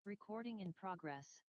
Recording in progress.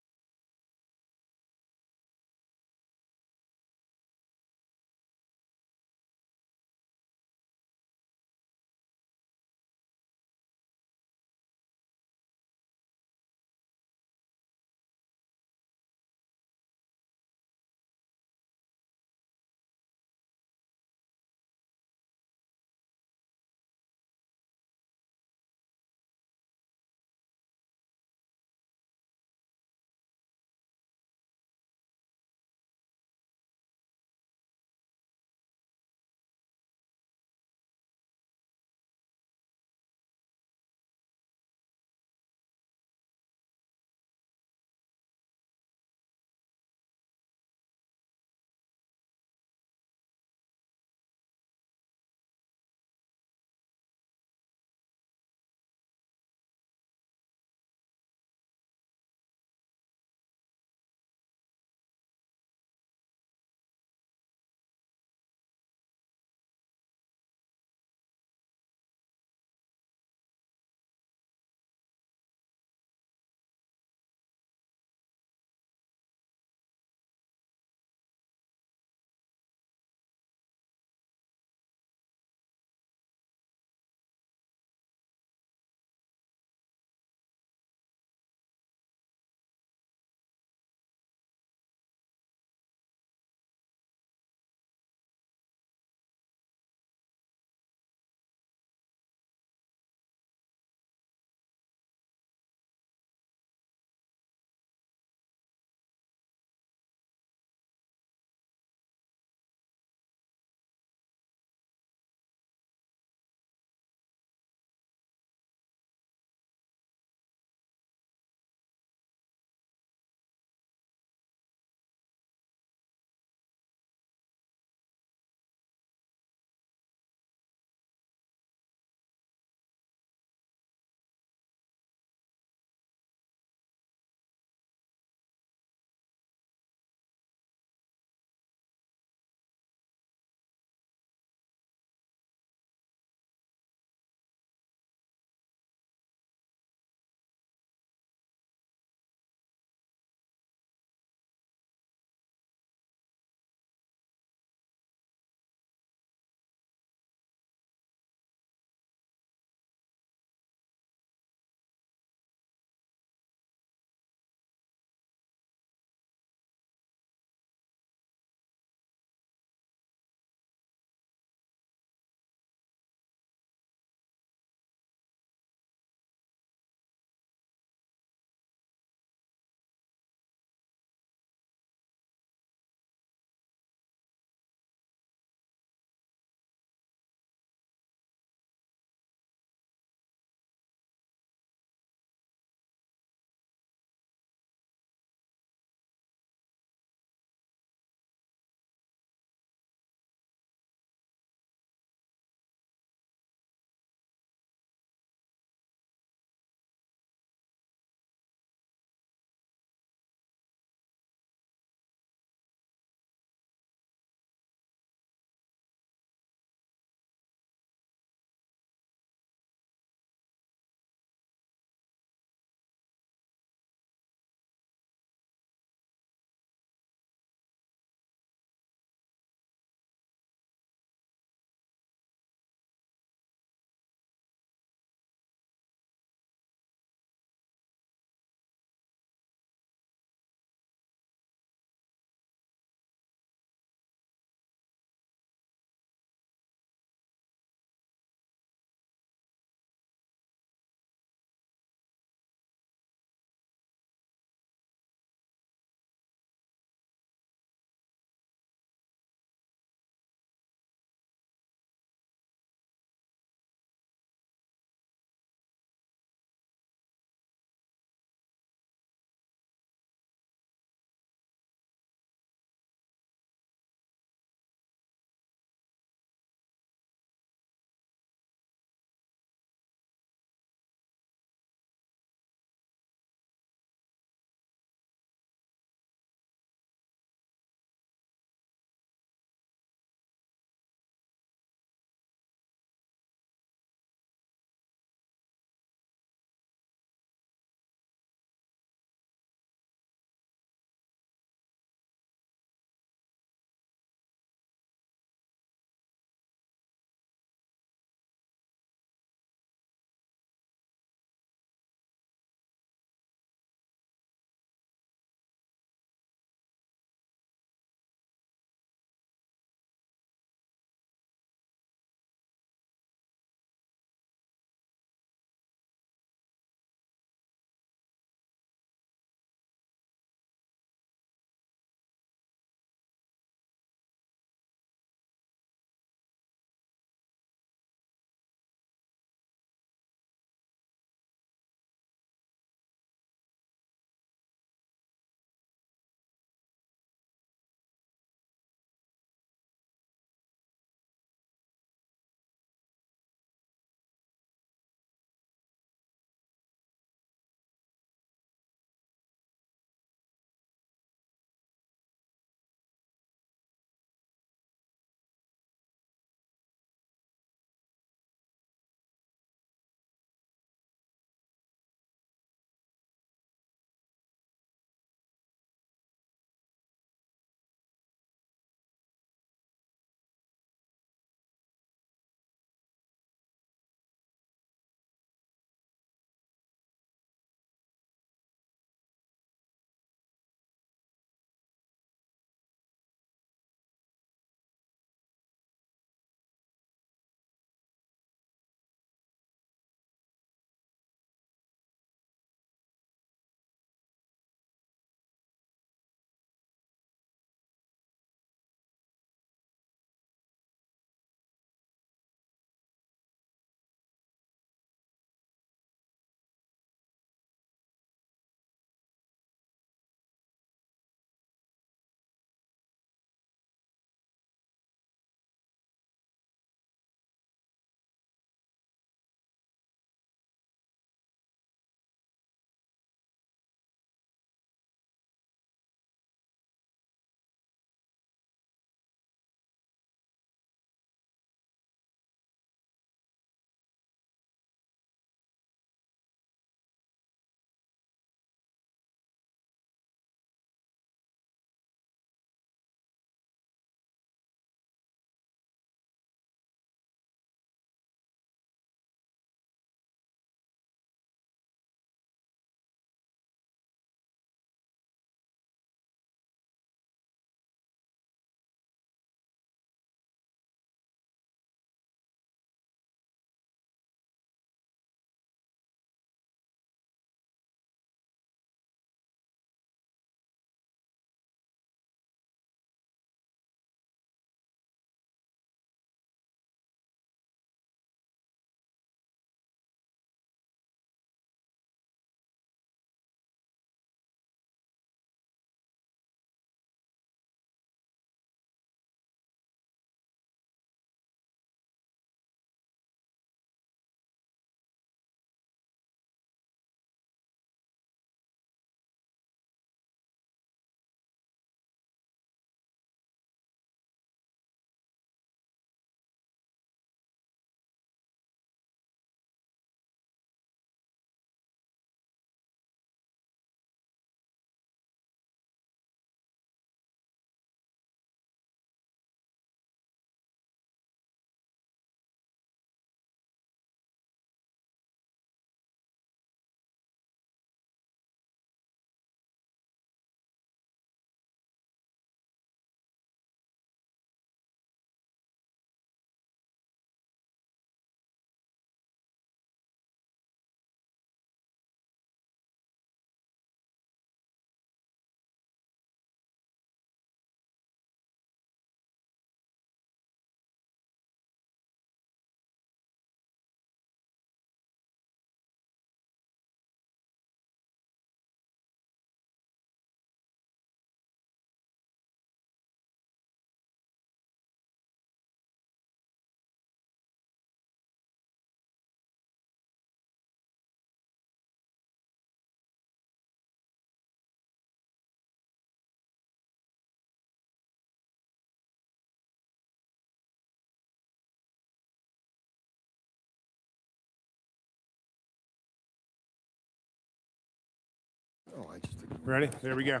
Ready? There we go.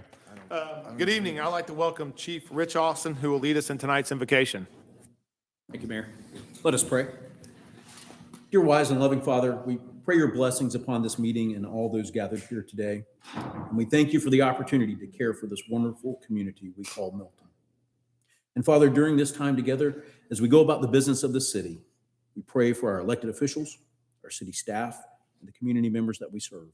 Good evening. I'd like to welcome Chief Rich Austin, who will lead us in tonight's invocation. Thank you, Mayor. Let us pray. Dear wise and loving Father, we pray your blessings upon this meeting and all those gathered here today. And we thank you for the opportunity to care for this wonderful community we call Milton. And Father, during this time together, as we go about the business of the city, we pray for our elected officials, our city staff, and the community members that we serve.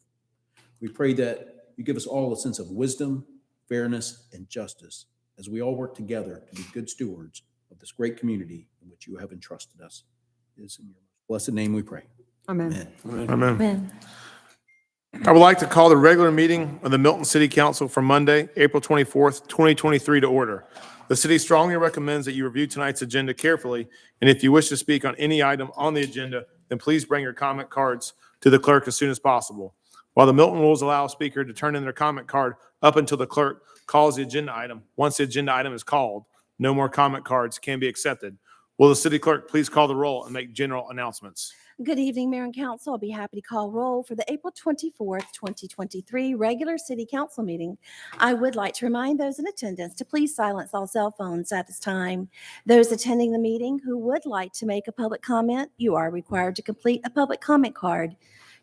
We pray that you give us all a sense of wisdom, fairness, and justice as we all work together to be good stewards of this great community in which you have entrusted us. It is in your blessed name we pray. Amen. Amen. Amen. Amen. I would like to call the regular meeting of the Milton City Council for Monday, April 24th, 2023 to order. The city strongly recommends that you review tonight's agenda carefully, and if you wish to speak on any item on the agenda, then please bring your comment cards to the clerk as soon as possible. While the Milton rules allow a speaker to turn in their comment card up until the clerk calls the agenda item, once the agenda item is called, no more comment cards can be accepted. Will the city clerk please call the roll and make general announcements? Good evening, Mayor and Council. I'll be happy to call roll for the April 24th, 2023 regular city council meeting. I would like to remind those in attendance to please silence all cell phones at this time. Those attending the meeting who would like to make a public comment, you are required to complete a public comment card.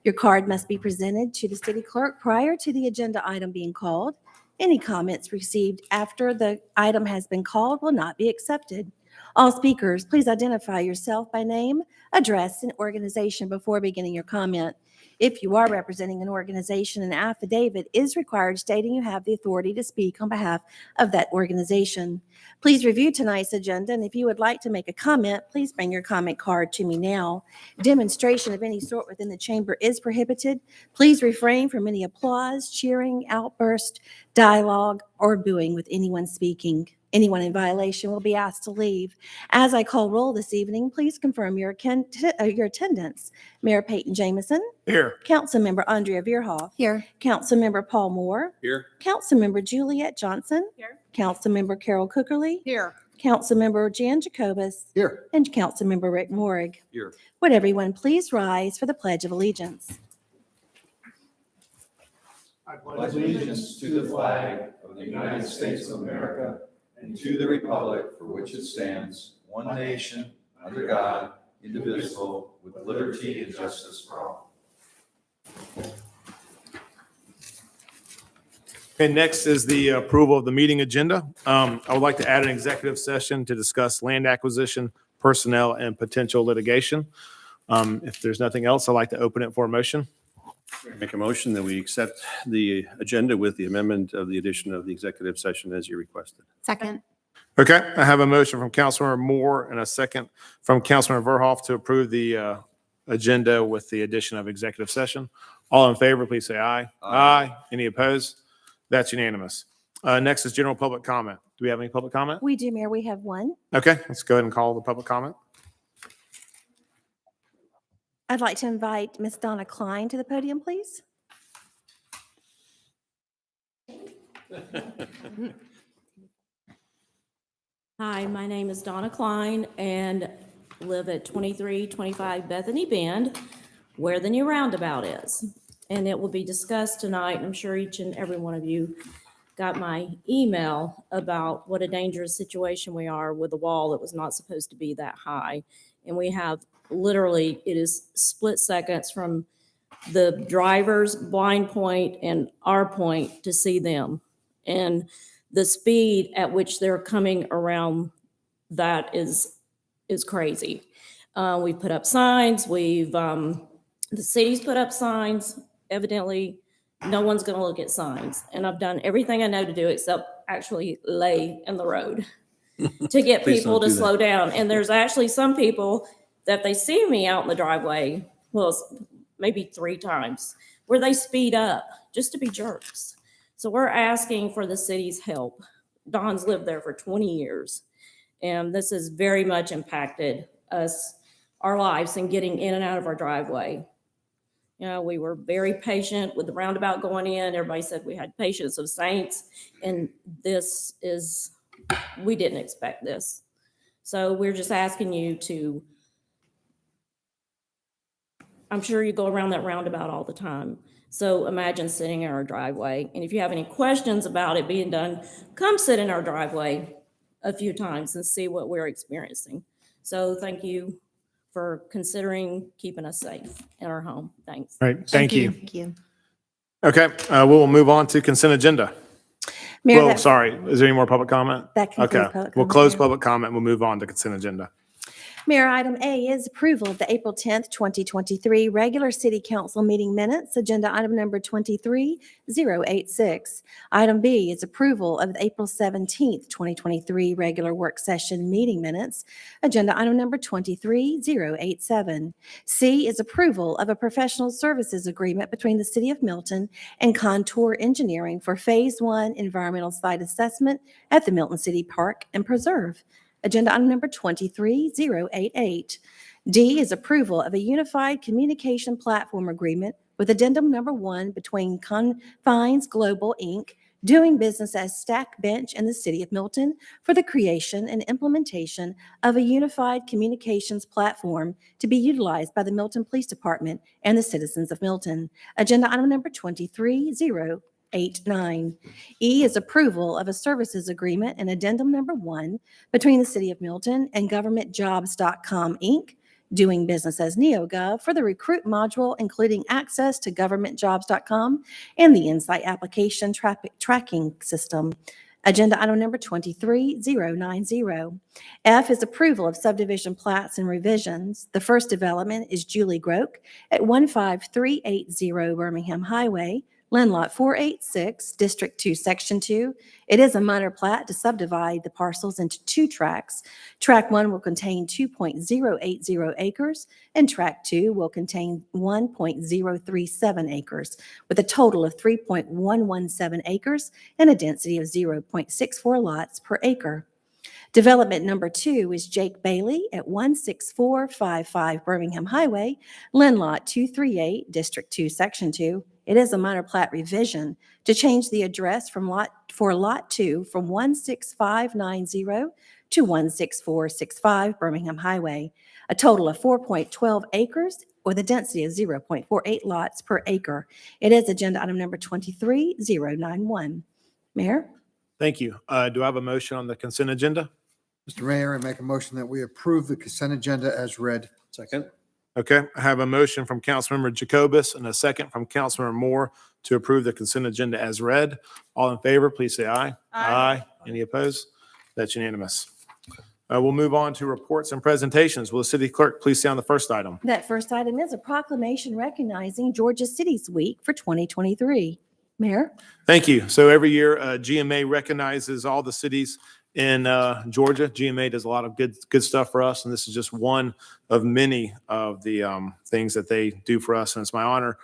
Your card must be presented to the city clerk prior to the agenda item being called. Any comments received after the item has been called will not be accepted. All speakers, please identify yourself by name, address, and organization before beginning your comment. If you are representing an organization, an affidavit is required stating you have the authority to speak on behalf of that organization. Please review tonight's agenda, and if you would like to make a comment, please bring your comment card to me now. Demonstration of any sort within the chamber is prohibited. Please refrain from any applause, cheering, outburst, dialogue, or booing with anyone speaking. Anyone in violation will be asked to leave. As I call roll this evening, please confirm your attendance. Mayor Peyton Jamison. Here. Councilmember Andrea Veerhoff. Here. Councilmember Paul Moore. Here. Councilmember Juliet Johnson. Here. Councilmember Carol Cookerly. Here. Councilmember Jan Jacobus. Here. And Councilmember Rick Morrig. Here. Would everyone please rise for the Pledge of Allegiance? I pledge allegiance to the flag of the United States of America and to the republic for which it stands, one nation, under God, indivisible, with liberty and justice for all. Okay, next is the approval of the meeting agenda. I would like to add an executive session to discuss land acquisition, personnel, and potential litigation. If there's nothing else, I'd like to open it for a motion. Make a motion that we accept the agenda with the amendment of the addition of the executive session as you requested. Second. Okay, I have a motion from Councilmember Moore and a second from Councilmember Verhoff to approve the agenda with the addition of executive session. All in favor, please say aye. Aye. Any opposed? That's unanimous. Next is general public comment. Do we have any public comment? We do, Mayor. We have one. Okay, let's go ahead and call the public comment. I'd like to invite Miss Donna Klein to the podium, please. Hi, my name is Donna Klein and live at 2325 Bethany Bend, where the new roundabout is. And it will be discussed tonight. I'm sure each and every one of you got my email about what a dangerous situation we are with a wall that was not supposed to be that high. And we have literally, it is split seconds from the driver's blind point and our point to see them. And the speed at which they're coming around that is crazy. We've put up signs. The city's put up signs. Evidently, no one's going to look at signs. And I've done everything I know to do except actually lay in the road to get Please people don't to do slow down. And there's actually some people that they see me out in the driveway, well, maybe 3 times, where they speed up just to be jerks. So we're asking for the city's help. Don's lived there for 20 years, and this has very much impacted us, our lives, in getting in and out of our driveway. You know, we were very patient with the roundabout going in. Everybody said we had patience of saints, and we didn't expect this. So we're just asking you to I'm sure you go around that roundabout all the time. So imagine sitting in our driveway. And if you have any questions about it being done, come sit in our driveway a few times and see what we're experiencing. So thank you for considering keeping us safe in our home. Thanks. All right, thank you. Thank you. Okay, we'll move on to consent agenda. Mayor, Well, that- sorry, is there any more public comment? That concludes Okay, public we'll comment, close Mayor. public comment. We'll move on to consent agenda. Mayor, item A is approval of the April 10th, 2023 regular city council meeting minutes, agenda item number 23086. Item B is approval of the April 17th, 2023 regular work session meeting minutes, agenda item number 23087. C is approval of a professional services agreement between the City of Milton and Contour Engineering for Phase 1 environmental site assessment at the Milton City Park and Preserve. Agenda item number 23088. D is approval of a unified communication platform agreement with addendum number 1 between Confines Global, Inc., doing business as Stack Bench in the City of Milton for the creation and implementation of a unified communications platform to be utilized by the Milton Police Department and the citizens of Milton. Agenda item number 23089. E is approval of a services agreement and addendum number 1 between the City of Milton and GovernmentJobs.com, Inc., doing business as NeoGov for the recruit module, including access to GovernmentJobs.com and the Insight application tracking system. Agenda item number 23090. F is approval of subdivision plats and revisions. The first development is Julie Groke at 15380 Birmingham Highway, Land Lot 486, District 2, Section 2. It is a minor plat to subdivide the parcels into 2 tracts. Tract 1 will contain 2.080 acres, and Tract 2 will contain 1.037 acres, with a total of 3.117 acres and a density of 0.64 lots per acre. Development number 2 is Jake Bailey at 16455 Birmingham Highway, Land Lot 238, District 2, Section 2. It is a minor plat revision to change the address for Lot 2 from 16590 to 16465 Birmingham Highway. A total of 4.12 acres with a density of 0.48 lots per acre. It is agenda item number 23091. Mayor? Thank you. Do I have a motion on the consent agenda? Mr. Mayor, I make a motion that we approve the consent agenda as read. Second. Okay, I have a motion from Councilmember Jacobus and a second from Councilmember Moore to approve the consent agenda as read. All in favor, please say aye. Aye. Any opposed? That's unanimous. We'll move on to reports and presentations. Will the city clerk please say on the first item? That first item is a proclamation recognizing Georgia Cities Week for 2023. Mayor? Thank you. So every year, GMA recognizes all the cities in Georgia. GMA does a lot of good stuff for us, and this is just one of many of the things that they do for us. And it's my honor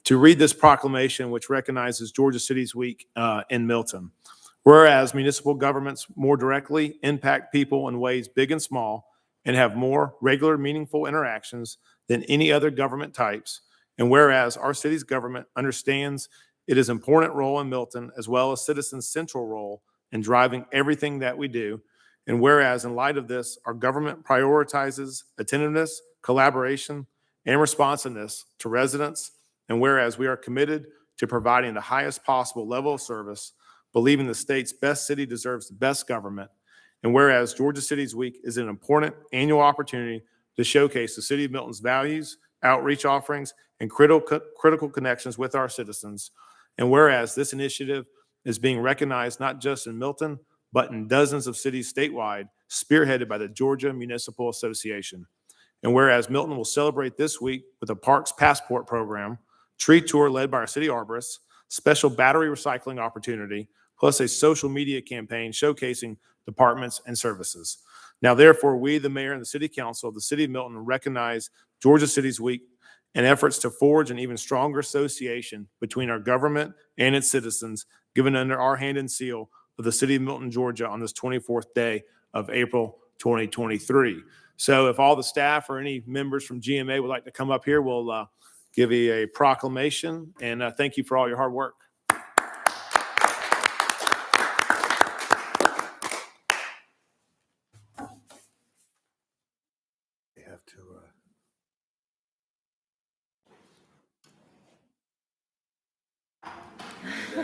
to read this proclamation, which recognizes Georgia Cities Week in Milton. Whereas municipal governments more directly impact people in ways big and small and have more regular, meaningful interactions than any other government types. And whereas our city's government understands it is an important role in Milton, as well as citizens' central role in driving everything that we do. And whereas in light of this, our government prioritizes attentiveness, collaboration, and responsiveness to residents. And whereas we are committed to providing the highest possible level of service, believing the state's best city deserves the best government. And whereas Georgia Cities Week is an important annual opportunity to showcase the City of Milton's values, outreach offerings, and critical connections with our citizens. And whereas this initiative is being recognized not just in Milton, but in dozens of cities statewide, spearheaded by the Georgia Municipal Association. And whereas Milton will celebrate this week with a Parks Passport program, tree tour led by our city arborists, special battery recycling opportunity, plus a social media campaign showcasing departments and services. Now, therefore, we, the mayor and the city council of the city of Milton, recognize Georgia Cities Week and efforts to forge an even stronger association between our government and its citizens, given under our hand and seal of the city of Milton, Georgia, on this 24th day of April 2023. So if all the staff or any members from GMA would like to come up here, we'll give you a proclamation, and thank you for all your hard work. They have to,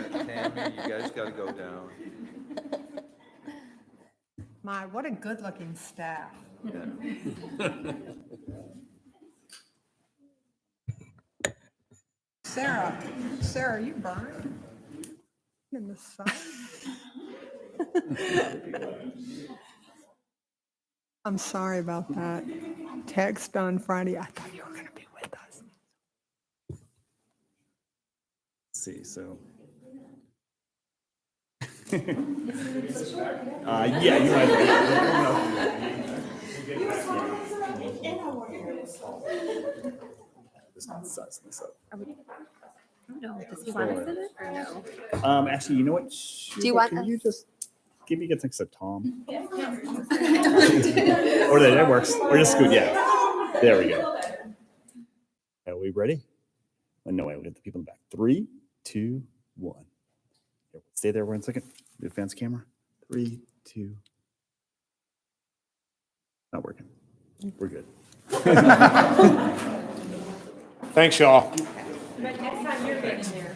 Tammy, you guys got to go down. My, what a good-looking staff. Sarah, you burned in the sun? I'm sorry about that. Text on Friday, I thought you were going to be with us. See, so. Yeah, you This one sucks this up. No, does he want us in it or no? Actually, you know what? Do you want Can us? you just give me a next to Tom? Or that works. Or just scoot, yeah. There we go. Are we ready? Oh, no, wait, we got the people in the back. 3, 2, 1. Here, stay there 1 second. The advance camera. 3, 2. Not working. We're good. Thanks, y'all. But next time you're getting there.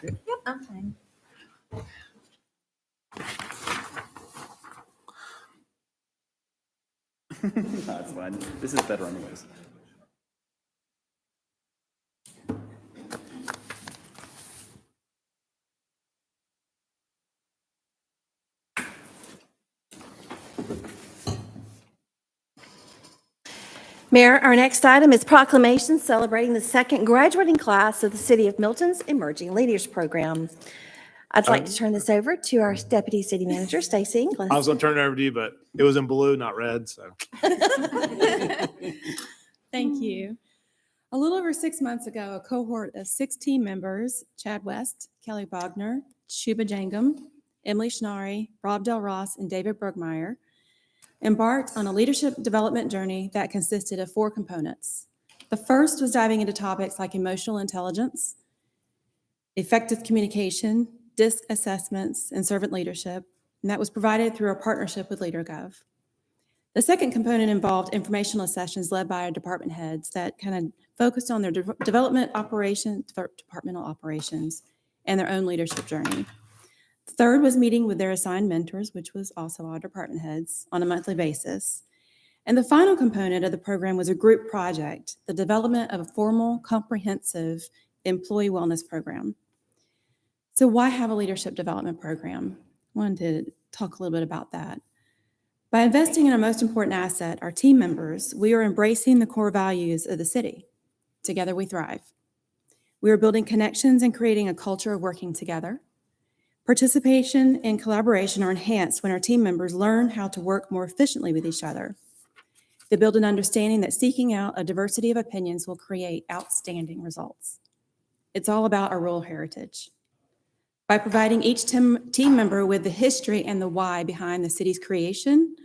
Yep, I'm fine. That's fine. This is better anyways. Mayor, our next item is proclamation celebrating the second graduating class of the City of Milton's Emerging Leaders Program. I'd like to turn this over to our Deputy City Manager, Stacey Inglis. I was going to turn it over to you, but it was in blue, not red, so. Thank you. A little over 6 months ago, a cohort of 16 members, Chad West, Kelly Bogner, Shuba Jangam, Emily Schnari, Rob Del Ross, and David Bergmeyer, embarked on a leadership development journey that consisted of 4 components. The first was diving into topics like emotional intelligence, effective communication, DISC assessments, and servant leadership, and that was provided through our partnership with LeaderGov. The second component involved informational sessions led by our department heads that kind of focused on their departmental operations and their own leadership journey. The third was meeting with their assigned mentors, which was also our department heads, on a monthly basis. And the final component of the program was a group project, the development of a formal, comprehensive employee wellness program. So why have a leadership development program? I wanted to talk a little bit about that. By investing in our most important asset, our team members, we are embracing the core values of the city. Together we thrive. We are building connections and creating a culture of working together. Participation and collaboration are enhanced when our team members learn how to work more efficiently with each other. They build an understanding that seeking out a diversity of opinions will create outstanding results. It's all about our rural heritage. By providing each team member with the history and the why behind the city's creation,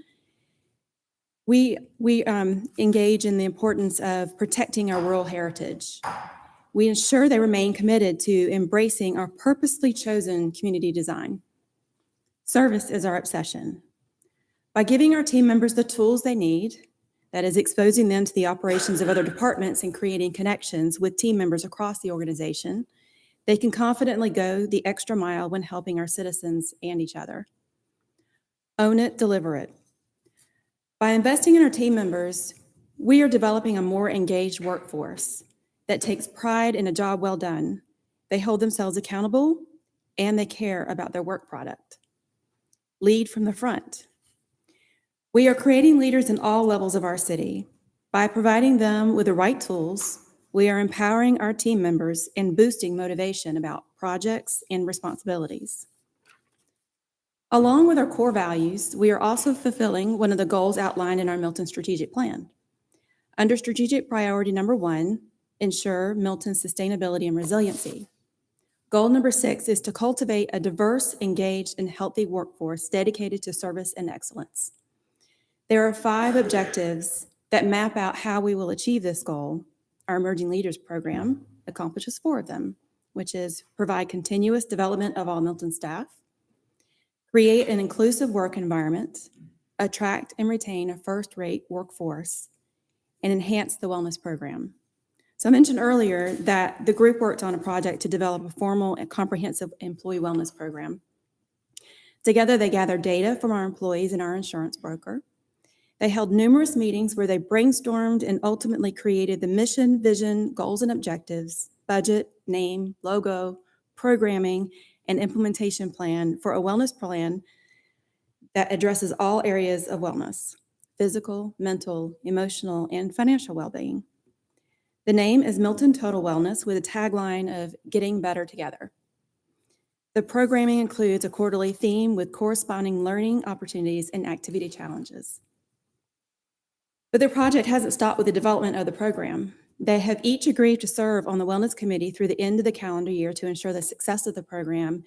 we engage in the importance of protecting our rural heritage. We ensure they remain committed to embracing our purposely chosen community design. Service is our obsession. By giving our team members the tools they need, that is exposing them to the operations of other departments and creating connections with team members across the organization, they can confidently go the extra mile when helping our citizens and each other. Own it, deliver it. By investing in our team members, we are developing a more engaged workforce that takes pride in a job well done. They hold themselves accountable and they care about their work product. Lead from the front. We are creating leaders in all levels of our city. By providing them with the right tools, we are empowering our team members and boosting motivation about projects and responsibilities. Along with our core values, we are also fulfilling one of the goals outlined in our Milton Strategic Plan. Under strategic priority number 1, ensure Milton's sustainability and resiliency. Goal number 6 is to cultivate a diverse, engaged, and healthy workforce dedicated to service and excellence. There are 5 objectives that map out how we will achieve this goal. Our Emerging Leaders Program accomplishes 4 of them, which is provide continuous development of all Milton staff, create an inclusive work environment, attract and retain a first-rate workforce, and enhance the wellness program. So I mentioned earlier that the group worked on a project to develop a formal and comprehensive employee wellness program. Together, they gathered data from our employees and our insurance broker. They held numerous meetings where they brainstormed and ultimately created the mission, vision, goals, and objectives, budget, name, logo, programming, and implementation plan for a wellness plan that addresses all areas of wellness: physical, mental, emotional, and financial well-being. The name is Milton Total Wellness with a tagline of "Getting Better Together." The programming includes a quarterly theme with corresponding learning opportunities and activity challenges. But their project hasn't stopped with the development of the program. They have each agreed to serve on the Wellness Committee through the end of the calendar year to ensure the success of the program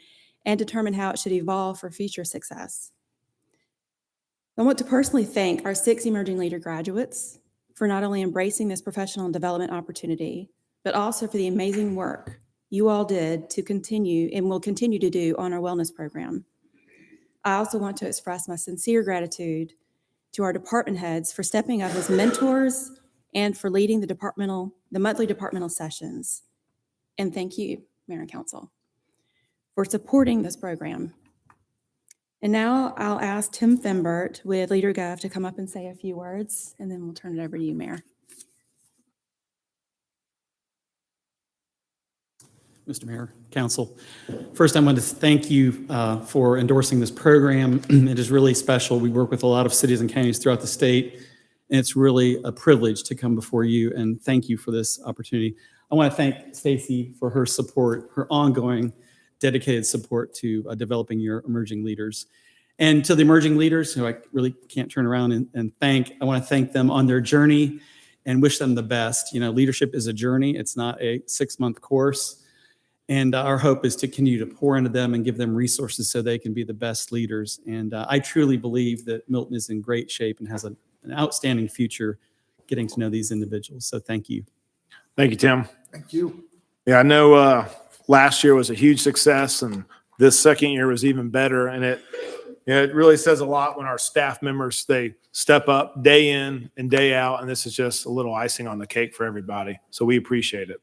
and determine how it should evolve for future success. I want to personally thank our 6 emerging leader graduates for not only embracing this professional development opportunity, but also for the amazing work you all did to continue and will continue to do on our wellness program. I also want to express my sincere gratitude to our department heads for stepping up as mentors and for leading the monthly departmental sessions. And thank you, Mayor and Council, for supporting this program. And now I'll ask Tim Fimbert with Leader Gov to come up and say a few words, and then we'll turn it over to you, Mayor. Mr. Mayor, Council. First, I want to thank you for endorsing this program. It is really special. We work with a lot of cities and counties throughout the state, and it's really a privilege to come before you, and thank you for this opportunity. I want to thank Stacy for her support, her ongoing dedicated support to developing your emerging leaders. And to the emerging leaders who I really can't turn around and thank, I want to thank them on their journey and wish them the best. You know, leadership is a journey. It's not a 6-month course. And our hope is to continue to pour into them and give them resources so they can be the best leaders. And I truly believe that Milton is in great shape and has an outstanding future getting to know these individuals. So thank you. Thank you, Tim. Thank you. Yeah, I know last year was a huge success, and this second year was even better. And it really says a lot when our staff members, they step up day in and day out, and this is just a little icing on the cake for everybody. So we appreciate it.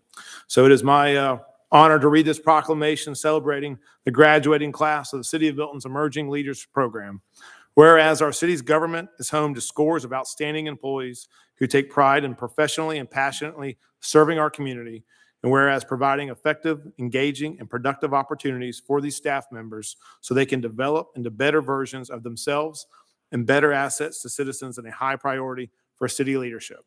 So it is my honor to read this proclamation celebrating the graduating class of the City of Milton's Emerging Leaders Program. Whereas our city's government is home to scores of outstanding employees who take pride in professionally and passionately serving our community, and whereas providing effective, engaging, and productive opportunities for these staff members so they can develop into better versions of themselves and better assets to citizens, and a high priority for city leadership.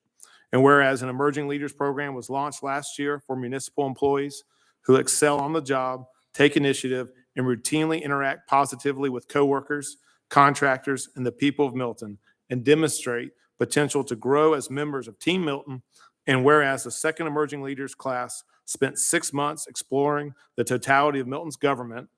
And whereas an Emerging Leaders Program was launched last year for municipal employees who excel on the job, take initiative, and routinely interact positively with coworkers, contractors, and the people of Milton, and demonstrate potential to grow as members of Team Milton. And whereas the second Emerging Leaders class spent 6 months exploring the totality of Milton's government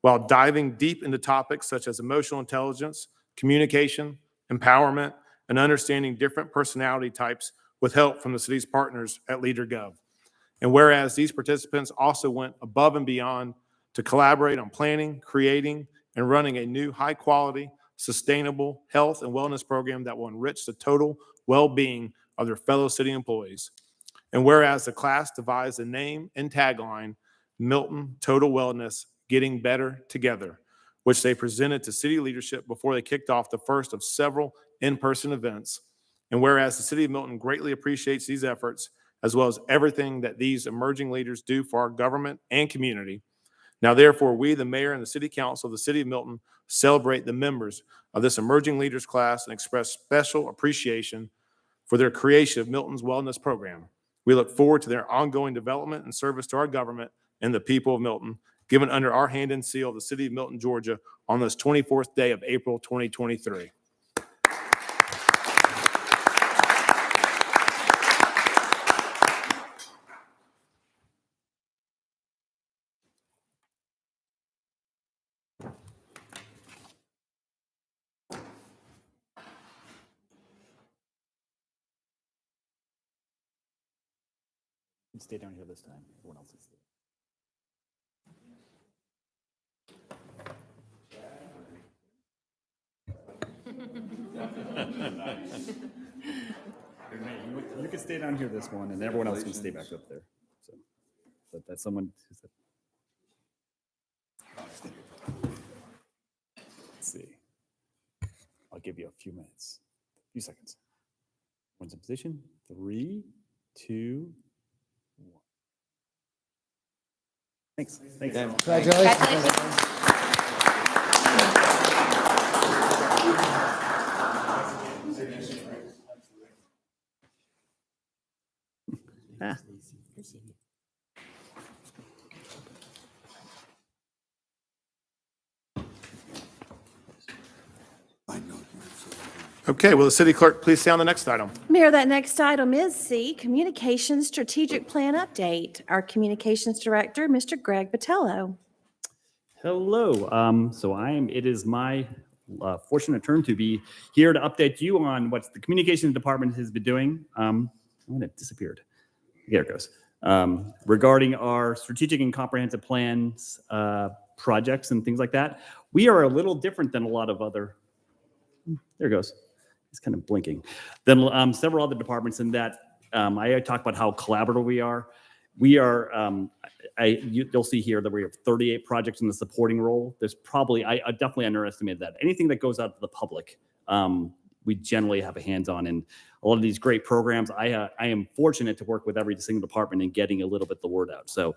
while diving deep into topics such as emotional intelligence, communication, empowerment, and understanding different personality types with help from the city's partners at LeaderGov. And whereas these participants also went above and beyond to collaborate on planning, creating, and running a new high-quality, sustainable health and wellness program that will enrich the total well-being of their fellow city employees. And whereas the class devised the name and tagline, Milton Total Wellness, Getting Better Together, which they presented to city leadership before they kicked off the first of several in-person events. And whereas the City of Milton greatly appreciates these efforts, as well as everything that these emerging leaders do for our government and community. Now, therefore, we, the mayor and the city council of the City of Milton, celebrate the members of this emerging leaders class and express special appreciation for their creation of Milton's wellness program. We look forward to their ongoing development and service to our government and the people of Milton, given under our hand and seal of the City of Milton, Georgia, on this 24th day of April 2023. Stay down here this time. Everyone else is. You can stay down here this one, and everyone else can stay back up there. So, but that's someone who said. Let's see. I'll give you a few minutes, a few seconds. One's in position. 3, 2, 1. Thanks. Thanks. Congratulations. Ah. Okay, will the city clerk please stay on the next item? Mayor, that next item is C, Communications Strategic Plan Update. Our Communications Director, Mr. Greg Botello. Hello. It is my fortunate turn to be here to update you on what the communications department has been doing. It disappeared. There it goes. Regarding our strategic and comprehensive plans, projects and things like that. We are a little different than a lot of other, there it goes. It's kind of blinking. Than several other departments in that I talk about how collaborative we are. We are, you'll see here that we have 38 projects in the supporting role. There's probably, I definitely underestimated that. Anything that goes out to the public, we generally have a hands-on in a lot of these great programs. I am fortunate to work with every single department in getting a little bit the word out. So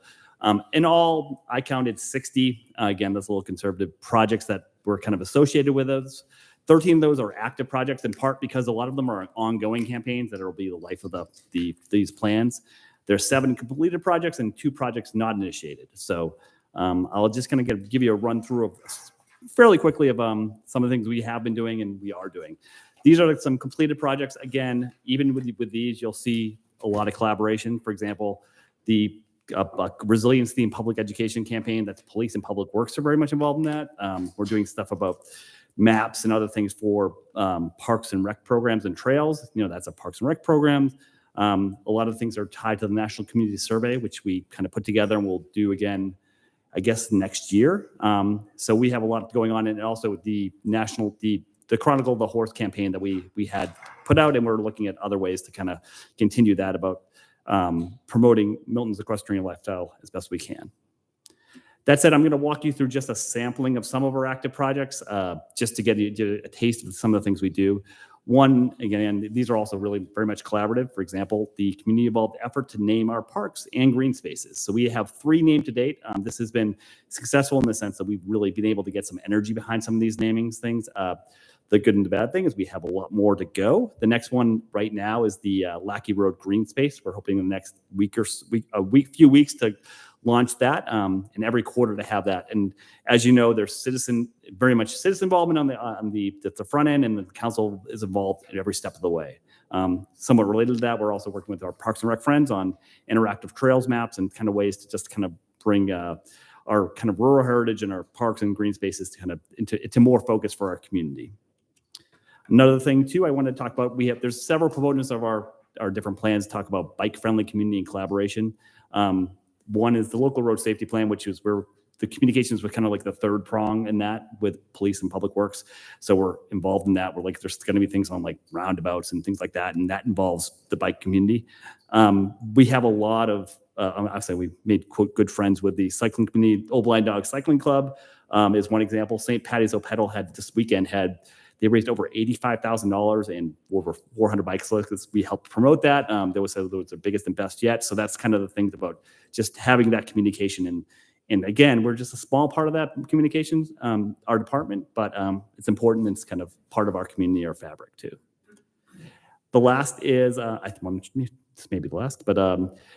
in all, I counted 60, again, that's a little conservative, projects that were kind of associated with us. 13 of those are active projects, in part because a lot of them are ongoing campaigns that will be the life of these plans. There's 7 completed projects and 2 projects not initiated. So I'll just kind of give you a run through of fairly quickly of some of the things we have been doing and we are doing. These are some completed projects. Again, even with these, you'll see a lot of collaboration. For example, the resilience themed public education campaign, that's police and public works are very much involved in that. We're doing stuff about maps and other things for parks and rec programs and trails. That's a parks and rec program. A lot of things are tied to the National Community Survey, which we kind of put together and we'll do again, I guess, next year. So we have a lot going on, and also the Chronicle of the Horse campaign that we had put out, and we're looking at other ways to kind of continue that about promoting Milton's equestrian lifestyle as best we can. That said, I'm going to walk you through just a sampling of some of our active projects, just to get you a taste of some of the things we do. One, again, these are also really very much collaborative. For example, the community-involved effort to name our parks and green spaces. So we have 3 named to date. This has been successful in the sense that we've really been able to get some energy behind some of these namings things. The good and the bad thing is we have a lot more to go. The next one right now is the Lackey Road Green Space. We're hoping in the next few weeks to launch that, and every quarter to have that. And as you know, there's very much citizen involvement on the front end, and the council is involved at every step of the way. Somewhat related to that, we're also working with our Parks and Rec friends on interactive trails maps and kind of ways to just kind of bring our kind of rural heritage and our parks and green spaces to kind of into more focus for our community. Another thing too, I want to talk about, there's several proponents of our different plans to talk about bike-friendly community and collaboration. One is the local road safety plan, which is where the communications was kind of like the third prong in that with police and public works. So we're involved in that. There's going to be things on like roundabouts and things like that. And that involves the bike community. We have a lot of, obviously we made quote good friends with the cycling community. Old Blind Dog Cycling Club is one example. St. Patty's O'Pedal this weekend they raised over $85,000 and over 400 bike slicks. We helped promote that. That was the biggest and best yet. So that's kind of the things about just having that communication. And again, we're just a small part of that communications, our department, but it's important and it's kind of part of our community, our fabric too. The last is, this may be the last, but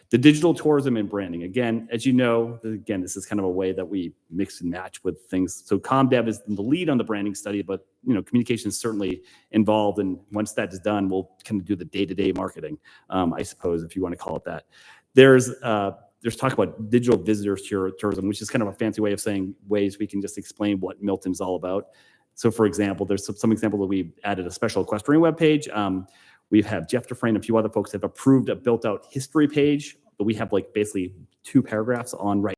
the digital tourism and branding. Again, as you know, this is kind of a way that we mix and match with things. So ComDev is the lead on the branding study, but communication is certainly involved. And once that is done, we'll kind of do the day-to-day marketing, I suppose, if you want to call it that. There's talk about digital visitors tourism, which is kind of a fancy way of saying ways we can just explain what Milton's all about. So for example, there's some example that we added a special equestrian webpage. We have Jeff Dufresne and a few other folks have approved a built-out history page, but we have like basically 2 paragraphs on right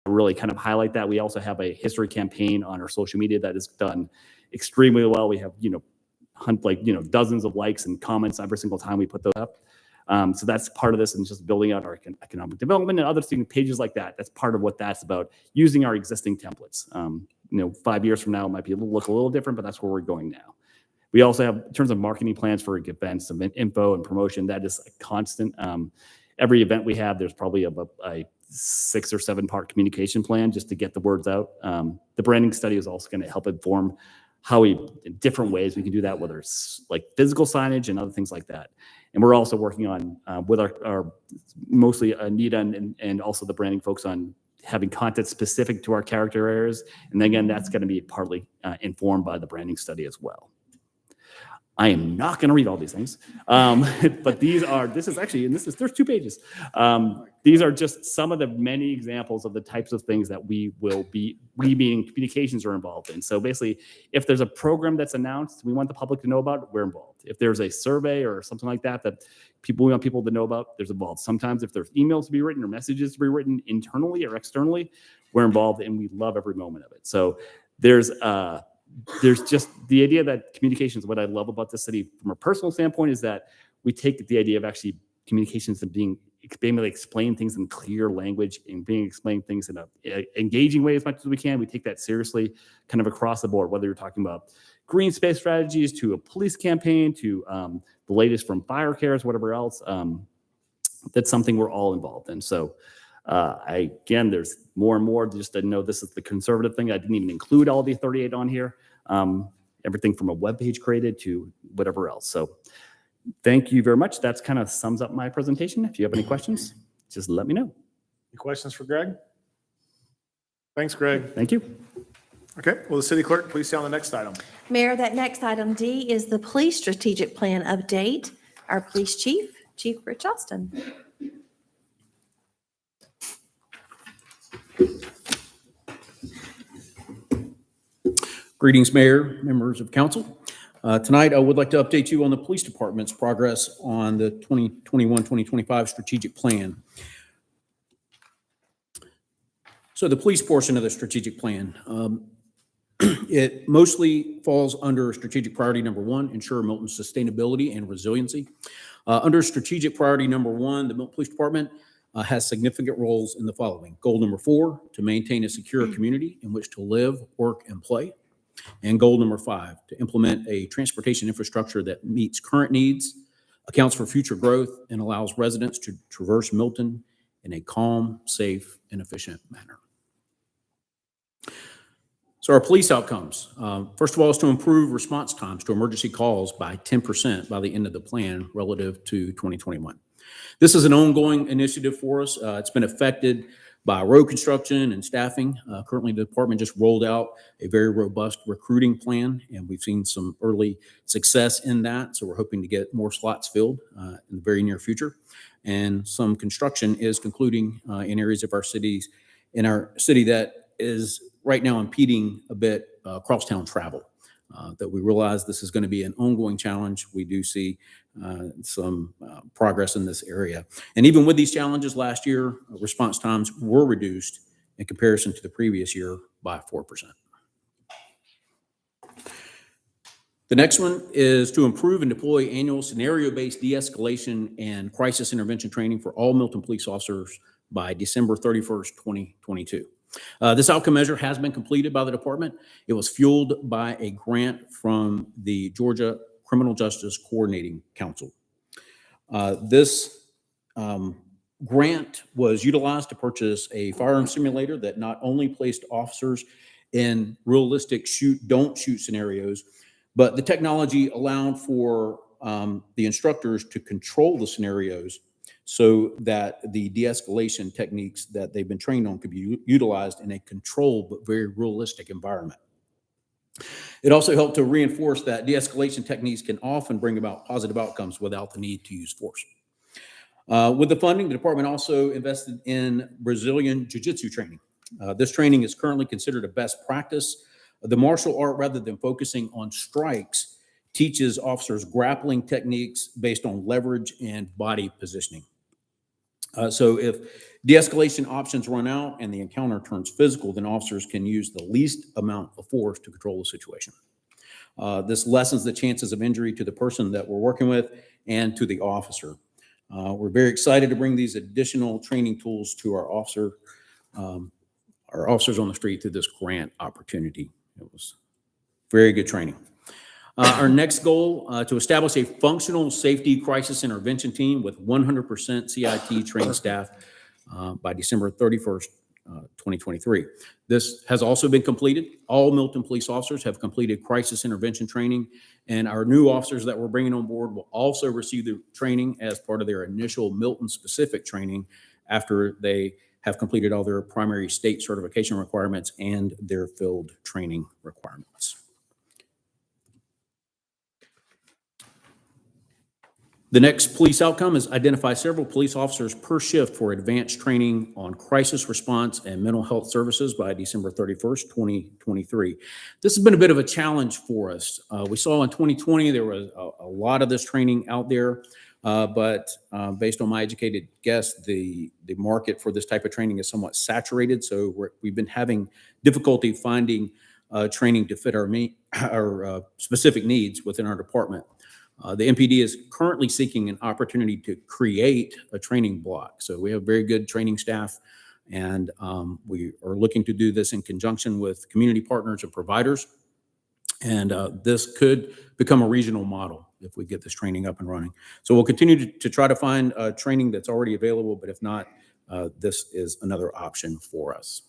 now to really kind of highlight that. We also have a history campaign on our social media that is done extremely well. We have dozens of likes and comments every single time we put those up. So that's part of this, and just building out our economic development and other things, pages like that. That's part of what that's about, using our existing templates. 5 years from now, it might look a little different, but that's where we're going now. We also have, in terms of marketing plans for events, event info and promotion, that is a constant. Every event we have, there's probably a 6 or 7 part communication plan just to get the words out. The branding study is also going to help inform how in different ways we can do that, whether it's like physical signage and other things like that. And we're also working on, with our mostly Anita and also the branding folks, on having content specific to our character areas. And again, that's going to be partly informed by the branding study as well. I am not going to read all these things, but there's 2 pages. These are just some of the many examples of the types of things that we being communications are involved in. So basically, if there's a program that's announced, we want the public to know about, we're involved. If there's a survey or something like that we want people to know about, there's involved. Sometimes if there's emails to be written or messages to be written internally or externally, we're involved, and we love every moment of it. So there's just the idea that communications, what I love about the city from a personal standpoint, is that we take the idea of actually communications and being able to explain things in clear language and explaining things in a engaging way as much as we can. We take that seriously kind of across the board, whether you're talking about green space strategies to a police campaign to the latest from fire cares, whatever else. That's something we're all involved in. So again, there's more and more. Just to know, this is the conservative thing. I didn't even include all the 38 on here. Everything from a web page created to whatever else. So thank you very much. That's kind of sums up my presentation. If you have any questions, just let me know. Any questions for Greg? Thanks, Greg. Thank you. Okay, will the city clerk please stay on the next item? Mayor, that next item D is the police strategic plan update. Our police chief, Chief Rich Austin. Greetings, Mayor, members of council. Tonight, I would like to update you on the police department's progress on the 2021-2025 strategic plan. So the police portion of the strategic plan, it mostly falls under strategic priority number 1, ensure Milton's sustainability and resiliency. Under strategic priority number 1, the Milton Police Department has significant roles in the following. Goal number 4, to maintain a secure community in which to live, work, and play. And goal number 5, to implement a transportation infrastructure that meets current needs, accounts for future growth, and allows residents to traverse Milton in a calm, safe, and efficient manner. So our police outcomes, first of all, is to improve response times to emergency calls by 10% by the end of the plan relative to 2021. This is an ongoing initiative for us. It's been affected by road construction and staffing. Currently, the department just rolled out a very robust recruiting plan, and we've seen some early success in that. So we're hoping to get more slots filled in the very near future. And some construction is concluding in areas of our city that is right now impeding a bit crosstown travel. That we realize this is going to be an ongoing challenge. We do see some progress in this area. And even with these challenges last year, response times were reduced in comparison to the previous year by 4%. The next one is to improve and deploy annual scenario-based de-escalation and crisis intervention training for all Milton police officers by December 31st, 2022. This outcome measure has been completed by the department. It was fueled by a grant from the Georgia Criminal Justice Coordinating Council. This grant was utilized to purchase a firearm simulator that not only placed officers in realistic don't shoot scenarios, but the technology allowed for the instructors to control the scenarios so that the de-escalation techniques that they've been trained on could be utilized in a controlled but very realistic environment. It also helped to reinforce that de-escalation techniques can often bring about positive outcomes without the need to use force. With the funding, the department also invested in Brazilian Jiu-Jitsu training. This training is currently considered a best practice. The martial art, rather than focusing on strikes, teaches officers grappling techniques based on leverage and body positioning. So if de-escalation options run out and the encounter turns physical, then officers can use the least amount of force to control the situation. This lessens the chances of injury to the person that we're working with and to the officer. We're very excited to bring these additional training tools to our officers on the street through this grant opportunity. It was very good training. Our next goal, to establish a functional safety crisis intervention team with 100% CIT trained staff by December 31st, 2023. This has also been completed. All Milton police officers have completed crisis intervention training, and our new officers that we're bringing on board will also receive the training as part of their initial Milton-specific training after they have completed all their primary state certification requirements and their field training requirements. The next police outcome is identify several police officers per shift for advanced training on crisis response and mental health services by December 31st, 2023. This has been a bit of a challenge for us. We saw in 2020 there was a lot of this training out there, but based on my educated guess, the market for this type of training is somewhat saturated. So we've been having difficulty finding training to fit our specific needs within our department. The MPD is currently seeking an opportunity to create a training block. So we have very good training staff, and we are looking to do this in conjunction with community partners and providers. And this could become a regional model if we get this training up and running. So we'll continue to try to find training that's already available, but if not, this is another option for us.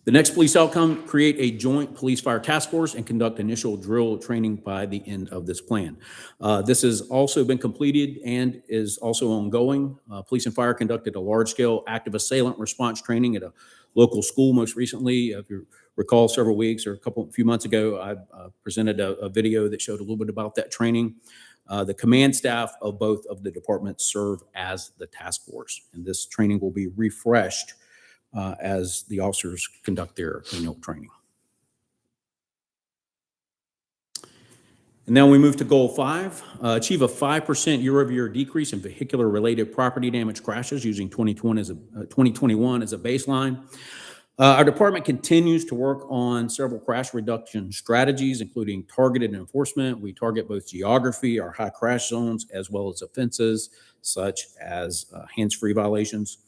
The next police outcome, create a joint police fire task force and conduct initial drill training by the end of this plan. This has also been completed and is also ongoing. Police and fire conducted a large-scale active assailant response training at a local school most recently. If you recall, several weeks or a few months ago, I presented a video that showed a little bit about that training. The command staff of both of the departments serve as the task force, and this training will be refreshed as the officers conduct their annual training. And now we move to goal 5, achieve a 5% year-over-year decrease in vehicular-related property damage crashes using 2021 as a baseline. Our department continues to work on several crash reduction strategies, including targeted enforcement. We target both geography, our high crash zones, as well as offenses such as hands-free violations.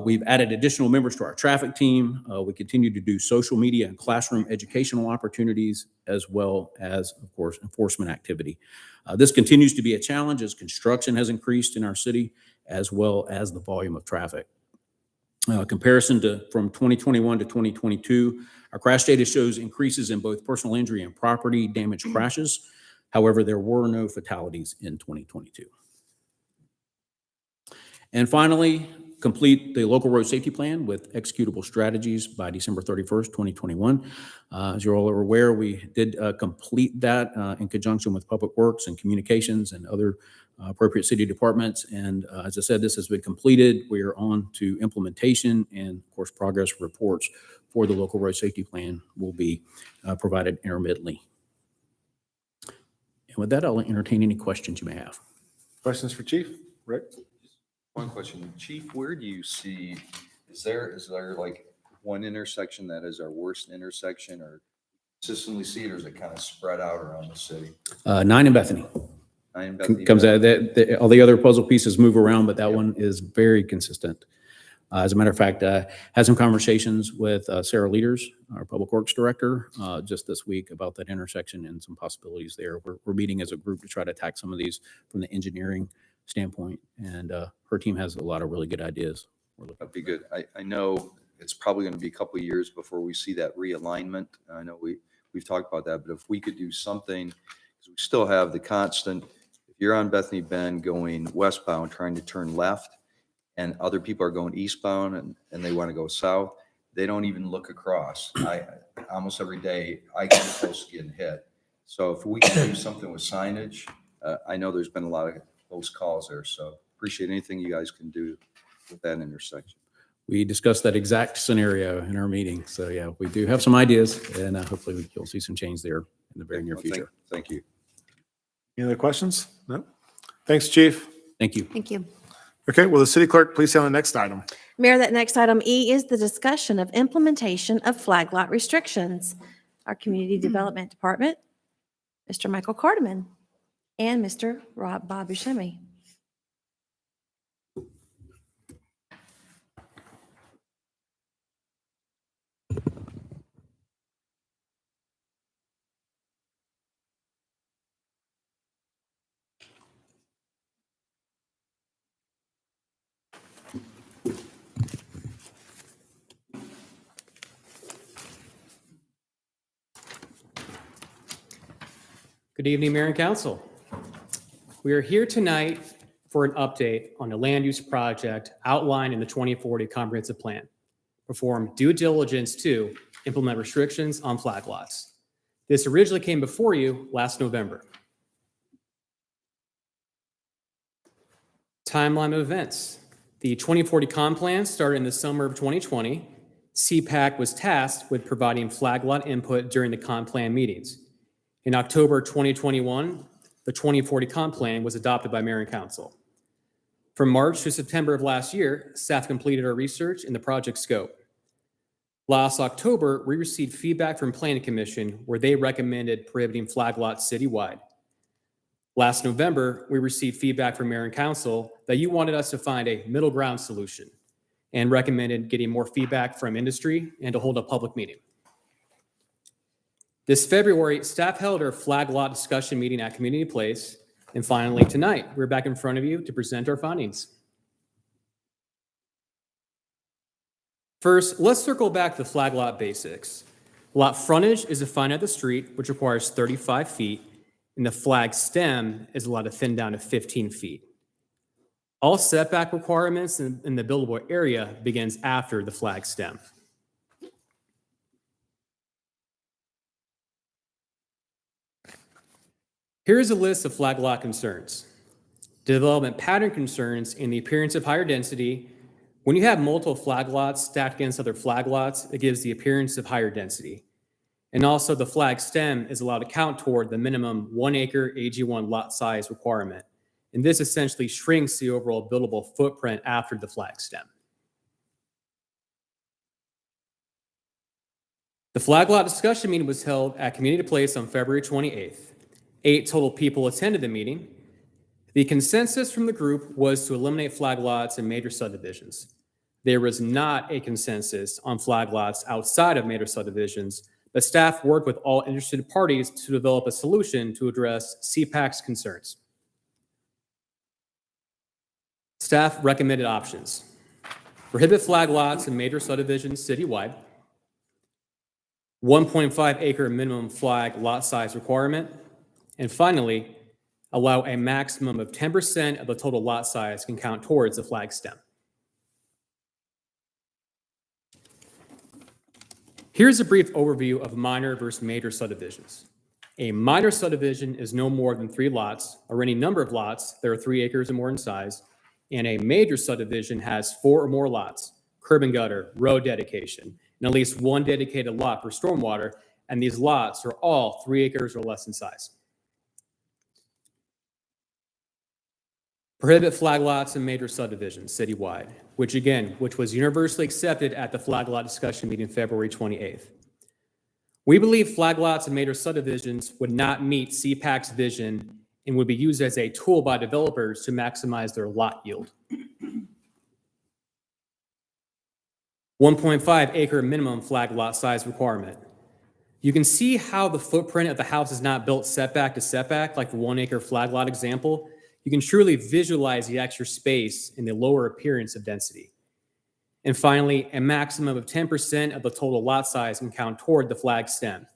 We've added additional members to our traffic team. We continue to do social media and classroom educational opportunities, as well as, of course, enforcement activity. This continues to be a challenge as construction has increased in our city, as well as the volume of traffic. Comparison from 2021 to 2022, our crash data shows increases in both personal injury and property damage crashes. However, there were no fatalities in 2022. And finally, complete the local road safety plan with executable strategies by December 31st, 2021. As you're all aware, we did complete that in conjunction with Public Works and Communications and other appropriate city departments. And as I said, this has been completed. We are on to implementation, and of course, progress reports for the local road safety plan will be provided intermittently. And with that, I'll entertain any questions you may have. Questions for Chief? Rick? One question, Chief, where do you see, is there like one intersection that is our worst intersection, or consistently see it, or is it kind of spread out around the city? 9 in Bethany. 9 in Bethany. Comes out, all the other puzzle pieces move around, but that one is very consistent. As a matter of fact, had some conversations with Sarah Leaders, our Public Works Director, just this week about that intersection and some possibilities there. We're meeting as a group to try to attack some of these from the engineering standpoint, and her team has a lot of really good ideas. That'd be good. I know it's probably going to be a couple of years before we see that realignment. I know we've talked about that, but if we could do something, because we still have the constant, if you're on Bethany Bend going westbound trying to turn left, and other people are going eastbound and they want to go south, they don't even look across. Almost every day I get close to getting hit. So if we can do something with signage, I know there's been a lot of close calls there, so appreciate anything you guys can do with that intersection. We discussed that exact scenario in our meeting. So yeah, we do have some ideas, and hopefully you'll see some change there in the very near future. Thank you. Any other questions? No? Thanks, Chief. Thank you. Thank you. Okay, will the city clerk please say on the next item? Mayor, that next item E is the discussion of implementation of flag lot restrictions. our Community Development Department, Mr. Michael Cardeman, and Mr. Bob Buscemi. Good evening, Mayor and Council. We are here tonight for an update on the land use project outlined in the 2040 Comprehensive Plan. Perform due diligence to implement restrictions on flag lots. This originally came before you last November. Timeline of events. The 2040 Comp Plan started in the summer of 2020. CPAC was tasked with providing flag lot input during the Comp Plan meetings. In October 2021, the 2040 Comp Plan was adopted by Mayor and Council. From March to September of last year, staff completed our research in the project scope. Last October, we received feedback from Planning Commission where they recommended prohibiting flag lots citywide. Last November, we received feedback from Mayor and Council that you wanted us to find a middle ground solution and recommended getting more feedback from industry and to hold a public meeting. This February, staff held our flag lot discussion meeting at Community Place. And finally, tonight, we're back in front of you to present our findings. First, let's circle back to the flag lot basics. Lot frontage is defined at the street, which requires 35 feet, and the flag stem is allowed to thin down to 15 feet. All setback requirements in the buildable area begins after the flag stem. Here's a list of flag lot concerns. Development pattern concerns in the appearance of higher density. When you have multiple flag lots stacked against other flag lots, it gives the appearance of higher density. And also the flag stem is allowed to count toward the minimum 1 acre AG1 lot size requirement. And this essentially shrinks the overall buildable footprint after the flag stem. The flag lot discussion meeting was held at Community Place on February 28th. 8 total people attended the meeting. The consensus from the group was to eliminate flag lots in major subdivisions. There was not a consensus on flag lots outside of major subdivisions, but staff worked with all interested parties to develop a solution to address CPAC's concerns. Staff recommended options: prohibit flag lots in major subdivisions citywide, 1.5 acre minimum flag lot size requirement, and finally, allow a maximum of 10% of the total lot size can count towards the flag stem. Here's a brief overview of minor versus major subdivisions. A minor subdivision is no more than 3 lots or any number of lots that are 3 acres or more in size, and a major subdivision has 4 or more lots, curb and gutter, road dedication, and at least 1 dedicated lot for stormwater, and these lots are all 3 acres or less in size. Prohibit flag lots in major subdivisions citywide, which was universally accepted at the flag lot discussion meeting February 28th. We believe flag lots in major subdivisions would not meet CPAC's vision and would be used as a tool by developers to maximize their lot yield. 1.5 acre minimum flag lot size requirement. You can see how the footprint of the house is not built setback to setback like the 1 acre flag lot example. You can truly visualize the extra space and the lower appearance of density. And finally, a maximum of 10% of the total lot size can count toward the flag stem.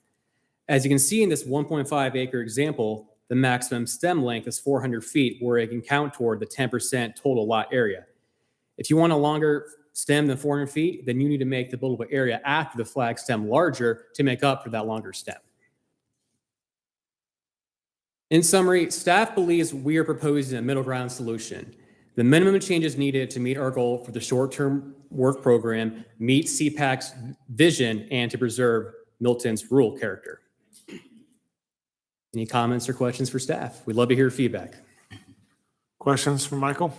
As you can see in this 1.5 acre example, the maximum stem length is 400 feet, where it can count toward the 10% total lot area. If you want a longer stem than 400 feet, then you need to make the buildable area after the flag stem larger to make up for that longer stem. In summary, staff believes we are proposing a middle ground solution. The minimum changes needed to meet our goal for the short-term work program, meet CPAC's vision, and to preserve Milton's rural character. Any comments or questions for staff? We'd love to hear feedback. Questions for Michael?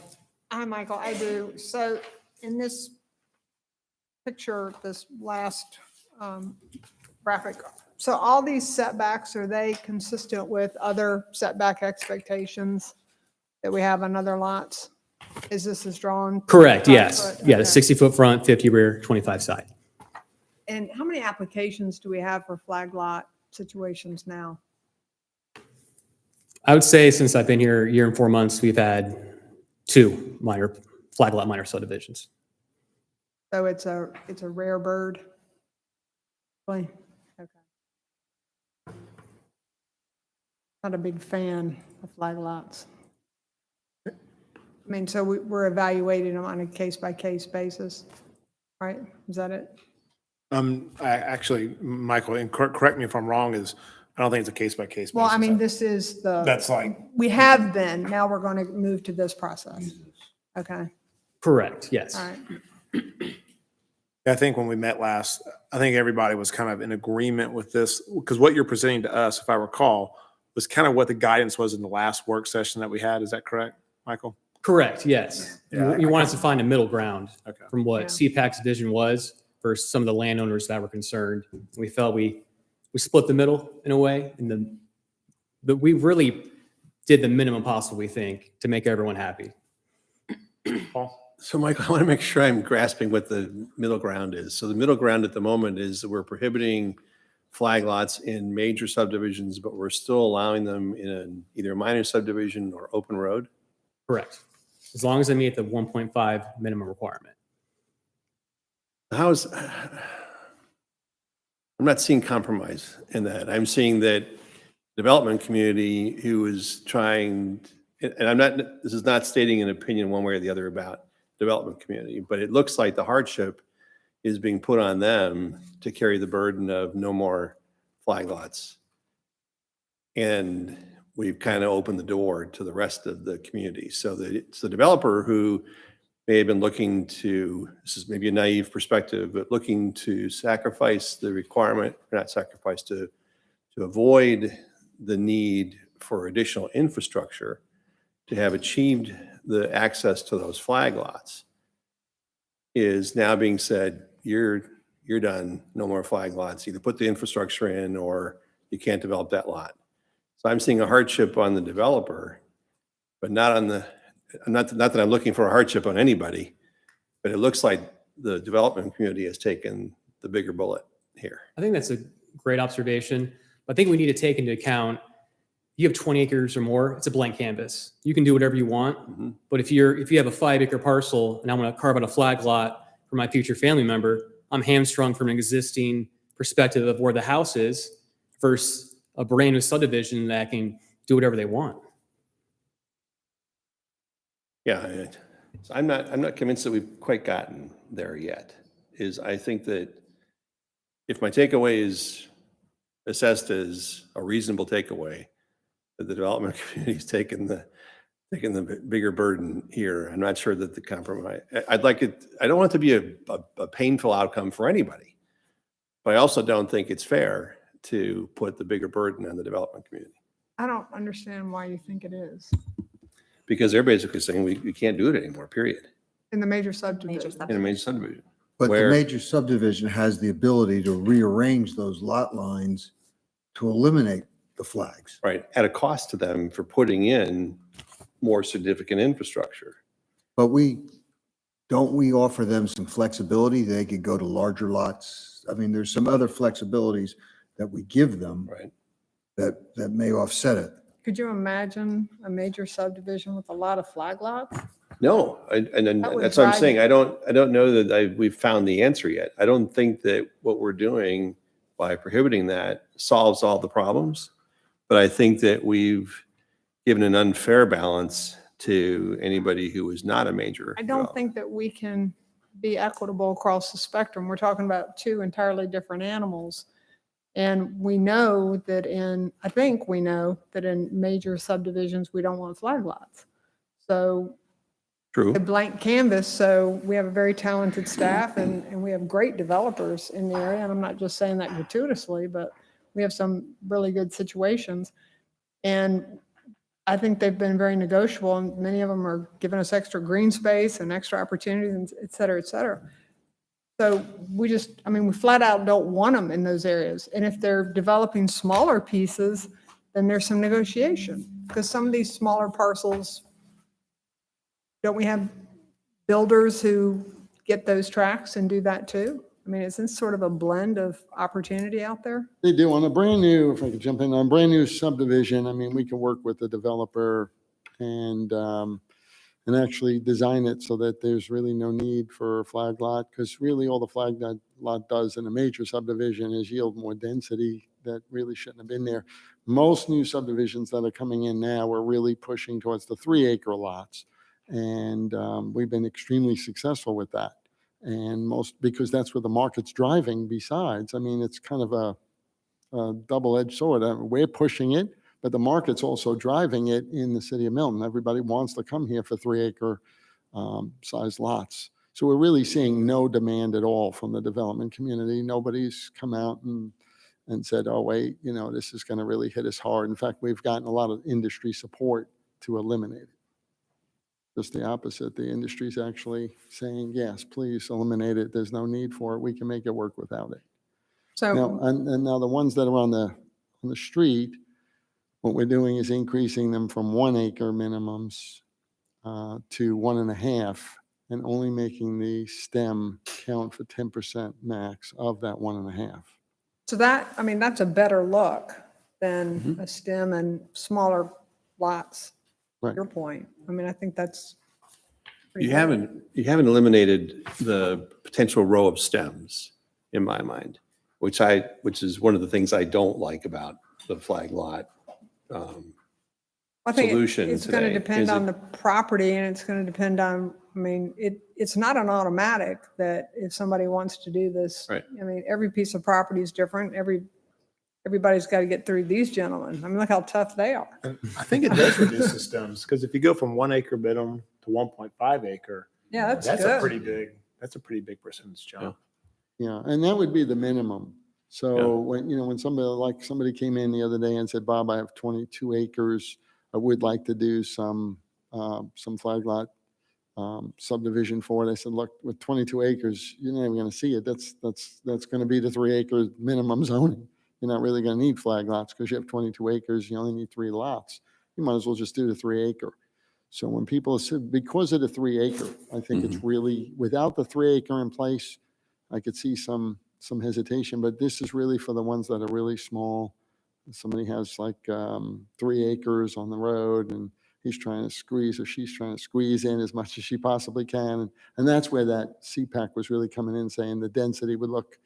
Hi, Michael, I do. So in this picture, this last graphic, So all these setbacks, are they consistent with other setback expectations that we have on other lots? Is this as drawn? Correct, 5 yes. foot? Yeah, the Okay. 60-foot front, 50 rear, 25 side. And how many applications do we have for flag lot situations now? I would say since I've been here a year and 4 months, we've had 2 minor flag lot minor subdivisions. So it's a rare bird? Really? Okay. Not a big fan of flag lots. I mean, so we're evaluating them on a case-by-case basis, right? Is that it? Actually, Michael, and correct me if I'm wrong, I don't think it's a case-by-case basis. Well, I mean, this is That's like, we have been, now we're going to move to this process. Okay, Correct, yes. all right. I think when we met last, I think everybody was kind of in agreement with this, because what you're presenting to us, if I recall, was kind of what the guidance was in the last work session that we had. Is that correct, Michael? Correct, yes. Yeah, You want us to find a middle ground Okay. from what Yeah. CPAC's vision was versus some of the landowners that were concerned. We felt we split the middle in a way, but we really did the minimum possible, we think, to make everyone happy. Paul? So Michael, I want to make sure I'm grasping what the middle ground is. So the middle ground at the moment is that we're prohibiting flag lots in major subdivisions, but we're still allowing them in either a minor subdivision or open road? Correct. As long as they meet the 1.5 minimum requirement. I'm not seeing compromise in that. I'm seeing that development community who is trying, and this is not stating an opinion one way or the other about development community, but it looks like the hardship is being put on them to carry the burden of no more flag lots. And we've kind of opened the door to the rest of the community. So that it's the developer who may have been looking to, this is maybe a naive perspective, but looking to sacrifice the requirement, or not sacrifice, to avoid the need for additional infrastructure to have achieved the access to those flag lots, is now being said, you're done, no more flag lots. Either put the infrastructure in or you can't develop that lot. So I'm seeing a hardship on the developer, but not on the, not that I'm looking for a hardship on anybody, but it looks like the development community has taken the bigger bullet here. I think that's a great observation. I think we need to take into account, you have 20 acres or more, it's a blank canvas. You can do whatever you want. But if you have a 5-acre parcel and I want to carve out a flag lot for my future family member, I'm hamstrung from an existing perspective of where the house is versus a brand new subdivision that can do whatever they want. Yeah, so I'm not convinced that we've quite gotten there yet. I think that if my takeaway is assessed as a reasonable takeaway, that the development community has taken the bigger burden here. I'm not sure that the compromise, I don't want it to be a painful outcome for anybody, but I also don't think it's fair to put the bigger burden on the development community. I don't understand why you think it is. Because they're basically saying we can't do it anymore, period, In the major subdivision. in a major subdivision. But the Where- major subdivision has the ability to rearrange those lot lines to eliminate the flags. Right, at a cost to them for putting in more significant infrastructure. But don't we offer them some flexibility? They could go to larger lots. I mean, there's some other flexibilities that we give them Right. that may offset it. Could you imagine a major subdivision with a lot of flag lots? No, and then That would that's what I'm drive- saying. I don't know that we've found the answer yet. I don't think that what we're doing by prohibiting that solves all the problems. But I think that we've given an unfair balance to anybody who is not a major. I don't think that we can be equitable across the spectrum. We're talking about two entirely different animals. And we know that I think we know that in major subdivisions, we don't want flag lots. So True. a blank canvas, so we have a very talented staff and we have great developers in the area. And I'm not just saying that gratuitously, but we have some really good situations. And I think they've been very negotiable, and many of them are giving us extra green space and extra opportunities, and et cetera, et cetera. So we just, I mean, we flat out don't want them in those areas. And if they're developing smaller pieces, then there's some negotiation. Because some of these smaller parcels, don't we have builders who get those tracts and do that too? I mean, isn't sort of a blend of opportunity out there? They do. On a brand new, if I could jump in, on a brand new subdivision, I mean, we can work with the developer and actually design it so that there's really no need for a flag lot, because really all the flag lot does in a major subdivision is yield more density that really shouldn't have been there. Most new subdivisions that are coming in now are really pushing towards the 3-acre lots. And we've been extremely successful with that. And because that's where the market's driving besides. I mean, it's kind of a double-edged sword. We're pushing it, but the market's also driving it in the city of Milton. Everybody wants to come here for 3-acre size lots. So we're really seeing no demand at all from the development community. Nobody's come out and said, oh, wait, this is going to really hit us hard. In fact, we've gotten a lot of industry support to eliminate it. Just the opposite. The industry's actually saying, yes, please eliminate it. There's no need for it. We can make it work without it. So Now, and now the ones that are on the street, what we're doing is increasing them from 1-acre minimums to 1.5, and only making the stem count for 10% max of that 1.5. So that, I mean, that's a better look than a stem and smaller lots. Right. Your point. I mean, I think that's. pretty You good. haven't eliminated the potential row of stems, in my mind, which is one of the things I don't like about the flag lot I think solution it's going to today. depend Is on it- the property, and it's going to depend on, I mean, it's not an automatic that if somebody wants to do this. Right. I mean, every piece of property is different. Everybody's got to get through these gentlemen. I mean, look how tough they are. And I think it does reduce the stems, because if you go from 1-acre minimum to 1.5 acre, Yeah, that's that's good. a pretty big percentage jump. Yeah, and that would be the minimum. So Yeah. when somebody came in the other day and said, Bob, I have 22 acres. I would like to do some flag lot subdivision for it. I said, look, with 22 acres, you're not even going to see it. That's going to be the 3-acre minimum zoning. You're not really going to need flag lots because you have 22 acres. You only need 3 lots. You might as well just do the 3-acre. So when people said, because of the 3-acre, I think it's really, without the 3-acre in place, I could see some hesitation, but this is really for the ones that are really small. Somebody has like 3 acres on the road, and he's trying to squeeze, or she's trying to squeeze in as much as she possibly can. And that's where that CPAC was really coming in, saying the density would look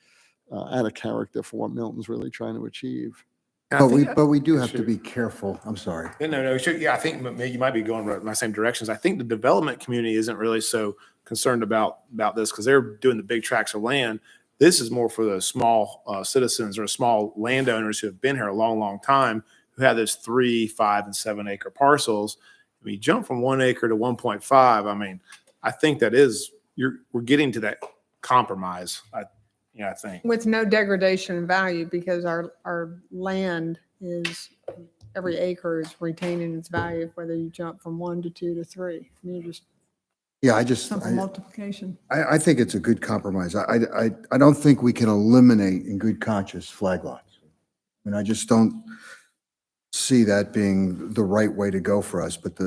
out of character for what Milton's really trying to achieve. And I But we do think- have to be careful. I'm sorry. No, sure. Yeah, I think maybe you might be going in the same directions. I think the development community isn't really so concerned about this, because they're doing the big tracts of land. This is more for the small citizens or small landowners who have been here a long, long time, who have those 3, 5, and 7-acre parcels. I mean, you jump from 1 acre to 1.5. I mean, I think we're getting to that compromise. I think. With no degradation in value, because our land is, every acre is retaining its value, whether you jump from 1 to 2 to 3. I mean, just Yeah, simple multiplication. I think it's a good compromise. I don't think we can eliminate in good conscience flag lots. I mean, I just don't see that being the right way to go for us. But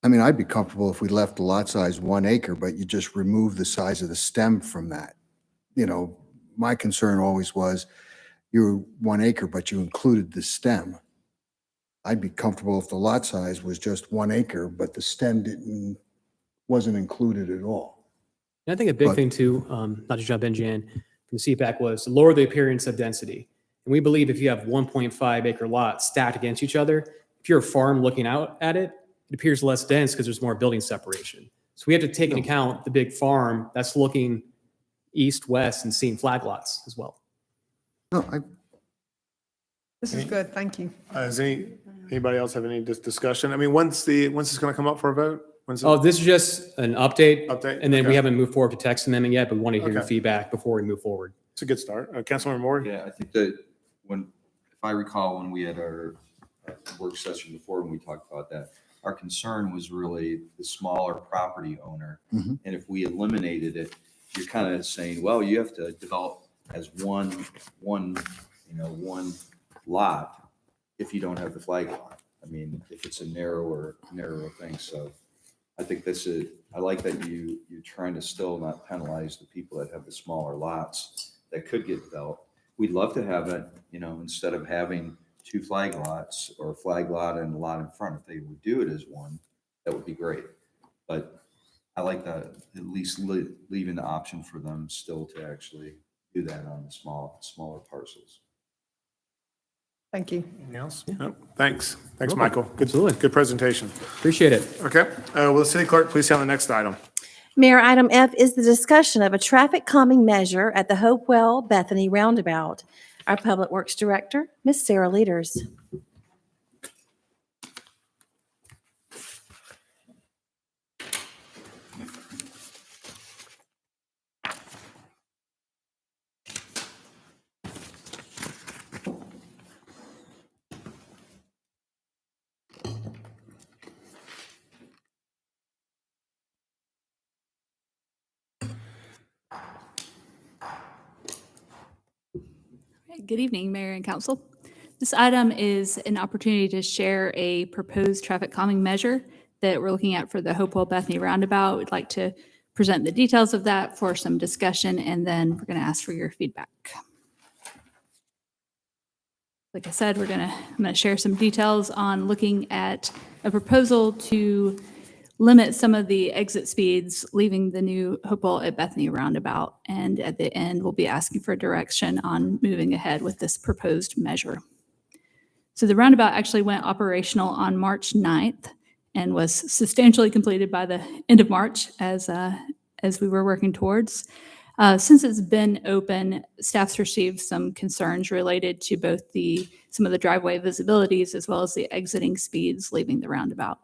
I'd be comfortable if we left the lot size 1 acre, but you just remove the size of the stem from that. My concern always was you're 1 acre, but you included the stem. I'd be comfortable if the lot size was just 1 acre, but the stem wasn't included at all. And I think a big But- thing too, not to jump in, Jan, from CPAC was to lower the appearance of density. And we believe if you have 1.5 acre lots stacked against each other, if you're a farm looking out at it, it appears less dense because there's more building separation. So we have to take into account the big farm that's looking east, west, and seeing flag lots as well. No, This is good. Thank you. Does anybody else have any discussion? I mean, when's this going to come up for a vote? When's it? Oh, this is just an update. Update? And then we Okay. haven't moved forward to text amendment yet, but we want to hear your Okay. feedback before we move forward. It's a good start. Councilmember Moore? Yeah, I think that if I recall, when we had our work session before, when we talked about that, our concern was really the smaller property owner. Mhm. And if we eliminated it, you're kind of saying, well, you have to develop as one lot if you don't have the flag lot. I mean, if it's a narrower thing. So I think I like that you're trying to still not penalize the people that have the smaller lots that could get developed. We'd love to have it, instead of having 2 flag lots or a flag lot and a lot in front, if they would do it as one, that would be great. But I like that, at least leaving the option for them still to actually do that on the smaller parcels. Thank you. Anything else? No. Thanks. Thanks, Welcome. Michael. Good, Absolutely. good presentation. Appreciate it. Okay. Will the city clerk please have the next item? Mayor, item F is the discussion of a traffic calming measure at the Hopewell Bethany Roundabout. Our Public Works Director, Ms. Sarah Leaders. Good evening, Mayor and Council. This item is an opportunity to share a proposed traffic calming measure that we're looking at for the Hopewell Bethany Roundabout. We'd like to present the details of that for some discussion, and then we're going to ask for your feedback. Like I said, I'm going to share some details on looking at a proposal to limit some of the exit speeds leaving the new Hopewell at Bethany roundabout. And at the end, we'll be asking for direction on moving ahead with this proposed measure. So the roundabout actually went operational on March 9th and was substantially completed by the end of March as we were working towards. Since it's been open, staff's received some concerns related to both some of the driveway visibilities as well as the exiting speeds leaving the roundabout.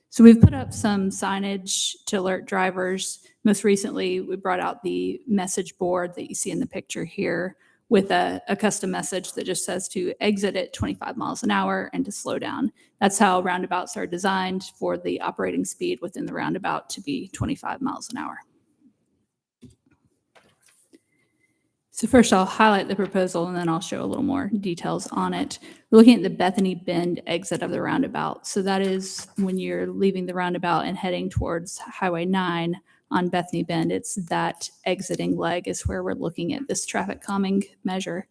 So we've put up some signage to alert drivers. Most recently, we brought out the message board that you see in the picture here with a custom message that just says to exit at 25 miles an hour and to slow down. That's how roundabouts are designed, for the operating speed within the roundabout to be 25 miles an hour. So first I'll highlight the proposal and then I'll show a little more details on it. We're looking at the Bethany Bend exit of the roundabout. So that is when you're leaving the roundabout and heading towards Highway 9 on Bethany Bend. It's that exiting leg is where we're looking at this traffic calming measure.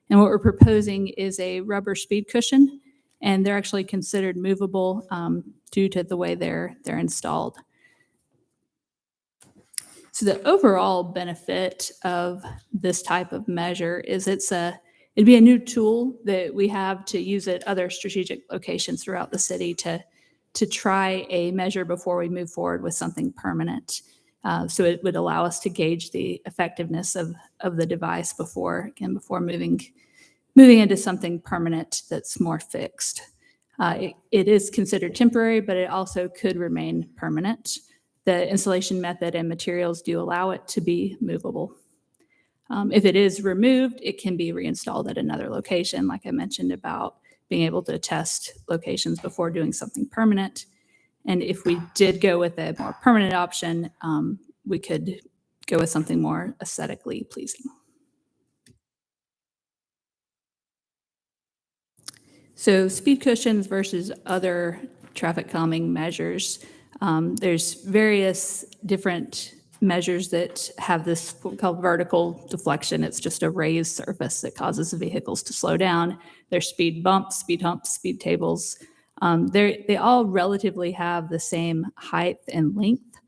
And what we're proposing is a rubber speed cushion, and they're actually considered movable due to the way they're installed. So the overall benefit of this type of measure is it'd be a new tool that we have to use at other strategic locations throughout the city to try a measure before we move forward with something permanent. So it would allow us to gauge the effectiveness of the device before moving into something permanent that's more fixed. It is considered temporary, but it also could remain permanent. The installation method and materials do allow it to be movable. If it is removed, it can be reinstalled at another location, like I mentioned about being able to test locations before doing something permanent. And if we did go with a more permanent option, we could go with something more aesthetically pleasing. So speed cushions versus other traffic calming measures. There's various different measures that have this called vertical deflection. It's just a raised surface that causes the vehicles to slow down. There's speed bumps, speed humps, speed tables. They all relatively have the same height and length.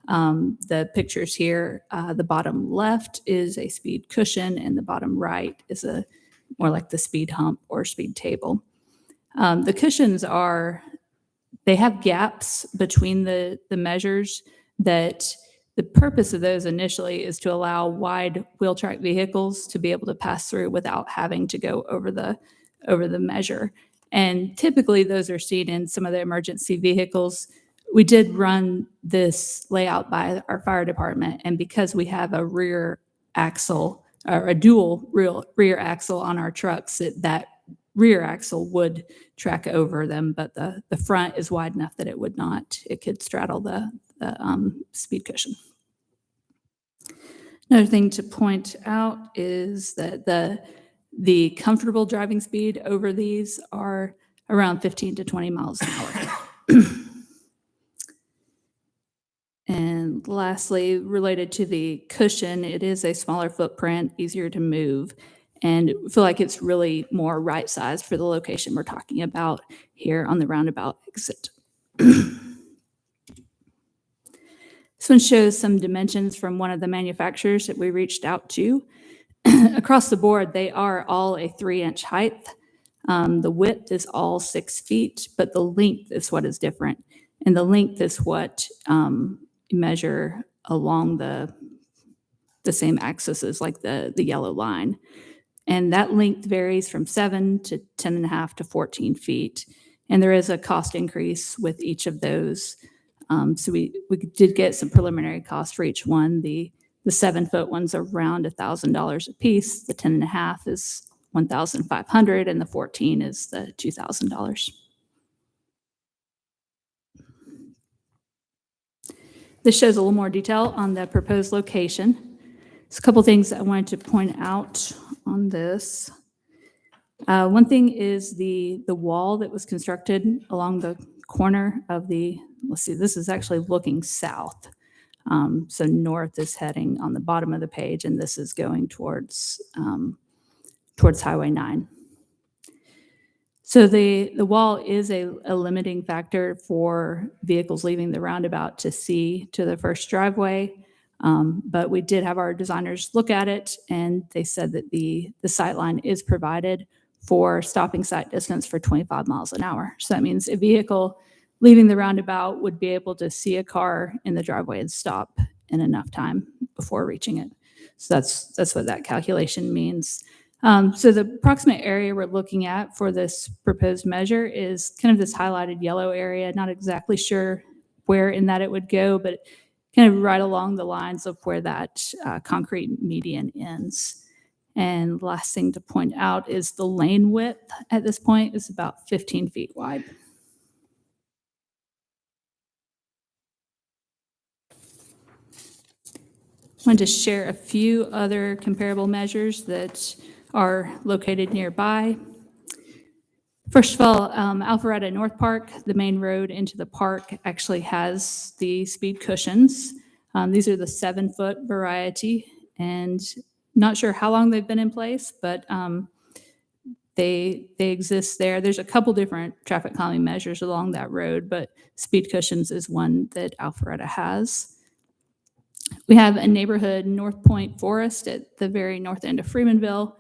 The pictures here, the bottom left is a speed cushion and the bottom right is more like the speed hump or speed table. The cushions they have gaps between the measures that the purpose of those initially is to allow wide wheel track vehicles to be able to pass through without having to go over the measure. And typically those are seen in some of the emergency vehicles. We did run this layout by our fire department, and because we have a rear axle or a dual rear axle on our trucks, that rear axle would track over them, but the front is wide enough that it would not. It could straddle the speed cushion. Another thing to point out is that the comfortable driving speed over these are around 15 to 20 miles an hour. And lastly, related to the cushion, it is a smaller footprint, easier to move, and I feel like it's really more right-sized for the location we're talking about here on the roundabout exit. This one shows some dimensions from one of the manufacturers that we reached out to. Across the board, they are all a 3-inch height. The width is all 6 feet, but the length is what is different. And the length is what measure along the same axis as like the yellow line. And that length varies from 7 to 10.5 to 14 feet. And there is a cost increase with each of those. So we did get some preliminary cost for each one. The 7-foot one's around $1,000 a piece. The 10.5 is $1,500, and the 14 is the $2,000. This shows a little more detail on the proposed location. There's a couple things I wanted to point out on this. One thing is the wall that was constructed along the corner of the, let's see, this is actually looking south. So north is heading on the bottom of the page, and this is going towards Highway 9. So the wall is a limiting factor for vehicles leaving the roundabout to see to the first driveway. But we did have our designers look at it, and they said that the sight line is provided for stopping sight distance for 25 miles an hour. So that means a vehicle leaving the roundabout would be able to see a car in the driveway and stop in enough time before reaching it. So that's what that calculation means. So the approximate area we're looking at for this proposed measure is kind of this highlighted yellow area. Not exactly sure where in that it would go, but kind of right along the lines of where that concrete median ends. And last thing to point out is the lane width at this point is about 15 feet wide. I wanted to share a few other comparable measures that are located nearby. First of all, Alpharetta North Park, the main road into the park, actually has the speed cushions. These are the 7-foot variety, and not sure how long they've been in place, but they exist there. There's a couple different traffic calming measures along that road, but speed cushions is one that Alpharetta has. We have a neighborhood, North Point Forest, at the very north end of Freemanville.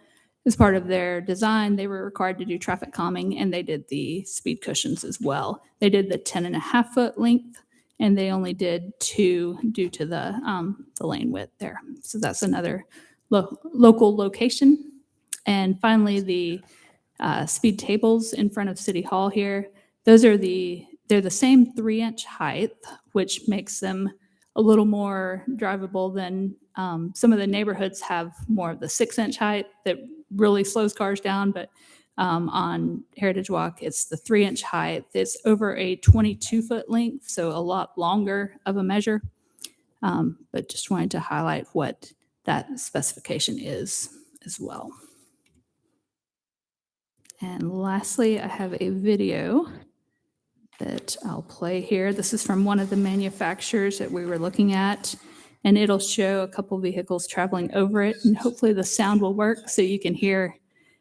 As part of their design, they were required to do traffic calming, and they did the speed cushions as well. They did the 10.5-foot length, and they only did 2 due to the lane width there. So that's another local location. And finally, the speed tables in front of City Hall here. Those are they're the same 3-inch height, which makes them a little more drivable than some of the neighborhoods have more of the 6-inch height that really slows cars down. But on Heritage Walk, it's the 3-inch height. It's over a 22-foot length, so a lot longer of a measure. But just wanted to highlight what that specification is as well. And lastly, I have a video that I'll play here. This is from one of the manufacturers that we were looking at, and it'll show a couple vehicles traveling over it, and hopefully the sound will work so you can hear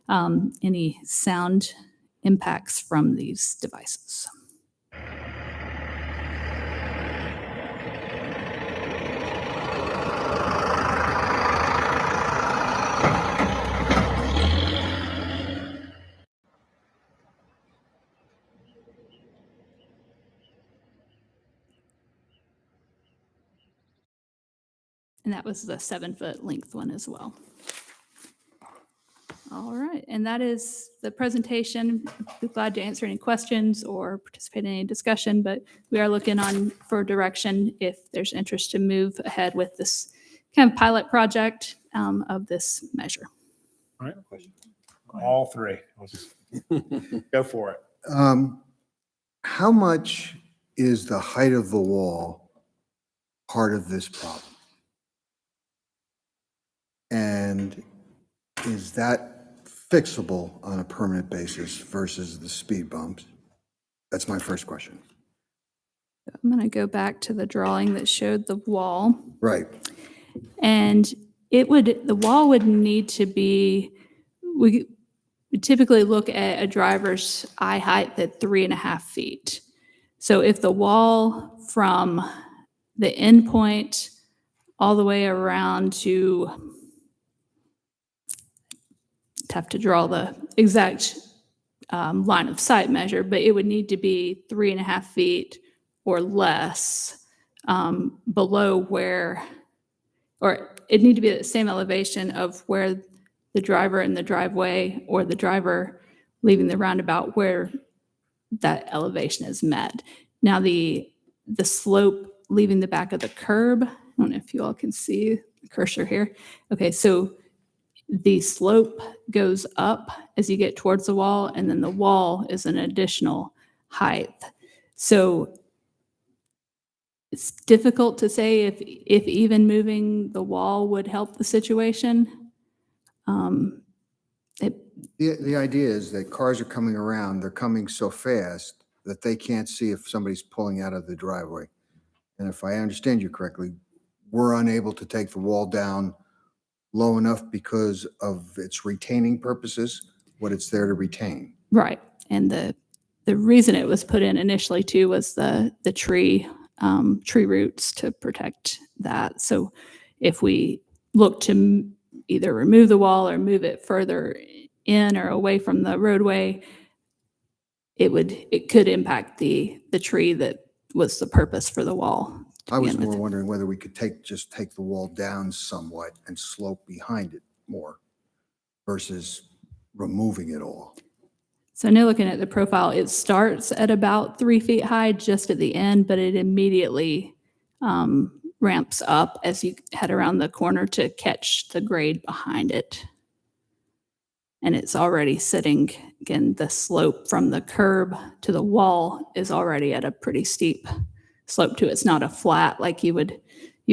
any sound impacts from these devices. And that was the 7-foot length one as well. All right, and that is the presentation. I'd be glad to answer any questions or participate in any discussion, but we are looking on for direction if there's interest to move ahead with this kind of pilot project of this measure. All right. All three. Let's just go for it. How much is the height of the wall part of this problem? And is that fixable on a permanent basis versus the speed bumps? That's my first question. I'm going to go back to the drawing that showed the wall. Right. And the wall would need to be, we typically look at a driver's eye height at 3.5 feet. So if the wall from the end point all the way around to, tough to draw the exact line of sight measure, but it would need to be 3.5 feet or less below where, or it need to be at the same elevation of where the driver in the driveway or the driver leaving the roundabout where that elevation is met. Now the slope leaving the back of the curb, I don't know if you all can see the cursor here. Okay, so the slope goes up as you get towards the wall, and then the wall is an additional height. So it's difficult to say if even moving the wall would help the situation. The idea is that cars are coming around, they're coming so fast that they can't see if somebody's pulling out of the driveway. And if I understand you correctly, we're unable to take the wall down low enough because of its retaining purposes, what it's there to retain. Right. And the reason it was put in initially too was the tree roots to protect that. So if we look to either remove the wall or move it further in or away from the roadway, it could impact the tree that was the purpose for the wall. I was more wondering whether we could just take the wall down somewhat and slope behind it more versus removing it all. So now looking at the profile, it starts at about 3 feet high just at the end, but it immediately ramps up as you head around the corner to catch the grade behind it. And it's already sitting, again, the slope from the curb to the wall is already at a pretty steep slope to it. It's not a flat like you would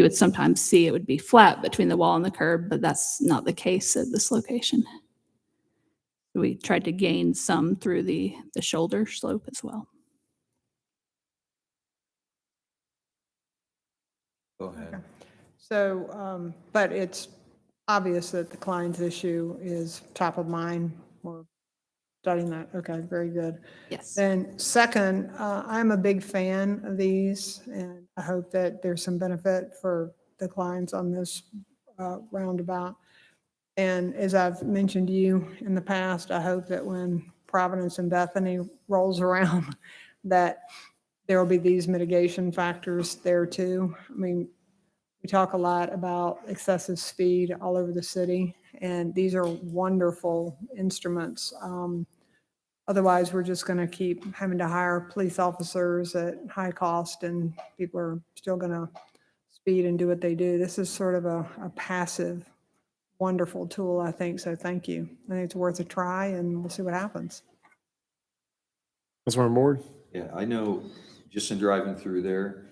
sometimes see. It would be flat between the wall and the curb, but that's not the case at this location. We tried to gain some through the shoulder slope as well. Go ahead. So, but it's obvious that the Klein's issue is top of mind. We're studying that. Okay, very good. Yes. And second, I'm a big fan of these, and I hope that there's some benefit for the Klein's on this roundabout. And as I've mentioned to you in the past, I hope that when Providence and Bethany rolls around, that there will be these mitigation factors there too. I mean, we talk a lot about excessive speed all over the city, and these are wonderful instruments. Otherwise, we're just going to keep having to hire police officers at high cost, and people are still going to speed and do what they do. This is sort of a passive, wonderful tool, I think. So thank you. I think it's worth a try, and we'll see what happens. Councilmember Ward? Yeah, I know just in driving through there,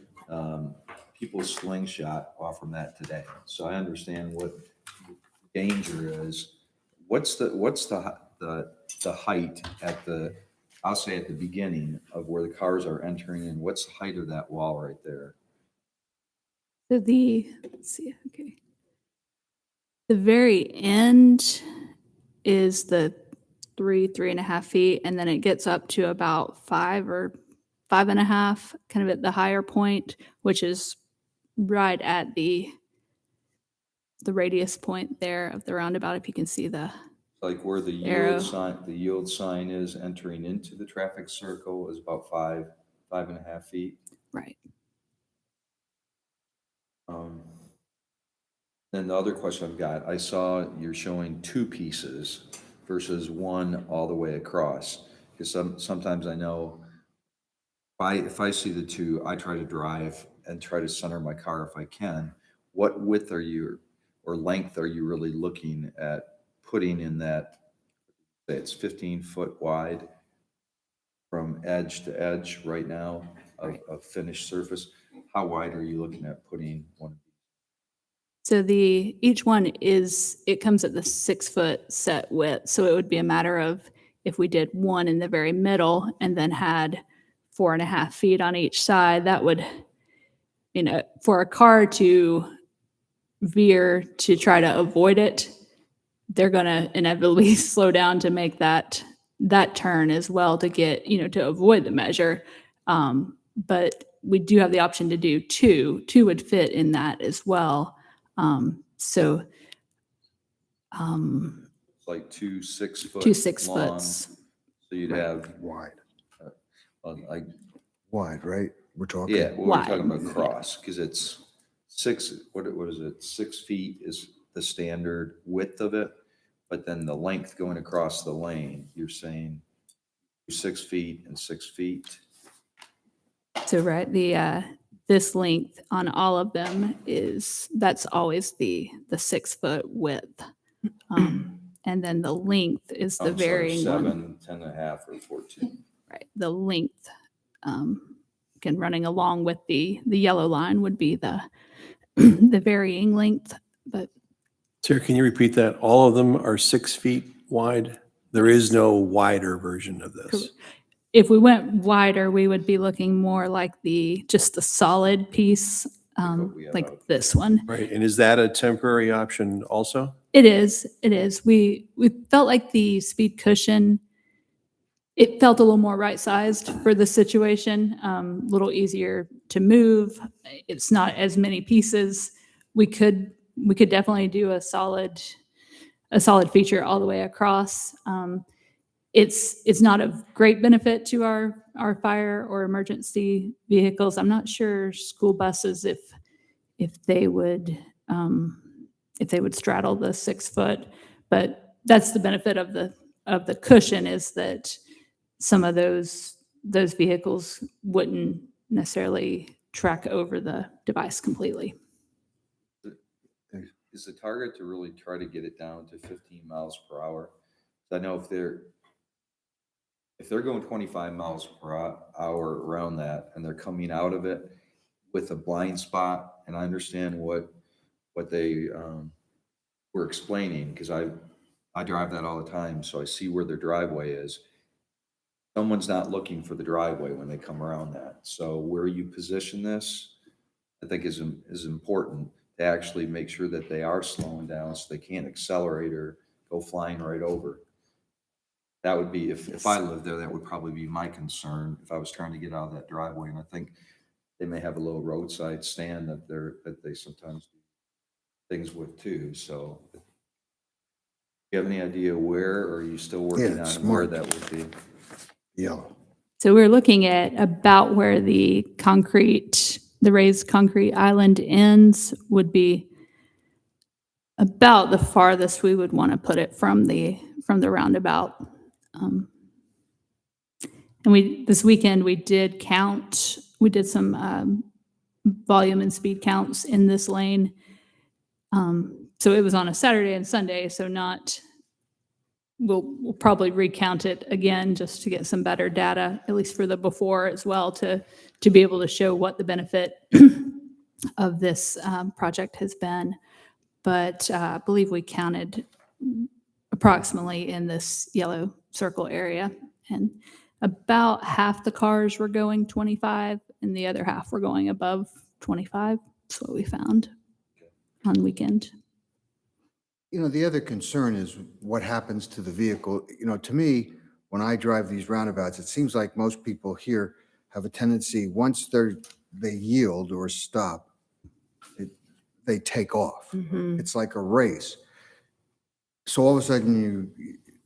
people slingshot off from that today. So I understand what danger is. What's the height at the, I'll say at the beginning of where the cars are entering in? What's the height of that wall right there? So let's see, okay. The very end is the 3.5 feet, and then it gets up to about 5 or 5.5, kind of at the higher point, which is right at the radius point there of the roundabout. If you can see the Like where the arrow. yield sign is entering into the traffic circle is about 5.5 feet. Right. Then the other question I've got, I saw you're showing 2 pieces versus 1 all the way across. Because sometimes I know if I see the 2, I try to drive and try to center my car if I can. What width are you or length are you really looking at putting in that? Say it's 15 foot wide from edge to edge right now of finished surface. How wide are you looking at putting one? So each one it comes at the 6-foot set width. So it would be a matter of if we did one in the very middle and then had 4.5 feet on each side, that would, for a car to veer to try to avoid it, they're going to inevitably slow down to make that turn as well to get, to avoid the measure. But we do have the option to do two. Two would fit in that as well. So It's like 2 6-foot. 2 6 long, foots. So you'd have, Wide, like, wide, right? We're talking. yeah, well, we're Wide. talking about cross, because it's 6, what is it? 6 feet is the standard width of it, but then the length going across the lane, you're saying 6 feet and 6 feet. So right, this length on all of them that's always the 6-foot width. And then the length is the I'm sorry, varying one. 7, 10 and a half, or 14. Right, the length, again, running along with the yellow line would be the the varying length, but Sarah, can you repeat that? All of them are 6 feet wide? There is no wider version of this? if we went wider, we would be looking more like just the solid piece, we have like out this one. Right, and is that a temporary option also? It is. We felt like the speed cushion, it felt a little more right-sized for the situation, a little easier to move. It's not as many pieces. We could definitely do a solid feature all the way across. It's not of great benefit to our fire or emergency vehicles. I'm not sure school buses if they would straddle the 6 foot, but that's the benefit of the cushion, is that some of those vehicles wouldn't necessarily track over the device completely. Is the target to really try to get it down to 15 miles per hour? I know if they're going 25 miles per hour around that, and they're coming out of it with a blind spot, and I understand what they were explaining, because I drive that all the time, so I see where their driveway is. Someone's not looking for the driveway when they come around that. So where you position this, I think is important to actually make sure that they are slowing down so they can't accelerate or go flying right over. That would be, if I lived there, that would probably be my concern if I was trying to get out of that driveway. And I think they may have a little roadside stand that they sometimes do things with too. So do you have any idea where, or are you still working Yeah, on where smart. that would be? Yellow. So we're looking at about where the raised concrete island ends would be about the farthest we would want to put it from the roundabout. And this weekend we did some volume and speed counts in this lane. So it was on a Saturday and Sunday, so we'll probably recount it again just to get some better data, at least for the before as well, to be able to show what the benefit of this project has been. But I believe we counted approximately in this yellow circle area, and about half the cars were going 25 and the other half were going above 25. That's what we found on weekend. The other concern is what happens to the vehicle. To me, when I drive these roundabouts, it seems like most people here have a tendency, once they yield or stop, they take off. It's like a race. So all of a sudden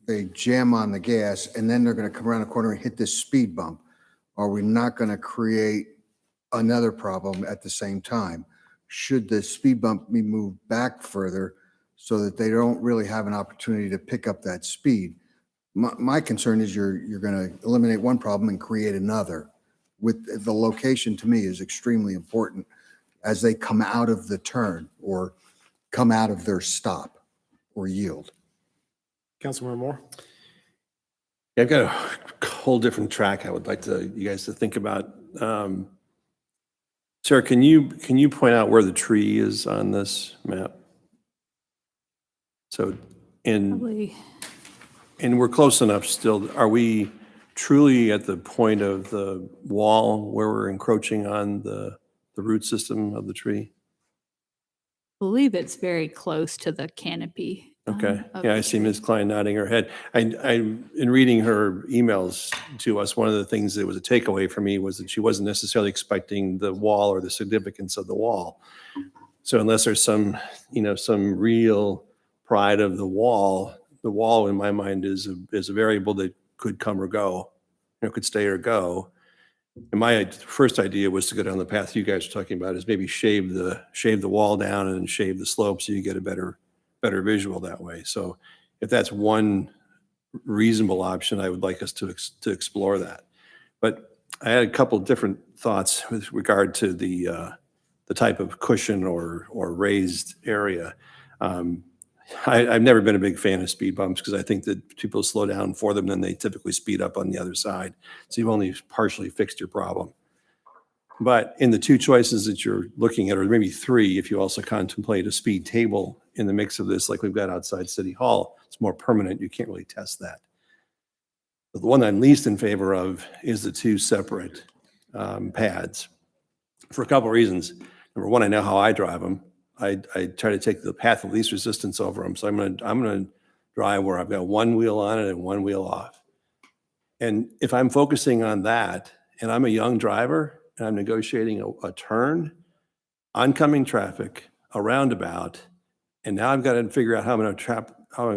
they jam on the gas, and then they're going to come around the corner and hit this speed bump. Are we not going to create another problem at the same time? Should the speed bump be moved back further so that they don't really have an opportunity to pick up that speed? My concern is you're going to eliminate one problem and create another. With the location, to me, is extremely important as they come out of the turn or come out of their stop or yield. Councilmember Moore? Yeah, I've got a whole different track I would like you guys to think about. Sarah, can you point out where the tree is on this map? So, and Probably, we're close enough still. Are we truly at the point of the wall where we're encroaching on the root system of the tree? believe it's very close to the canopy. Okay. of Yeah, the I see tree. Ms. Klein nodding her head. In reading her emails to us, one of the things that was a takeaway for me was that she wasn't necessarily expecting the wall or the significance of the wall. So unless there's some real pride of the wall in my mind is a variable that could come or go, could stay or go. And my first idea was to go down the path you guys are talking about, is maybe shave the wall down and shave the slope so you get a better visual that way. So if that's one reasonable option, I would like us to explore that. But I had a couple different thoughts with regard to the type of cushion or raised area. I've never been a big fan of speed bumps because I think that people slow down for them, then they typically speed up on the other side. So you've only partially fixed your problem. But in the two choices that you're looking at, or maybe three, if you also contemplate a speed table in the mix of this, like we've got outside City Hall, it's more permanent. You can't really test that. But the one I'm least in favor of is the two separate pads for a couple of reasons. Number one, I know how I drive them. I try to take the path of least resistance over them. So I'm gonna drive where I've got one wheel on it and one wheel off. And if I'm focusing on that, and I'm a young driver, and I'm negotiating a turn, oncoming traffic, a roundabout, and now I've got to figure out how I'm going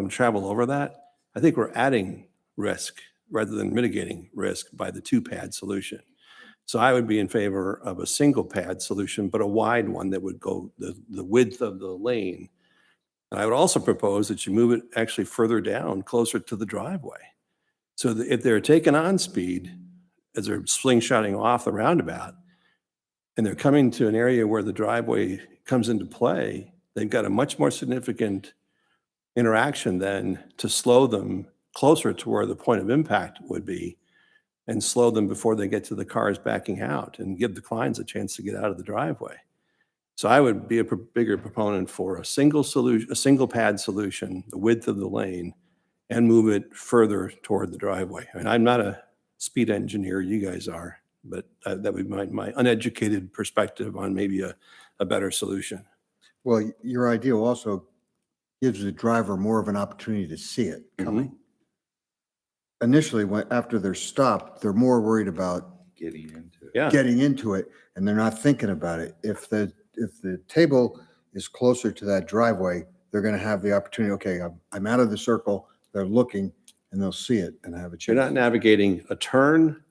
to travel over that, I think we're adding risk rather than mitigating risk by the two-pad solution. So I would be in favor of a single pad solution, but a wide one that would go the width of the lane. And I would also propose that you move it actually further down, closer to the driveway. So that if they're taking on speed, as they're slingshotting off the roundabout, and they're coming to an area where the driveway comes into play, they've got a much more significant interaction than to slow them closer to where the point of impact would be and slow them before they get to the cars backing out and give the clients a chance to get out of the driveway. So I would be a bigger proponent for a single solution, a single pad solution, the width of the lane, and move it further toward the driveway. I mean, I'm not a speed engineer, you guys are, but that would be my uneducated perspective on maybe a better solution. Well, your idea also gives the driver more of an opportunity to see it coming. Initially, after they're stopped, they're more worried about Getting into it. Yeah. getting into it, and they're not thinking about it. If the table is closer to that driveway, they're going to have the opportunity, okay, I'm out of the circle, they're looking, and they'll see it and have a chance. You're not navigating a turn,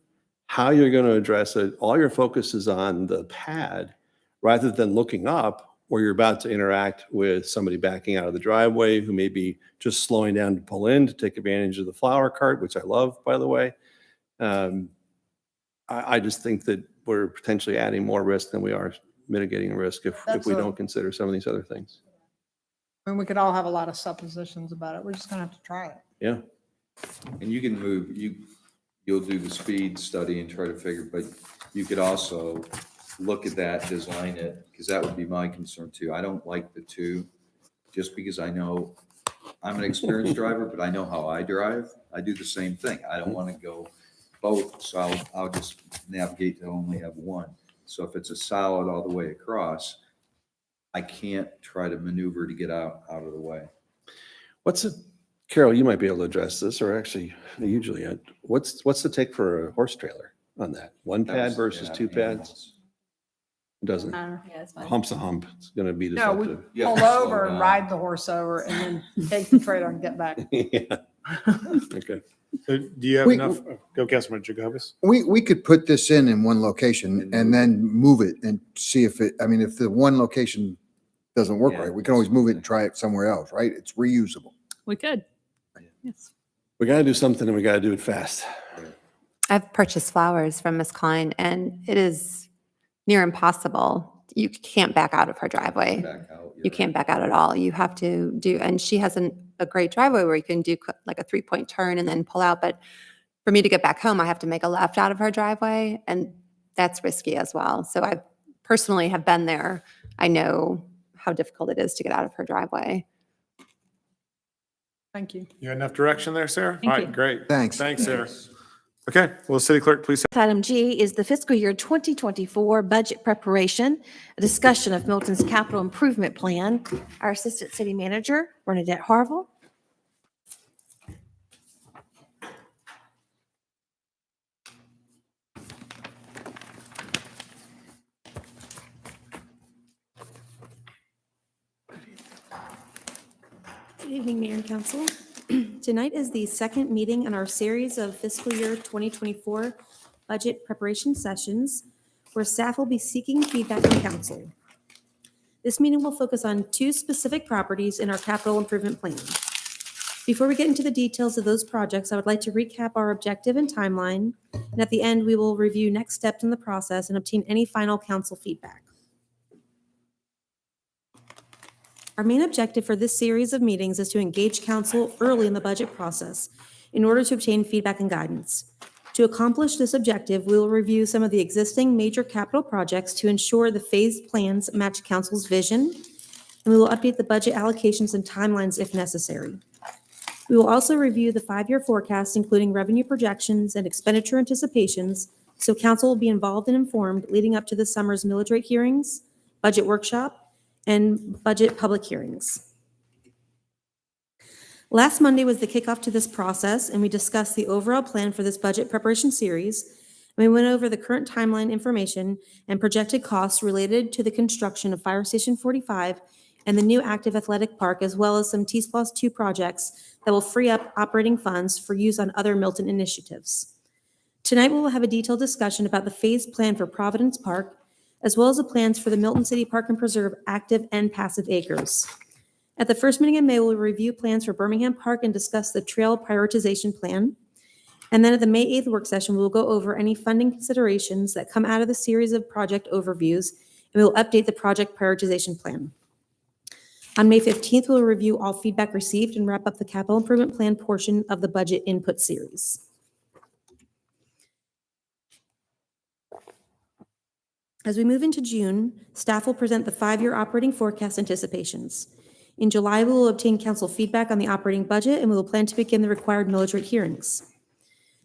how you're going to address it. All your focus is on the pad rather than looking up where you're about to interact with somebody backing out of the driveway who may be just slowing down to pull in to take advantage of the flower cart, which I love, by the way. I just think that we're potentially adding more risk than we are mitigating risk if we don't consider some of these other things. I mean, we could all have a lot of suppositions about it. We're just gonna have to try it. Yeah. And you can move, you'll do the speed study and try to figure, but you could also look at that, design it, because that would be my concern too. I don't like the two, just because I know I'm an experienced driver, but I know how I drive. I do the same thing. I don't want to go both, so I'll just navigate to only have one. So if it's a solid all the way across, I can't try to maneuver to get out of the way. Carol, you might be able to address this, or actually, usually, what's the take for a horse trailer on that? One pad versus two pads? Doesn't, hump's a hump. It's going to be No, we disruptive. You have pull to slow over and down. ride the horse over and then take the trailer and get back. Yeah. Okay. So do you have enough? Go, Councilman Jacobus. We could put this in one location and then move it and see if if the one location doesn't work right, we can always move it and try it somewhere else, right? It's reusable. We could. Yes. We got to do something and we got to do it fast. I've purchased flowers from Miss Klein, and it is near impossible. You can't back out of her driveway. You can't back out at all. You have to and she has a great driveway where you can do like a 3-point turn and then pull out. But for me to get back home, I have to make a left out of her driveway, and that's risky as well. So I've personally have been there, I know how difficult it is to get out of her driveway. Thank you. You got enough direction there, Sarah? Thank All right, you. great. Thanks. Thanks, Sarah. Okay, well, City Clerk, please. Item G is the fiscal year 2024 budget preparation, a discussion of Milton's capital improvement plan. Our Assistant City Manager, Bernadette Harville. Good evening, Mayor and Council. Tonight is the second meeting in our series of fiscal year 2024 budget preparation sessions where staff will be seeking feedback from council. This meeting will focus on two specific properties in our capital improvement plan. Before we get into the details of those projects, I would like to recap our objective and timeline, and at the end, we will review next steps in the process and obtain any final council feedback. Our main objective for this series of meetings is to engage council early in the budget process in order to obtain feedback and guidance. To accomplish this objective, we will review some of the existing major capital projects to ensure the phased plans match council's vision, and we will update the budget allocations and timelines if necessary. We will also review the 5-year forecast, including revenue projections and expenditure anticipations, so council will be involved and informed leading up to the summer's millage rate hearings, budget workshop, and budget public hearings. Last Monday was the kickoff to this process, and we discussed the overall plan for this budget preparation series. And we went over the current timeline information and projected costs related to the construction of Fire Station 45 and the new active athletic park, as well as some T-SPLOST 2 projects that will free up operating funds for use on other Milton initiatives. Tonight, we will have a detailed discussion about the phased plan for Providence Park, as well as the plans for the Milton City Park and Preserve active and passive acres. At the first meeting in May, we'll review plans for Birmingham Park and discuss the trail prioritization plan. And then at the May 8th work session, we will go over any funding considerations that come out of the series of project overviews, and we will update the project prioritization plan. On May 15th, we'll review all feedback received and wrap up the capital improvement plan portion of the budget input series. As we move into June, staff will present the 5-year operating forecast anticipations. In July, we will obtain council feedback on the operating budget, and we will plan to begin the required millage rate hearings.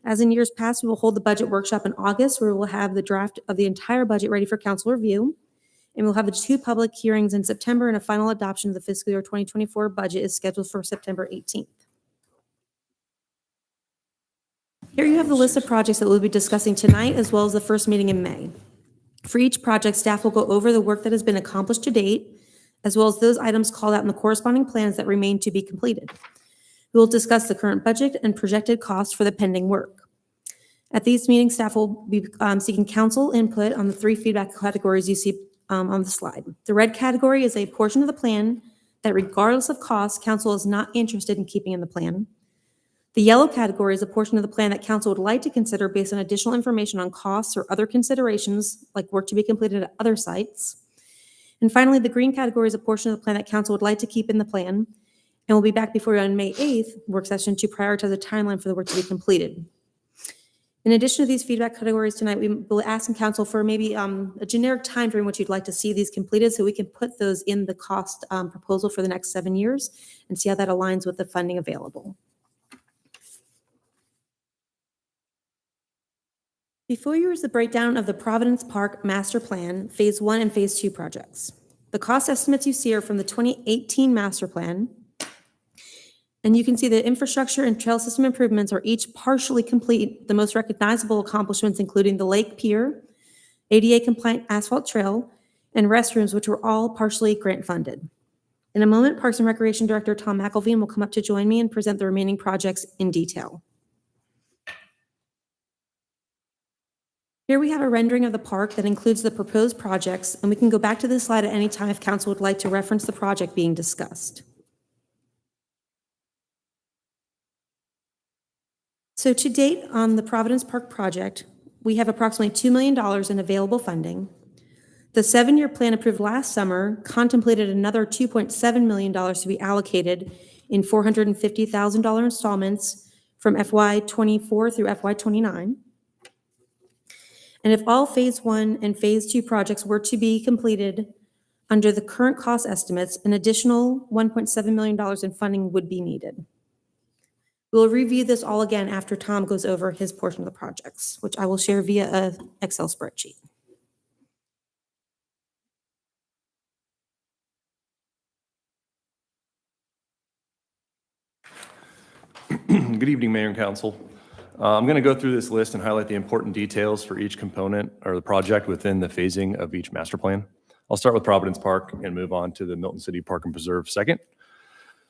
As in years past, we will hold the budget workshop in August, where we will have the draft of the entire budget ready for council review. And we'll have the 2 public hearings in September, and a final adoption of the fiscal year 2024 budget is scheduled for September 18th. Here you have the list of projects that we'll be discussing tonight, as well as the first meeting in May. For each project, staff will go over the work that has been accomplished to date, as well as those items called out in the corresponding plans that remain to be completed. We will discuss the current budget and projected costs for the pending work. At these meetings, staff will be seeking council input on the 3 feedback categories you see on the slide. The red category is a portion of the plan that, regardless of cost, council is not interested in keeping in the plan. The yellow category is a portion of the plan that council would like to consider based on additional information on costs or other considerations, like work to be completed at other sites. And finally, the green category is a portion of the plan that council would like to keep in the plan, and we'll be back before you on May 8th work session to prioritize a timeline for the work to be completed. In addition to these feedback categories tonight, we will ask council for maybe a generic time frame which you'd like to see these completed, so we can put those in the cost proposal for the next 7 years and see how that aligns with the funding available. Before you is the breakdown of the Providence Park Master Plan, Phase 1 and Phase 2 projects. The cost estimates you see are from the 2018 Master Plan, and you can see the infrastructure and trail system improvements are each partially complete. The most recognizable accomplishments including the Lake Pier, ADA-compliant asphalt trail, and restrooms, which were all partially grant-funded. In a moment, Parks and Recreation Director Tom McElveen will come up to join me and present the remaining projects in detail. Here we have a rendering of the park that includes the proposed projects, and we can go back to this slide at any time if council would like to reference the project being discussed. So to date on the Providence Park project, we have approximately $2 million in available funding. The 7-year plan approved last summer contemplated another $2.7 million to be allocated in $450,000 installments from FY24 through FY29. And if all Phase 1 and Phase 2 projects were to be completed under the current cost estimates, an additional $1.7 million in funding would be needed. We'll review this all again after Tom goes over his portion of the projects, which I will share via an Excel spreadsheet. Good evening, Mayor and Council. I'm going to go through this list and highlight the important details for each component or the project within the phasing of each master plan. I'll start with Providence Park and move on to the Milton City Park and Preserve second.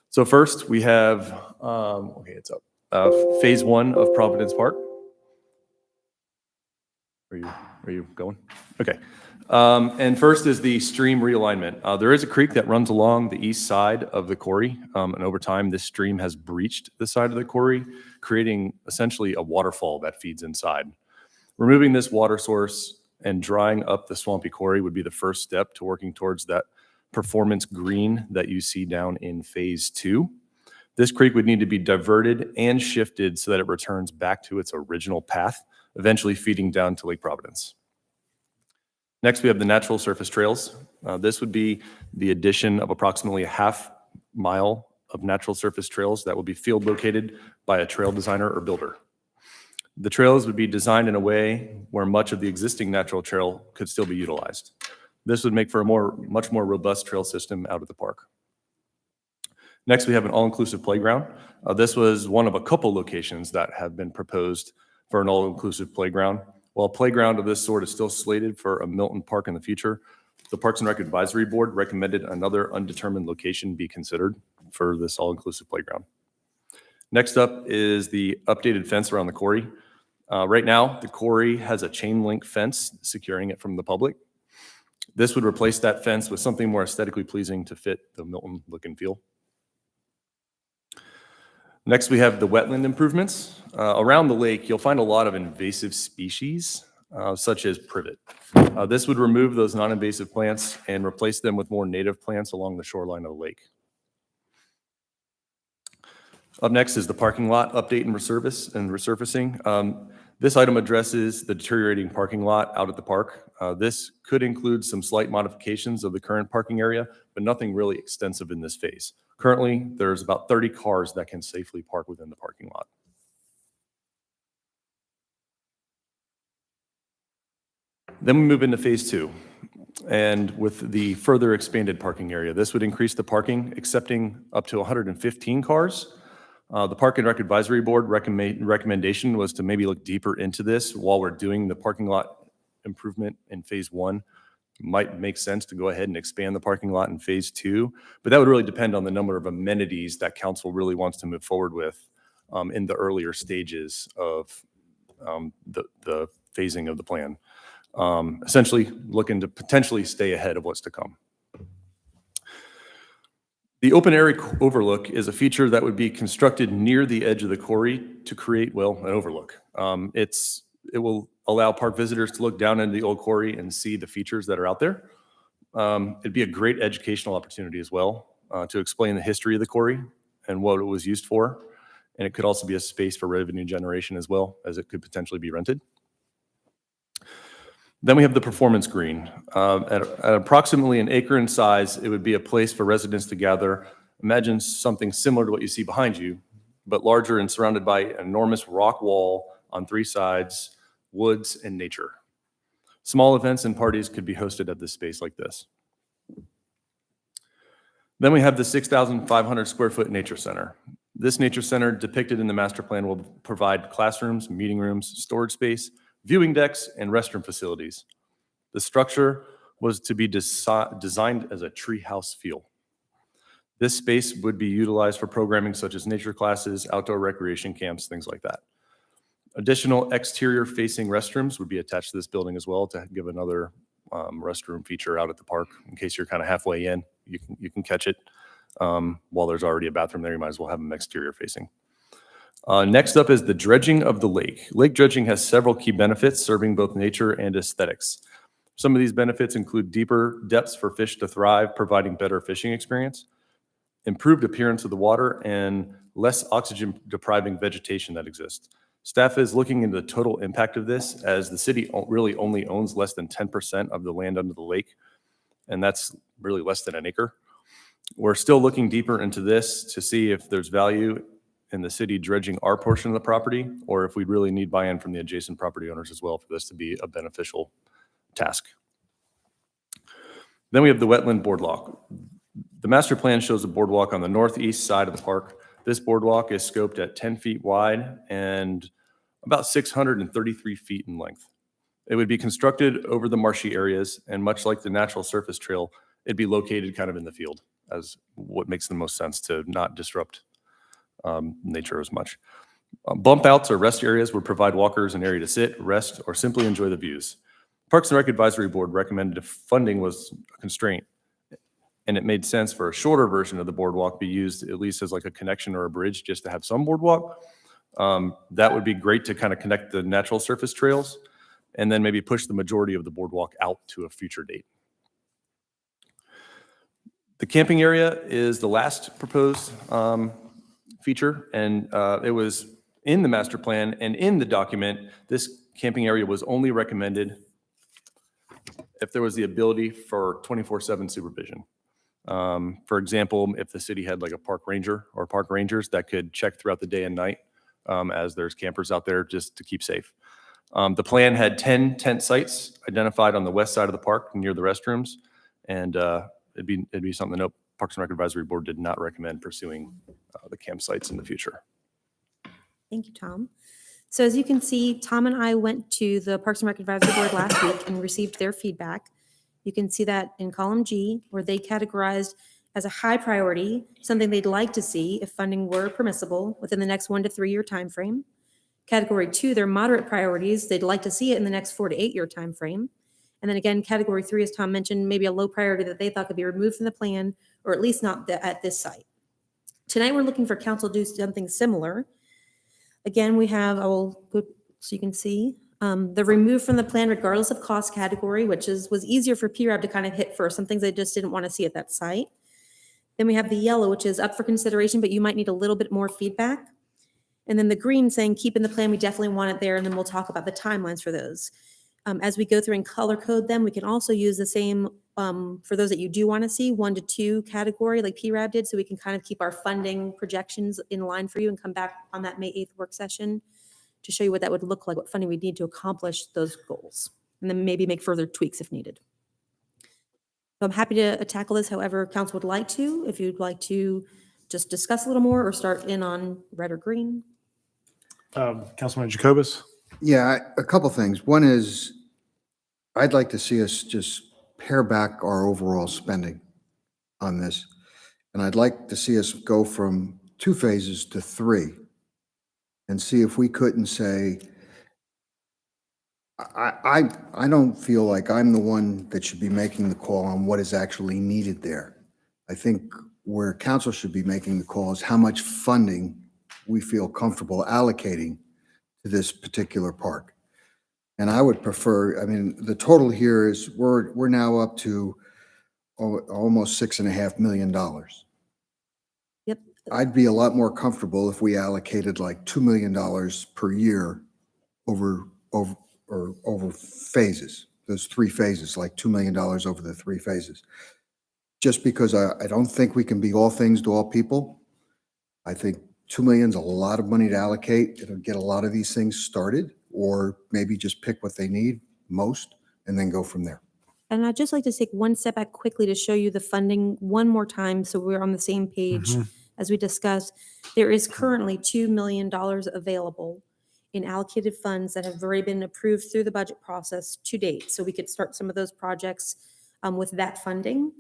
So first, we have, okay, it's up. Phase 1 of Providence Park. Are you going? Okay. And first is the stream realignment. There is a creek that runs along the east side of the quarry, and over time, this stream has breached the side of the quarry, creating essentially a waterfall that feeds inside. Removing this water source and drying up the swampy quarry would be the first step to working towards that performance green that you see down in Phase 2. This creek would need to be diverted and shifted so that it returns back to its original path, eventually feeding down to Lake Providence. Next, we have the natural surface trails. This would be the addition of approximately a half mile of natural surface trails that will be field located by a trail designer or builder. The trails would be designed in a way where much of the existing natural trail could still be utilized. This would make for a much more robust trail system out of the park. Next, we have an all-inclusive playground. This was one of a couple locations that have been proposed for an all-inclusive playground. While a playground of this sort is still slated for a Milton Park in the future, the Parks and Rec Advisory Board recommended another undetermined location be considered for this all-inclusive playground. Next up is the updated fence around the quarry. Right now, the quarry has a chain link fence securing it from the public. This would replace that fence with something more aesthetically pleasing to fit the Milton look and feel. Next, we have the wetland improvements. Around the lake, you'll find a lot of invasive species, such as privet. This would remove those non-invasive plants and replace them with more native plants along the shoreline of the lake. Up next is the parking lot update and resurfacing. This item addresses the deteriorating parking lot out at the park. This could include some slight modifications of the current parking area, but nothing really extensive in this phase. Currently, there's about 30 cars that can safely park within the parking lot. Then we move into Phase 2. And with the further expanded parking area, this would increase the parking, accepting up to 115 cars. The Park and Rec Advisory Board recommendation was to maybe look deeper into this while we're doing the parking lot improvement in Phase 1. Might make sense to go ahead and expand the parking lot in Phase 2, but that would really depend on the number of amenities that council really wants to move forward with in the earlier stages of the phasing of the plan. Essentially looking to potentially stay ahead of what's to come. The open area overlook is a feature that would be constructed near the edge of the quarry to create, well, an overlook. It will allow park visitors to look down into the old quarry and see the features that are out there. It'd be a great educational opportunity as well to explain the history of the quarry and what it was used for. And it could also be a space for revenue generation as well, as it could potentially be rented. Then we have the performance green. At approximately an acre in size, it would be a place for residents to gather. Imagine something similar to what you see behind you, but larger and surrounded by an enormous rock wall on three sides, woods, and nature. Small events and parties could be hosted at this space like this. Then we have the 6,500 square foot nature center. This nature center depicted in the master plan will provide classrooms, meeting rooms, storage space, viewing decks, and restroom facilities. The structure was to be designed as a treehouse feel. This space would be utilized for programming such as nature classes, outdoor recreation camps, things like that. Additional exterior facing restrooms would be attached to this building as well to give another restroom feature out at the park. In case you're kind of halfway in, you can catch it. While there's already a bathroom there, you might as well have them exterior facing. Next up is the dredging of the lake. Lake dredging has several key benefits serving both nature and aesthetics. Some of these benefits include deeper depths for fish to thrive, providing better fishing experience, improved appearance of the water, and less oxygen depriving vegetation that exists. Staff is looking into the total impact of this, as the city really only owns less than 10% of the land under the lake, and that's really less than an acre. We're still looking deeper into this to see if there's value in the city dredging our portion of the property, or if we really need buy-in from the adjacent property owners as well for this to be a beneficial task. Then we have the wetland boardwalk. The master plan shows a boardwalk on the northeast side of the park. This boardwalk is scoped at 10 feet wide and about 633 feet in length. It would be constructed over the marshy areas, and much like the natural surface trail, it'd be located kind of in the field as what makes the most sense to not disrupt nature as much. Bump outs or rest areas would provide walkers an area to sit, rest, or simply enjoy the views. Parks and Rec Advisory Board recommended if funding was a constraint, and it made sense for a shorter version of the boardwalk be used at least as like a connection or a bridge just to have some boardwalk. That would be great to kind of connect the natural surface trails and then maybe push the majority of the boardwalk out to a future date. The camping area is the last proposed feature, and it was in the master plan and in the document. This camping area was only recommended if there was the ability for 24/7 supervision. For example, if the city had like a park ranger or park rangers that could check throughout the day and night as there's campers out there just to keep safe. The plan had 10 tent sites identified on the west side of the park near the restrooms, and it'd be something to note. Parks and Rec Advisory Board did not recommend pursuing the campsites in the future. Thank you, Tom. So as you can see, Tom and I went to the Parks and Rec Advisory Board last week and received their feedback. You can see that in column G, where they categorized as a high priority, something they'd like to see if funding were permissible within the next 1 to 3 year timeframe. Category 2, their moderate priorities, they'd like to see it in the next 4 to 8 year timeframe. And then again, category 3, as Tom mentioned, maybe a low priority that they thought could be removed from the plan, or at least not at this site. Tonight, we're looking for council to do something similar. Again, we have, I will go so you can see, the remove from the plan regardless of cost category, which was easier for PRAB to kind of hit first, some things they just didn't want to see at that site. Then we have the yellow, which is up for consideration, but you might need a little bit more feedback. And then the green saying keep in the plan, we definitely want it there, and then we'll talk about the timelines for those. As we go through and color code them, we can also use the same for those that you do want to see, 1 to 2 category like PRAB did, so we can kind of keep our funding projections in line for you and come back on that May 8th work session to show you what that would look like, what funding we need to accomplish those goals, and then maybe make further tweaks if needed. So I'm happy to tackle this however council would like to. If you'd like to just discuss a little more or start in on red or green. Councilman Jacobus? Yeah, a couple things. One is, I'd like to see us just pare back our overall spending on this. And I'd like to see us go from 2 phases to 3 and see if we couldn't say, I don't feel like I'm the one that should be making the call on what is actually needed there. I think where council should be making the call is how much funding we feel comfortable allocating to this particular park. And I would prefer, I mean, the total here is we're now up to almost $6.5 million. Yep. I'd be a lot more comfortable if we allocated like $2 million per year over phases, those 3 phases, like $2 million over the 3 phases. Just because I don't think we can be all things to all people. I think $2 million is a lot of money to allocate. It'll get a lot of these things started, or maybe just pick what they need most and then go from there. And I'd just like to take one step back quickly to show you the funding one more time so we're on the same page as we discussed. There is currently $2 million available in allocated funds that have already been approved through the budget process to date. So we could start some of those projects with that funding.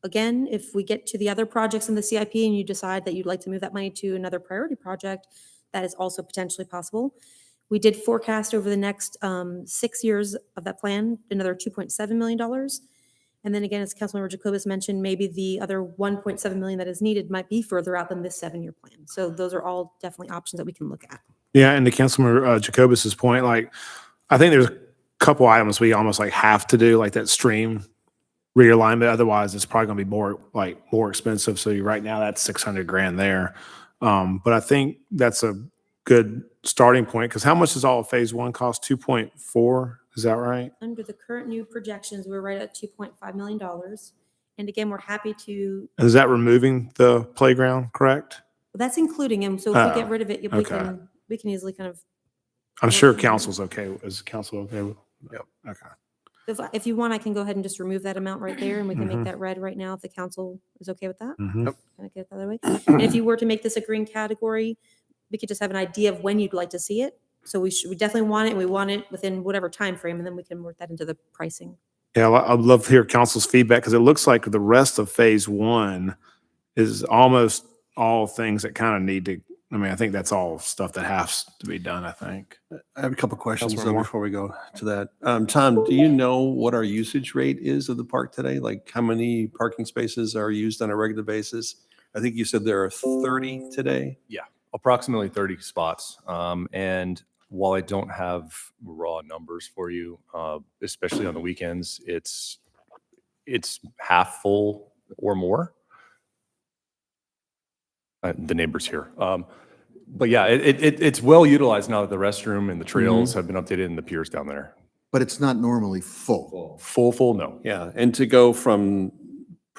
Again, if we get to the other projects in the CIP and you decide that you'd like to move that money to another priority project, that is also potentially possible. We did forecast over the next 6 years of that plan, another $2.7 million. And then again, as Councilmember Jacobus mentioned, maybe the other $1.7 million that is needed might be further out than this 7-year plan. So those are all definitely options that we can look at. Yeah, and to Councilmember Jacobus's point, like, I think there's a couple items we almost like have to do, like that stream realignment. Otherwise, it's probably going to be more expensive. So right now, that's $600,000 there. But I think that's a good starting point? Because how much does all of phase one cost? 2.4, is that right? Under the current new projections, we're right at $2.5 million. And again, we're happy to, And is that removing the playground, correct? that's including him. So if we get Oh, rid of it, we okay. can easily kind of, I'm work sure from there. council's okay. Is council okay with? Yep. Okay. if you want, I can go ahead and just remove that amount right there and we can make Mhm. that red right now if the council is okay with that. Mhm. Kind of get it the other way. And if you were to make this a green category, we could just have an idea of when you'd like to see it. So we definitely want it, and we want it within whatever time frame, and then we can work that into the pricing. Yeah, I'd love to hear council's feedback because it looks like the rest of phase one is almost all things that kind of need to, I mean, I think that's all stuff that has to be done, I think. I have a couple questions Councilman though Moore? before we go to that. Tom, do you know what our usage rate is of the park today? Like how many parking spaces are used on a regular basis? I think you said there are 30 today. Yeah, approximately 30 spots. And while I don't have raw numbers for you, especially on the weekends, it's half full or more. The neighbors here. But yeah, it's well utilized now that the restroom and the trails have been updated and the piers down there. But it's not normally full. Full, no. Yeah, and to go from,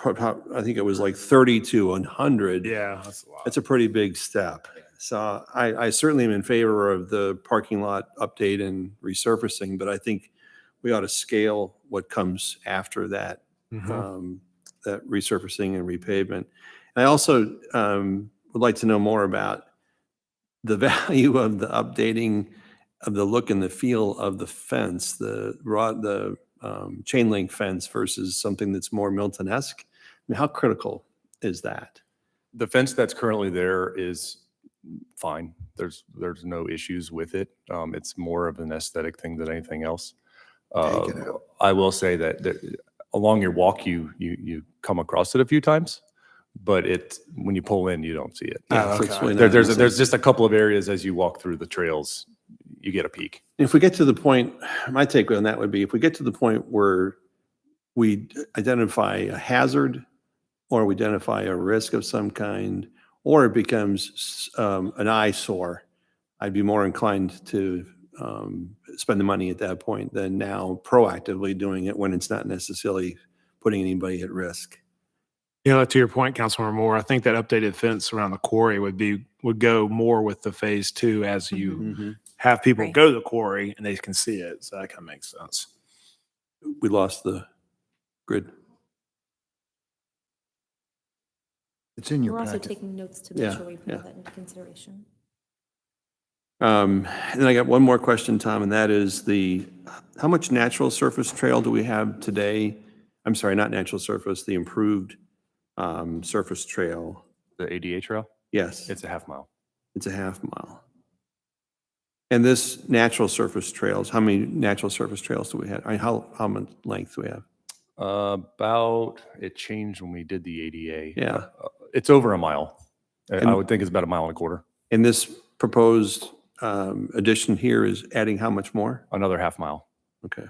I think it was like 30 to 100. Yeah, that's a lot. It's a pretty big step. So I certainly am in favor of the parking lot update and resurfacing, but I think we ought to scale what comes after that, that resurfacing and repavement. And I also would like to know more about the value of the updating of the look and the feel of the fence, the chain link fence versus something that's more Milton-esque. I mean, how critical is that? The fence that's currently there is fine. There's no issues with it. It's more of an aesthetic thing than anything else. Take it out. I will say that along your walk, you come across it a few times, but when you pull in, you don't see it. Yeah, so okay. explain that. There's just a couple of areas as you walk through the trails, you get a peek. If we get to the point, my take on that would be if we get to the point where we identify a hazard or we identify a risk of some kind, or it becomes an eyesore, I'd be more inclined to spend the money at that point than now proactively doing it when it's not necessarily putting anybody at risk. You know, to your point, Councilmember Moore, I think that updated fence around the quarry would go more with the phase two as you have people Right. go to the quarry and they can see it. So that kind of makes sense. We lost the grid. It's in your We're also packet. taking notes to Yeah, make sure we put yeah. that into consideration. And then I got one more question, Tom, and that is how much natural surface trail do we have today? I'm sorry, not natural surface, the improved surface trail. The ADA trail, Yes, it's a half mile. it's a half mile. And this natural surface trails, how many natural surface trails do we have? I mean, how much length do we have? It changed when we did the ADA. Yeah. It's over a mile. I And- would think it's about a mile and a quarter. And this proposed addition here is adding how much more? Another half mile. Okay.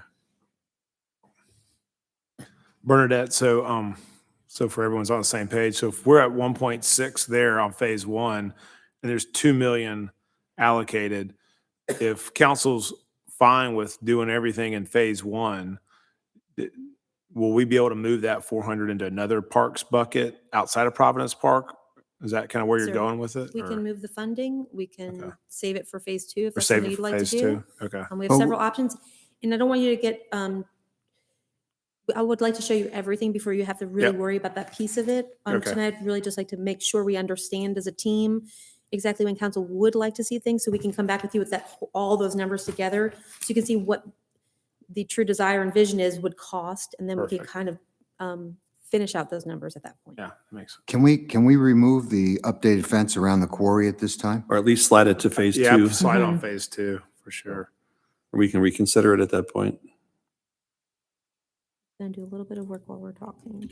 Bernadette, so for everyone's on the same page, so if we're at 1.6 there on phase one, and there's 2 million allocated, if council's fine with doing everything in phase one, will we be able to move that 400 into another parks bucket outside of Providence Park? Is that kind of where you're Sir, going with it? We or- can move the funding. We can Okay. save it for phase two if Or that's save something it you'd for like to phase do. two? Okay. We have Oh, several options, and I don't want you to get, I would like to show you everything before you have to really Yep. worry about that piece of it. Okay. Tonight, I'd really just like to make sure we understand as a team exactly when council would like to see things, so we can come back with you with all those numbers together, so you can see what the true desire and vision would cost, and then we can Perfect. kind of finish out those numbers at that point. Yeah, makes sense. Can we remove the updated fence around the quarry at this time? Or at least slide it to phase Yeah, two. slide on phase two, for sure. Or we can reconsider it at that point. Gonna do a little bit of work while we're talking.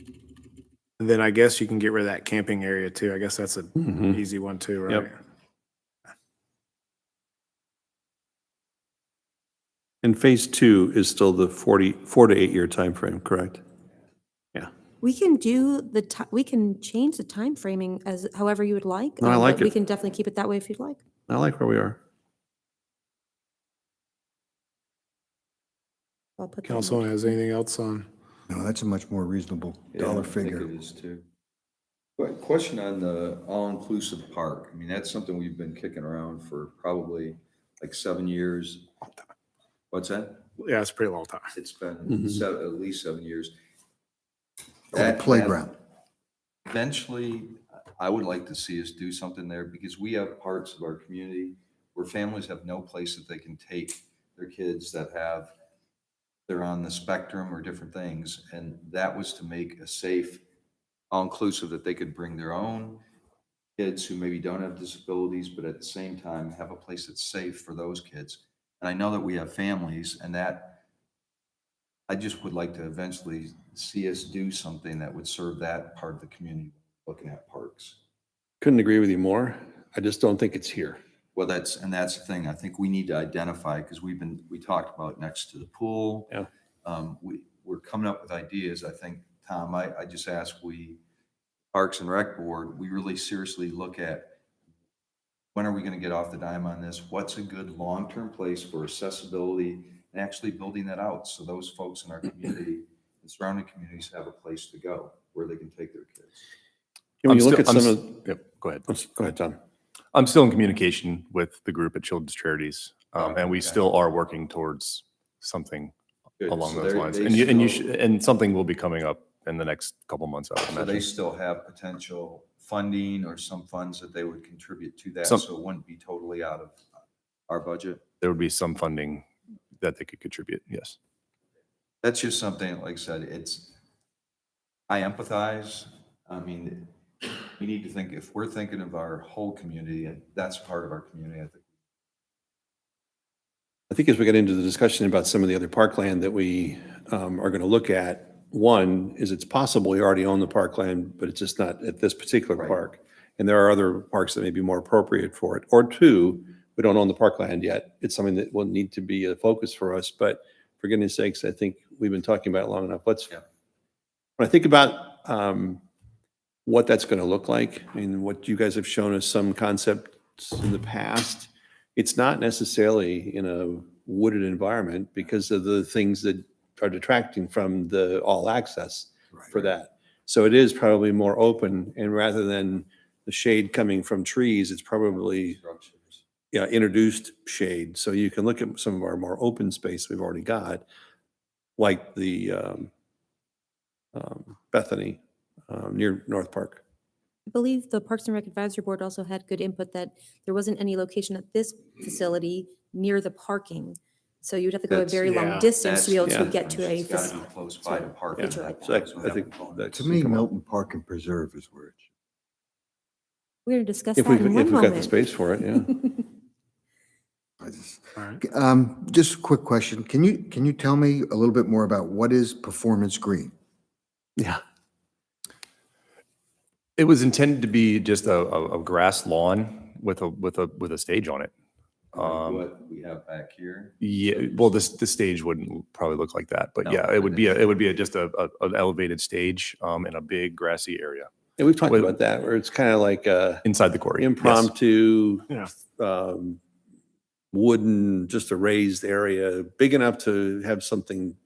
And then I guess you can get rid of that camping area too. I guess that's an Mhm. easy one too, right? Yep. And phase two is still the 4 to 8 year timeframe, correct? Yeah. We can do we can change the time framing as however you would like. No, I like but We it. can definitely keep it that way if you'd like. I like where we are. I'll put that in Council the- has anything else on? No, that's a much more reasonable Yeah, dollar I think figure. it is too. But question on the all-inclusive park. I mean, that's something we've been kicking around for probably like 7 years. What's that? Yeah, it's a pretty long time. It's been Mhm. at least 7 years. Or the playground. Eventually, I would like to see us do something there because we have parts of our community where families have no place that they can take their kids they're on the spectrum or different things. And that was to make a safe, all-inclusive, that they could bring their own kids who maybe don't have disabilities, but at the same time have a place that's safe for those kids. And I know that we have families and that I just would like to eventually see us do something that would serve that part of the community, looking at parks. Couldn't agree with you more. I just don't think it's here. Well, that's the thing. I think we need to identify, because we talked about next to the pool. Yeah. We're coming up with ideas. I think, Tom, I just ask Parks and Rec Board, we really seriously look at when are we going to get off the dime on this? What's a good long-term place for accessibility and actually building that out so those folks in our community and surrounding communities have a place to go where they can take their kids. When you look at some of, Yep, go ahead. go ahead, Tom. I'm still in communication with the group at Children's Charities, and we Okay. still are working towards something Good. along So those they're- lines. they And you still- should, and something will be coming up in the next couple months, I would So they imagine. still have potential funding or some funds that they would contribute to that, Some- so it wouldn't be totally out of our budget. There would be some funding that they could contribute, yes. That's just something, like I said, I empathize. I mean, we need to think, if we're thinking of our whole community, that's part of our community, I think. I think as we get into the discussion about some of the other parkland that we are going to look at, one is it's possible we already own the parkland, but it's just not at this particular Right. park. And there are other parks that may be more appropriate for it. Or two, we don't own the parkland yet. It's something that will need to be a focus for us. But for goodness sakes, I think we've been talking about it long enough. When I think about what that's going to look like, I mean, what you guys have shown us some concepts in the past, it's not necessarily in a wooded environment because of the things that are detracting from the all access for that. So it is probably more open, and rather than the shade coming from trees, it's probably introduced shade. So you can look at some of our more open space we've already got, like the Bethany near North Park. I believe the Parks and Rec Advisory Board also had good input that there wasn't any location at this facility near the parking. So you'd have to go a That's- very long yeah, distance to be able to that's- get to a. It's gotta be close by to park. feature like So I think that's. To me, Milton Park and Preserve is where it's. We're going to discuss If that we, in if one we've got the moment. space for it, yeah. I just, All right. just a quick question. Can you tell me a little bit more about what is Performance Green? Yeah. It was intended to be just a grass lawn with a stage on it. What we have back here. Yeah, well, the stage wouldn't probably look like that, but No, yeah, but it would be just an elevated stage in a big grassy area Yeah, we've talked With- about that, where it's kind of like a inside the quarry. Yes. impromptu, Yeah. wooden, just a raised area, big enough to have something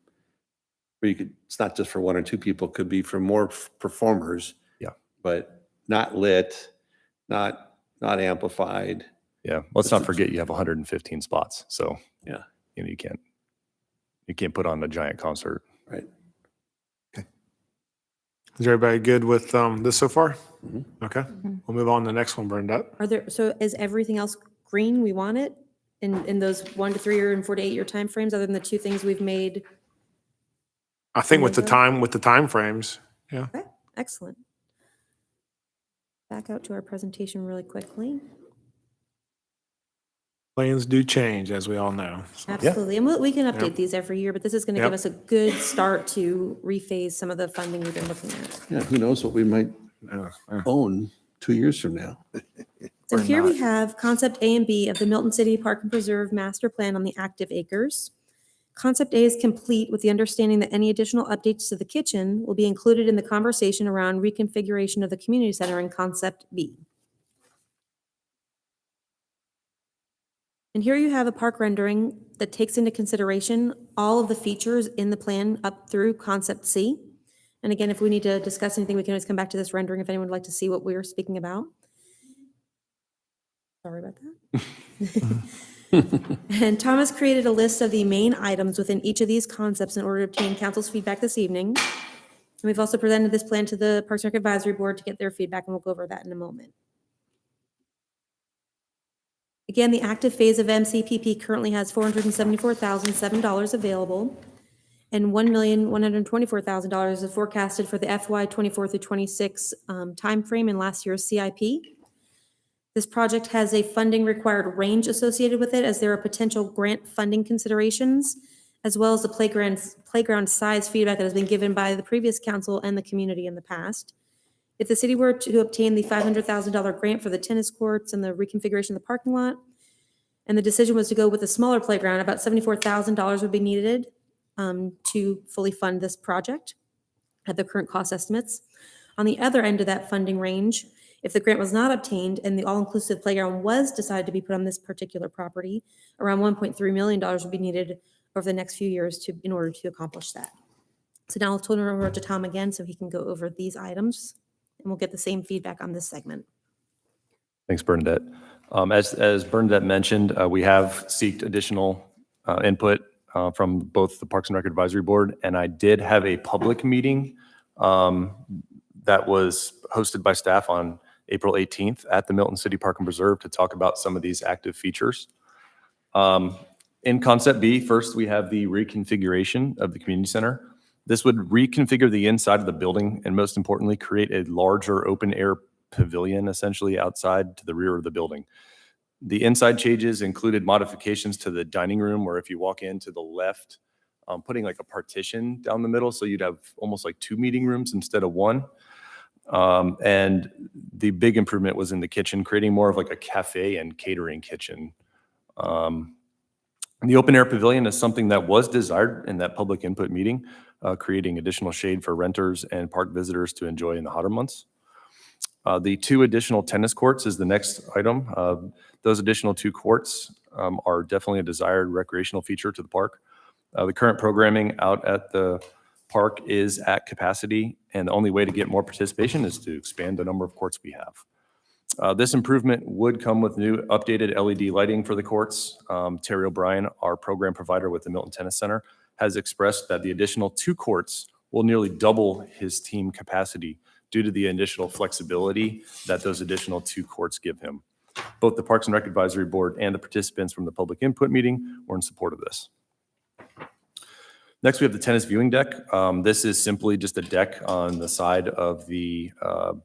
where you could, it's not just for one or two people, could be for more performers. Yeah. But not lit, not amplified. Yeah, let's not forget you have 115 spots, so Yeah. you know you can't put on a giant concert. Right. Is everybody good with this so far? Mhm. Okay, we'll move on to the next one, Bernadette. So is everything else green? We want it in those 1 to 3 year and 4 to 8 year timeframes, other than the two things we've made? I think with the Amazing. time frames, yeah. Okay, excellent. Back out to our presentation really quickly. Plans do change, as we all know. So, Absolutely. And we can Yep. update these every year, but this is going to Yep. give us a good start to rephase some of the funding we've been looking at. Yeah, who knows what we might yeah. own 2 years from now. So Or here we not. have concept A and B of the Milton City Park and Preserve Master Plan on the active acres. Concept A is complete with the understanding that any additional updates to the kitchen will be included in the conversation around reconfiguration of the community center in concept B. And here you have a park rendering that takes into consideration all of the features in the plan up through concept C. And again, if we need to discuss anything, we can always come back to this rendering if anyone would like to see what we were speaking about. Sorry about that. And Thomas created a list of the main items within each of these concepts in order to obtain council's feedback this evening. And we've also presented this plan to the Parks and Rec Advisory Board to get their feedback, and we'll go over that in a moment. Again, the active phase of MCPP currently has $474,007 available, and $1,124,000 is forecasted for the FY '24 through '26 timeframe in last year's CIP. This project has a funding required range associated with it, as there are potential grant funding considerations, as well as the playground size feedback that has been given by the previous council and the community in the past. If the city were to obtain the $500,000 grant for the tennis courts and the reconfiguration of the parking lot, and the decision was to go with a smaller playground, about $74,000 would be needed to fully fund this project at the current cost estimates. On the other end of that funding range, if the grant was not obtained and the all-inclusive playground was decided to be put on this particular property, around $1.3 million would be needed over the next few years in order to accomplish that. So now I'll turn it over to Tom again so he can go over these items, and we'll get the same feedback on this segment. Thanks, Bernadette. As Bernadette mentioned, we have sought additional input from both the Parks and Rec Advisory Board, and I did have a public meeting that was hosted by staff on April 18th at the Milton City Park and Preserve to talk about some of these active features. In concept B, first we have the reconfiguration of the community center. This would reconfigure the inside of the building and, most importantly, create a larger open air pavilion essentially outside to the rear of the building. The inside changes included modifications to the dining room, where if you walk in to the left, putting like a partition down the middle, so you'd have almost like 2 meeting rooms instead of 1. And the big improvement was in the kitchen, creating more of like a cafe and catering kitchen. The open air pavilion is something that was desired in that public input meeting, creating additional shade for renters and park visitors to enjoy in the hotter months. The 2 additional tennis courts is the next item. Those additional 2 courts are definitely a desired recreational feature to the park. The current programming out at the park is at capacity, and the only way to get more participation is to expand the number of courts we have. This improvement would come with new updated LED lighting for the courts. Terry O'Brien, our program provider with the Milton Tennis Center, has expressed that the additional 2 courts will nearly double his team capacity due to the additional flexibility that those additional 2 courts give him. Both the Parks and Rec Advisory Board and the participants from the public input meeting were in support of this. Next, we have the tennis viewing deck. This is simply just a deck on the side of the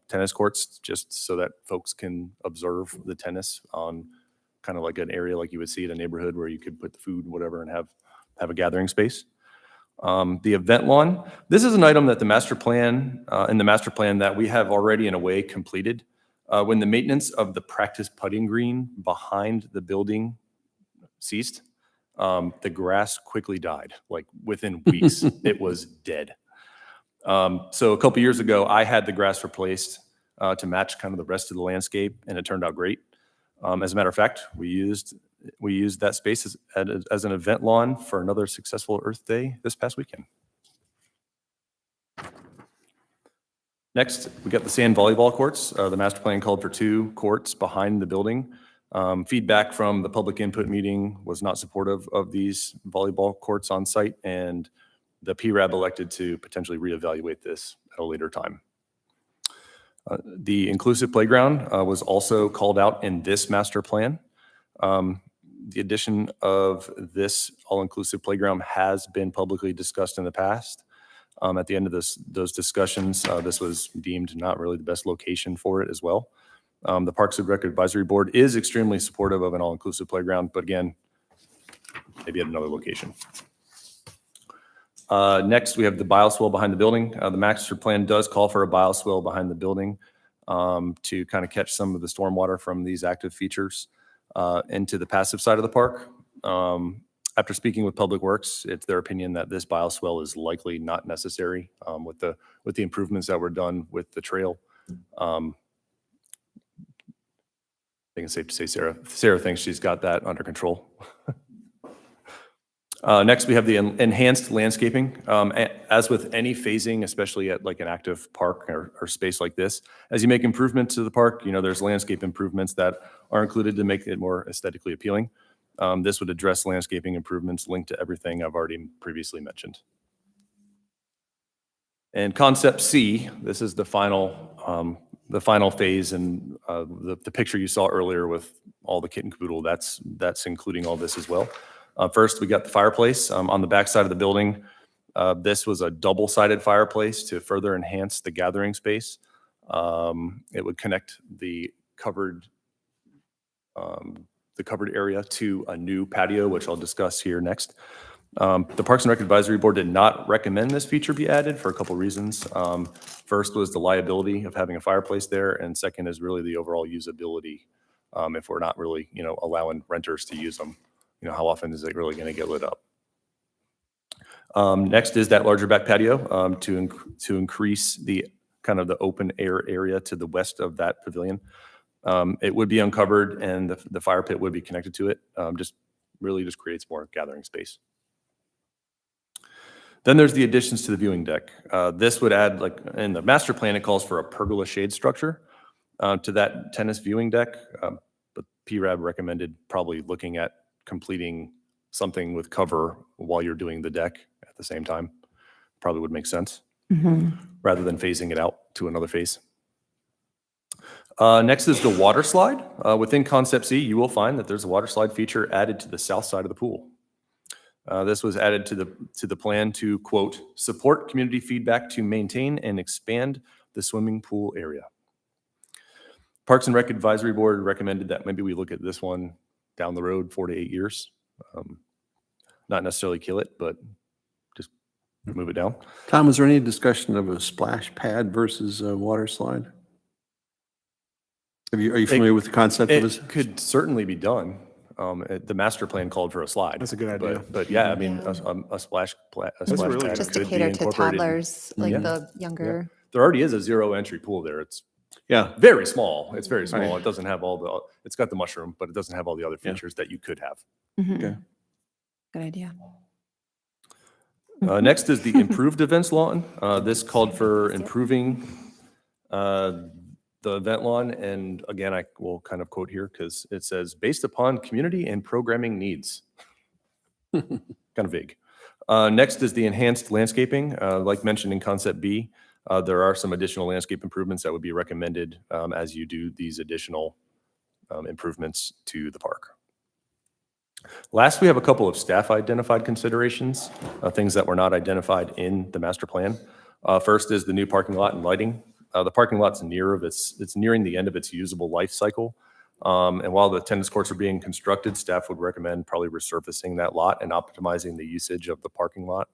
tennis courts, just so that folks can observe the tennis on kind of like an area like you would see in a neighborhood where you could put the food and whatever and have a gathering space. The event lawn, this is an item that the master plan, in the master plan that we have already in a way completed. When the maintenance of the practice putting green behind the building ceased, the grass quickly died. Like within weeks, it was dead. So a couple years ago, I had the grass replaced to match kind of the rest of the landscape, and it turned out great. As a matter of fact, we used that space as an event lawn for another successful Earth Day this past weekend. Next, we got the sand volleyball courts. The master plan called for 2 courts behind the building. Feedback from the public input meeting was not supportive of these volleyball courts on site, and the PRAB elected to potentially reevaluate this at a later time. The inclusive playground was also called out in this master plan. The addition of this all-inclusive playground has been publicly discussed in the past. At the end of those discussions, this was deemed not really the best location for it as well. The Parks and Rec Advisory Board is extremely supportive of an all-inclusive playground, but again, maybe at another location. Next, we have the bioswale behind the building. The master plan does call for a bioswale behind the building to kind of catch some of the stormwater from these active features into the passive side of the park. After speaking with Public Works, it's their opinion that this bioswale is likely not necessary with the improvements that were done with the trail. I think it's safe to say Sarah thinks she's got that under control. Next, we have the enhanced landscaping. As with any phasing, especially at like an active park or space like this, as you make improvements to the park, there's landscape improvements that are included to make it more aesthetically appealing. This would address landscaping improvements linked to everything I've already previously mentioned. And concept C, this is the final phase, and the picture you saw earlier with all the kit and caboodle, that's including all this as well. First, we got the fireplace on the back side of the building. This was a double-sided fireplace to further enhance the gathering space. It would connect the covered area to a new patio, which I'll discuss here next. The Parks and Rec Advisory Board did not recommend this feature be added for a couple reasons. First was the liability of having a fireplace there, and second is really the overall usability. If we're not really, allowing renters to use them, how often is it really going to get lit up? Next is that larger back patio to increase the kind of the open air area to the west of that pavilion. It would be uncovered, and the fire pit would be connected to it. Just creates more gathering space. Then there's the additions to the viewing deck. This would add, like in the master plan, it calls for a pergola shade structure to that tennis viewing deck. But PRAB recommended probably looking at completing something with cover while you're doing the deck at the same time. Probably would make sense rather than phasing it out to another phase. Next is the water slide. Within Concept C, you will find that there's a water slide feature added to the south side of the pool. This was added to the plan to, quote, support community feedback to maintain and expand the swimming pool area. Parks and Rec Advisory Board recommended that maybe we look at this one down the road 4 to 8 years. Not necessarily kill it, but just move it down. Tom, is there any discussion of a splash pad versus a water slide? Are you familiar with the concept of this? It could certainly be done. The master plan called for a slide. That's a good idea. But yeah, I mean, a splash pad Just to could be cater to incorporated. toddlers, like the younger. There already is a zero entry pool there. It's Yeah. very small. It's very small. Right. It doesn't have it's got the mushroom, but it doesn't have all the other features that you could have. Okay. Good idea. Next is the improved events lawn. This called for improving the event lawn. And again, I will kind of quote here because it says, based upon community and programming needs. Kind of vague. Next is the enhanced landscaping. Like mentioned in Concept B, there are some additional landscape improvements that would be recommended as you do these additional improvements to the park. Last, we have a couple of staff identified considerations, things that were not identified in the master plan. First is the new parking lot and lighting. The parking lot's it's nearing the end of its usable life cycle. And while the tennis courts are being constructed, staff would recommend probably resurfacing that lot and optimizing the usage of the parking lot,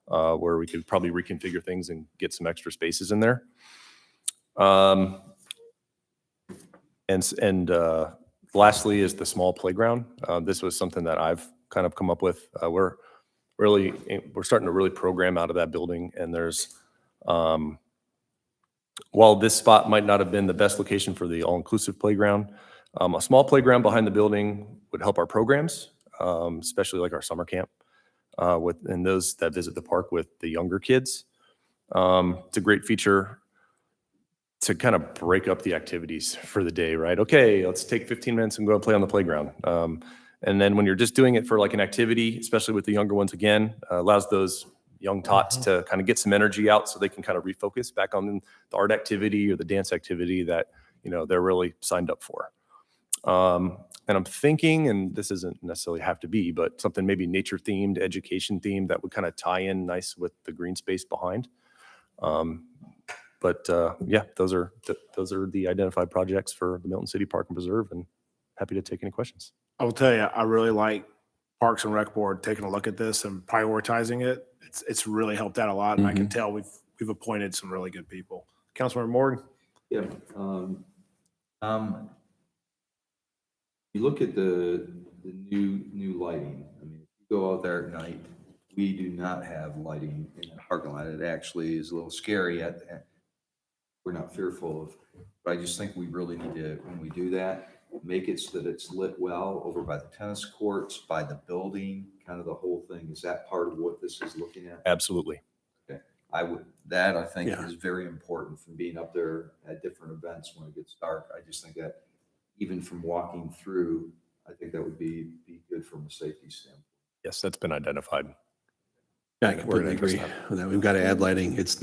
where we could probably reconfigure things and get some extra spaces in there. Lastly is the small playground. This was something that I've kind of come up with. We're starting to really program out of that building, and there's while this spot might not have been the best location for the all-inclusive playground, a small playground behind the building would help our programs, especially like our summer camp, and those that visit the park with the younger kids. It's a great feature to kind of break up the activities for the day, right? Okay, let's take 15 minutes and go and play on the playground. And then when you're just doing it for like an activity, especially with the younger ones, again, allows those young tots to kind of get some energy out so they can kind of refocus back on the art activity or the dance activity that, they're really signed up for. And I'm thinking, and this doesn't necessarily have to be, but something maybe nature themed, education themed that would kind of tie in nice with the green space behind. Yeah, those are the identified projects for the Milton City Park and Preserve, and happy to take any questions. I will tell you, I really like Parks and Rec Board taking a look at this and prioritizing it. It's really helped out a lot, and I can tell we've appointed some really good people. Councilmember Morgan? Yeah. You look at the new lighting. I mean, if you go out there at night, we do not have lighting in the parking lot. It actually is a little scary. We're not fearful of, but I just think we really need to, when we do that, make it so that it's lit well over by the tennis courts, by the building, kind of the whole thing. Is that part of what this is looking at? Absolutely. Okay. I think Yeah. is very important from being up there at different events when it gets dark. I just think that even from walking through, I think that would be good from a safety standpoint. Yes, that's been identified. Yeah, I We're completely gonna address agree that. with that. We've got to add lighting. It's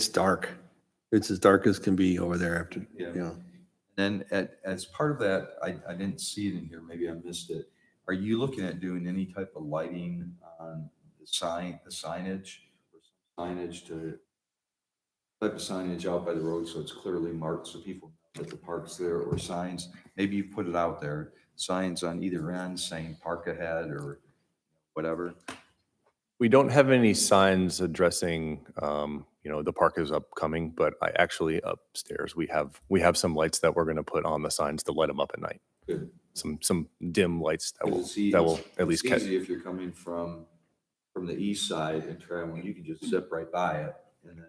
dark. It's as dark as can be over there after, Yeah. Then as part of that, I didn't see it in here, maybe I missed it. Are you looking at doing any type of lighting on the signage, or signage type of signage out by the road so it's clearly marked so people know that the park's there, or signs, maybe you put it out there, signs on either end saying park ahead or whatever? We don't have any signs addressing, the park is upcoming, but I actually upstairs, we have some lights that we're going to put on the signs to light them up at night. Good. Some dim lights that will, It's at least catch. easy if you're coming from the east side and traveling, you can just zip right by it, and then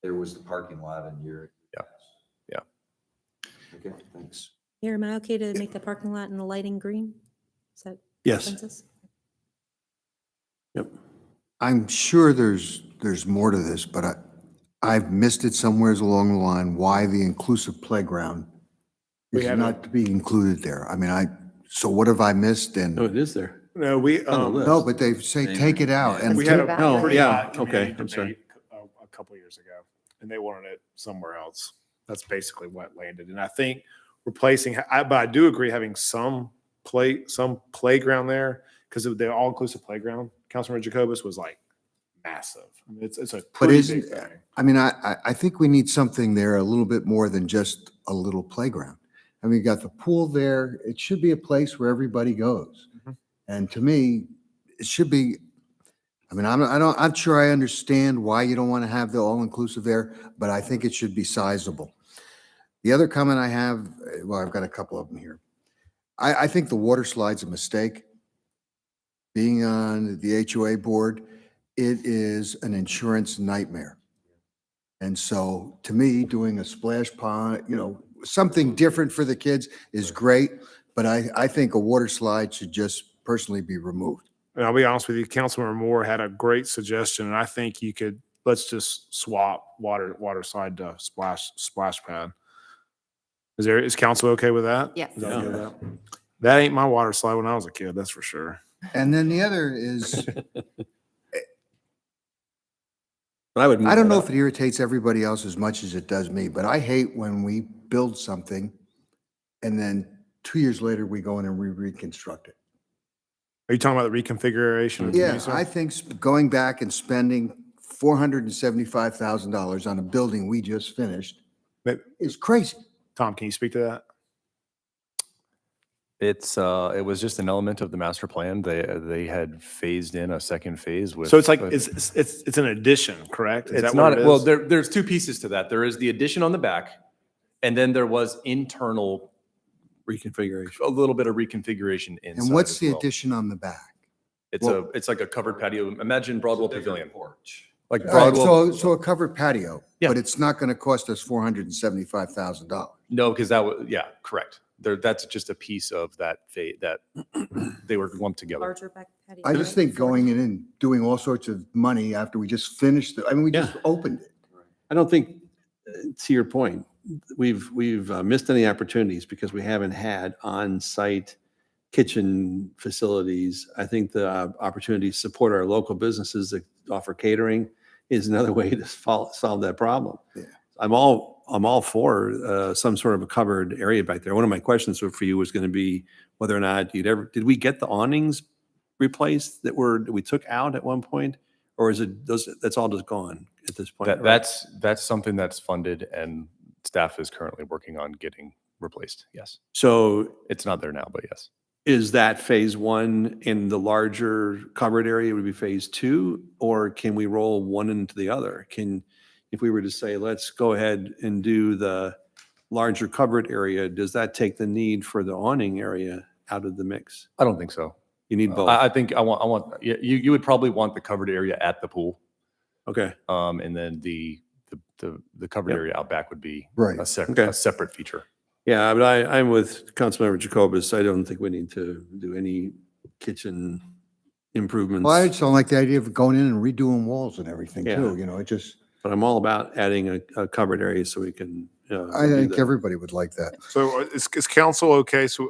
there was the parking lot and you're. Yeah. Okay, thanks. Mayor, am I okay to make the parking lot and the lighting green? Is that Yes. consensus? Yep. I'm sure there's more to this, but I've missed it somewheres along the line, why the inclusive playground We is have not to be included there. I mean, so what have I missed? No, And, it is there. No, we, On the list. no, but they say take it out. And we had Let's do a that. pretty yeah, hot community okay, I'm sorry. debate a couple years ago, and they wanted it somewhere else. That's basically what landed. And I think replacing, but I do agree having some playground there, because the all-inclusive playground, Councilmember Jacobus, was like massive. I mean, it's a But pretty isn't, big thing. I mean, I think we need something there a little bit more than just a little playground. I mean, you got the pool there. It should be a place where everybody goes. Mhm. And to me, it should be, I mean, I'm sure I understand why you don't want to have the all-inclusive there, but I think it should be sizable. The other comment I have, well, I've got a couple of them here. I think the water slide's a mistake. Being on the HOA board, it is an insurance nightmare. And so to me, doing a splash pond, something different for the kids is great, but I think a water slide should just personally be removed. And I'll be honest with you, Councilmember Moore had a great suggestion, and I think let's just swap water slide to splash pad. Is council okay with that? Yes. Is that okay with that? That ain't my water slide when I was a kid, that's for sure. And then the other is, But I would. move I don't that know up. if it irritates everybody else as much as it does me, but I hate when we build something and then 2 years later, we go in and reconstruct it. Are you talking about the reconfiguration? of the Yeah, Mesa? I think going back and spending $475,000 on a building we just finished But- is crazy. Tom, can you speak to that? It was just an element of the master plan. They had phased in a second phase with. So it's like, with- it's an addition, correct? Is It's that not, what it well, is? there's two pieces to that. There is the addition on the back, and then there was internal, Reconfiguration. a little bit of reconfiguration inside. And what's as the well. addition on the back? It's like a covered patio. Imagine Broadwell Pavilion. Porch. Like All right, Broadwell, so a covered patio, Yeah. but it's not going to cost us $475,000. no, because that was, yeah, correct. That's just a piece of that that they were lumped together. Larger back patio. I just think going in and doing all sorts of money after we just finished, we just opened it. I don't think, to your point, we've missed any opportunities because we haven't had on-site kitchen facilities. I think the opportunity to support our local businesses that offer catering is another way to solve that problem. Yeah. I'm all for some sort of a covered area back there. One of my questions for you was going to be whether or not did we get the awnings replaced that we took out at one point, or is it that's all just gone at this point? right? That's something that's funded and staff is currently working on getting replaced. Yes. So It's not there now, but yes. is that phase one in the larger covered area would be phase two, or can we roll one into the other? If we were to say, let's go ahead and do the larger covered area, does that take the need for the awning area out of the mix? I don't think so. You need both. I think I want you would probably want the covered area at the pool. Okay. And then the covered Yep. area out back would be Right. a Okay. separate feature. Yeah, but I'm with Councilmember Jacobus. I don't think we need to do any kitchen improvements. Well, I just don't like the idea of going in and redoing walls and everything too, Yeah. it just, But I'm all about adding a covered area so we can. I do think that. everybody would like that. So is council okay, so,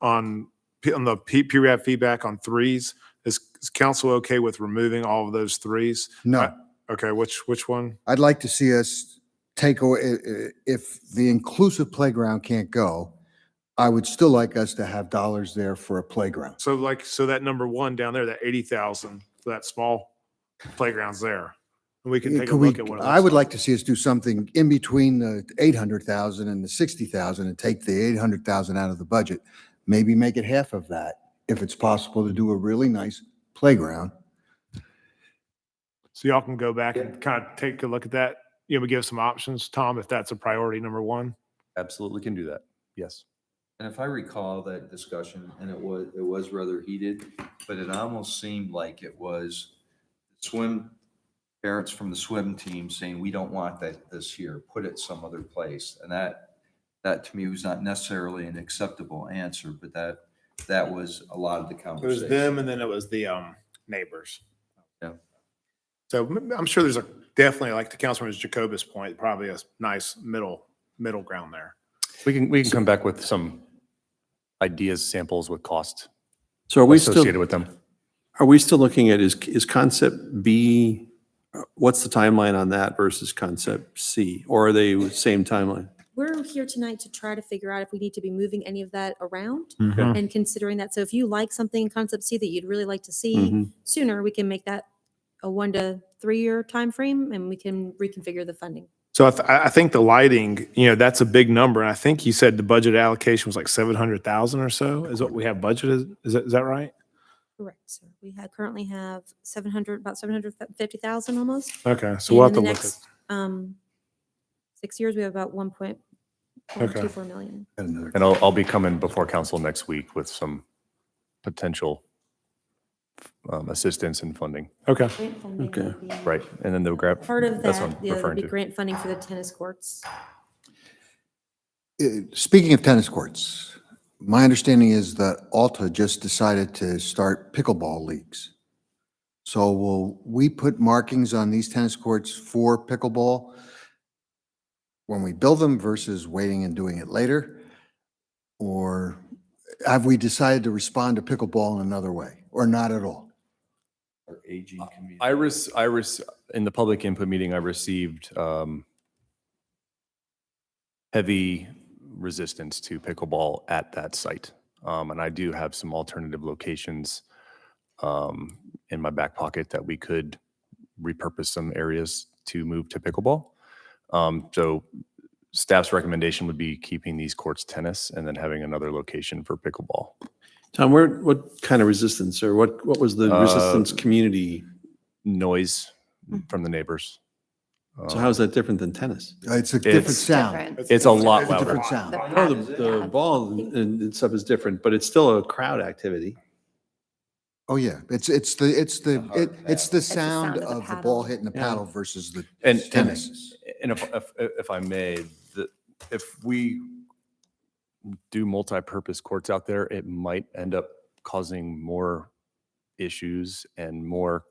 on the PRAB feedback on threes, is council okay with removing all of those threes? No. Okay, which one? I'd like to see us take away, if the inclusive playground can't go, I would still like us to have dollars there for a playground. So that number one down there, that 80,000 for that small playground's there. And we can take a Could we- look at what it I looks would like to see us do something in between the 800,000 and the 60,000 and take the 800,000 out of the budget. Maybe make it half of that, if it's possible to do a really nice playground. So y'all can go back and kind of take a look at that. We give some options, Tom, if that's a priority number one. Absolutely can do that. Yes. And if I recall that discussion, and it was rather heated, but it almost seemed like it was parents from the swim team saying, we don't want that this year, put it some other place. And that to me was not necessarily an acceptable answer, but that was a lot of the It conversation. was them, and then it was the neighbors. Yeah. So I'm sure there's definitely, like to Councilman Jacobus' point, probably a nice middle ground there. We can come back with some ideas, samples with cost So are we still, associated with them. are we still looking at, is concept B, what's the timeline on that versus concept C? Or are they the same timeline? We're here tonight to try to figure out if we need to be moving any of that around Mhm. and considering that. So if you like something in concept C that you'd really like to see Mhm. sooner, we can make that a 1 to 3 year time frame, and we can reconfigure the funding. So I think the lighting, that's a big number. And I think you said the budget allocation was like 700,000 or so is what we have budgeted. Is that right? Correct, sir. We currently have about 750,000 almost. Okay, so And we'll in have the to look next 6 years, we have about 1.24 million. And I'll be coming before council next week with some potential assistance and funding. Okay. Grant funding Okay. would be Right. And then they'll grab. Part of That's what that, I'm yeah, would referring be to. grant funding for the tennis courts. Speaking of tennis courts, my understanding is that Alta just decided to start pickleball leagues. So will we put markings on these tennis courts for pickleball when we build them versus waiting and doing it later? Or have we decided to respond to pickleball in another way, or not at all? Our aging community. In the public input meeting, I received heavy resistance to pickleball at that site. And I do have some alternative locations in my back pocket that we could repurpose some areas to move to pickleball. So staff's recommendation would be keeping these courts tennis and then having another location for pickleball. Tom, what kind of resistance, or what was the resistance community? Noise from the neighbors. So how is that different than tennis? It's a different sound. Different. It's a lot It's a louder. different sound. I know the ball and stuff is different, but it's still a crowd activity. Oh, yeah. It's the sound sound of the of the ball paddle. hitting the Yeah. paddle versus the And tennis. and if I may, if we do multi-purpose courts out there, it might end up causing more issues and more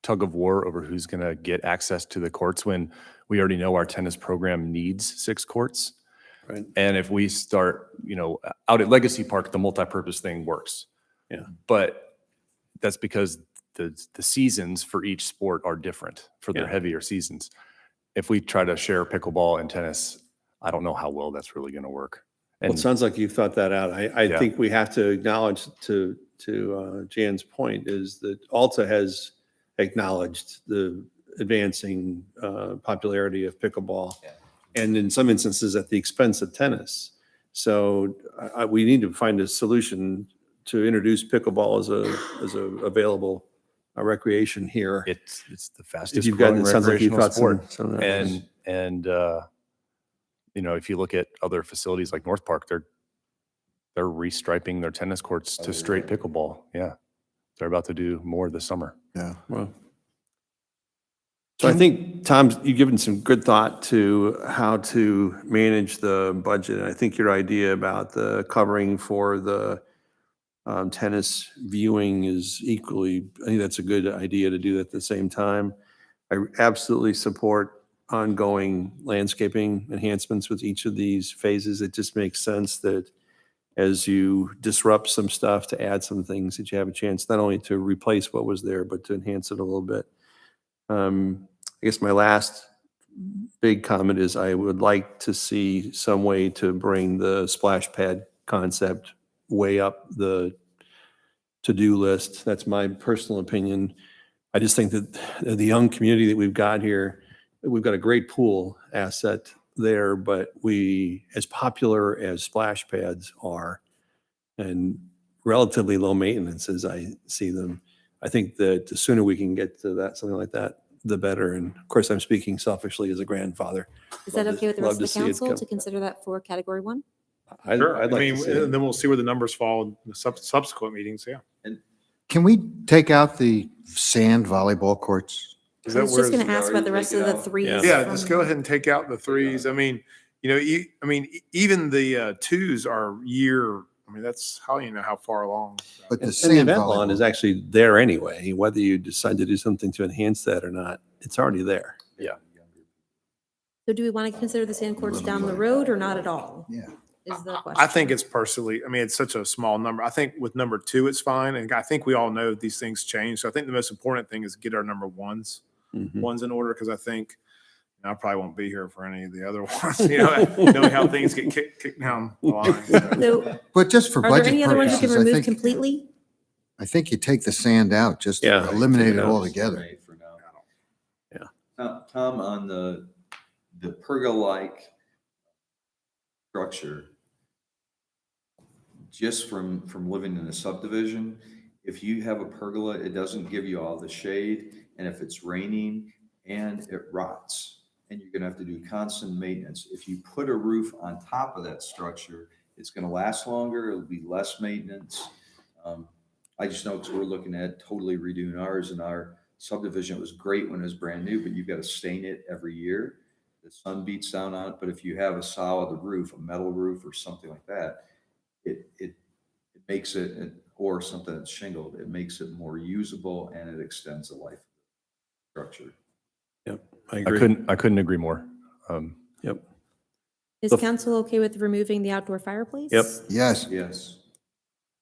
tug of war over who's going to get access to the courts when we already know our tennis program needs 6 courts. Right. And if we start, out at Legacy Park, the multi-purpose thing works. Yeah. But that's because the seasons for each sport are different for their Yeah. heavier seasons. If we try to share pickleball and tennis, I don't know how well that's really going to work. Well, it sounds like you've thought that out. I Yeah. think we have to acknowledge to Jan's point is that Alta has acknowledged the advancing popularity of pickleball, and in some instances at the expense of tennis. So we need to find a solution to introduce pickleball as a available recreation here. It's the fastest You've got, growing it sounds like you've recreational got sport. some of that. And if you look at other facilities like North Park, they're restriping their tennis courts to straight pickleball. Yeah. They're about to do more this summer. Yeah. Well, So I think, Tom, you've given some good thought to how to manage the budget. And I think your idea about the covering for the tennis viewing is equally, I think that's a good idea to do that at the same time. I absolutely support ongoing landscaping enhancements with each of these phases. It just makes sense that as you disrupt some stuff, to add some things that you have a chance not only to replace what was there, but to enhance it a little bit. I guess my last big comment is I would like to see some way to bring the splash pad concept way up the to-do list. That's my personal opinion. I just think that the young community that we've got here, we've got a great pool asset there, but we, as popular as splash pads are, and relatively low maintenance as I see them, I think that the sooner we can get to that, something like that, the better. And of course, I'm speaking selfishly as a grandfather. Is that Love to- okay with the love rest to of the see it council come. to consider that for category 1? Sure. I'd I like mean, to see it. and then we'll see where the numbers fall in the subsequent meetings, yeah. Can we take out the sand volleyball courts? Is I that was where just it's- going to ask about the rest of the threes. Yeah, from- just go ahead and take out the threes. I mean, even the twos are year, I mean, that's how you know how far along. But the And the sand event lawn volleyball, is actually there anyway, whether you decide to do something to enhance that or not, it's already there. So do we want to consider the sand courts down the road or not at all? yeah. Is the question. I think it's personally, I mean, it's such a small number. I think with number two, it's fine. And I think we all know these things change. So I think the most important thing is get our number ones in order, because I think, I probably won't be here for any of the other ones, knowing how things get kicked down the line. So But just for are there budget any other ones you can purposes, I remove think, completely? I think you take the sand out, just Yeah, eliminate take it it out. altogether. For now. Yeah. Tom, on the pergola-like structure, just from living in a subdivision, if you have a pergola, it doesn't give you all the shade, and if it's raining and it rots, and you're gonna have to do constant maintenance. If you put a roof on top of that structure, it's gonna last longer, it'll be less maintenance. I just know, because we're looking at totally redoing ours, and our subdivision, it was great when it was brand new, but you've got to stain it every year. The sun beats down on it, but if you have a solid roof, a metal roof or something like that, it makes it, or something that's shingled, it makes it more usable, and it extends the life of the structure. Yep, I I agree. couldn't agree more. Yep. Is The- council okay with removing the outdoor fireplace? Yep. Yes. Yes.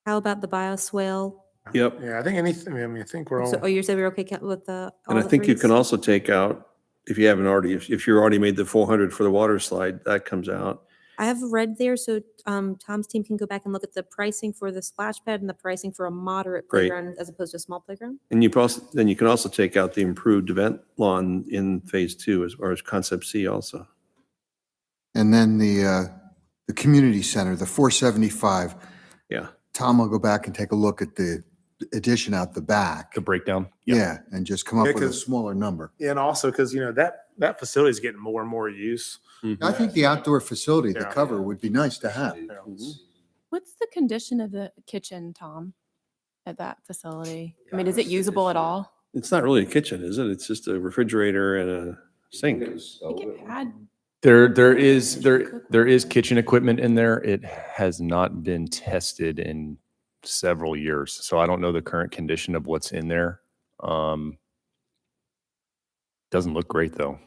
How about the bioswale? Yep. Yeah, I think anything, I mean, I think we're all. So, you said we're okay with the, all And I the think you threes? can also take out, if you haven't already, if you're already made the 400 for the water slide, that comes out. I have read there, so Tom's team can go back and look at the pricing for the splash pad and the pricing for a moderate Great. playground as opposed to a small playground. And then you can also take out the improved event lawn in phase 2 as far as concept C also. And then the community center, the 475. Yeah. Tom will go back and take a look at the addition out the back. The breakdown. Yeah, and just come up Yeah, with a 'cause- smaller number. And also, because, that facility is getting more and more use. I think the outdoor facility, the Yeah. cover would be nice to have. What's the condition of the kitchen, Tom, at that facility? I mean, is it usable at all? It's not really a kitchen, is it? It's just a refrigerator and a sink. I think it had, There is kitchen equipment in there. It has not been tested in several years, so I don't know the current condition of what's in there. Doesn't look great though.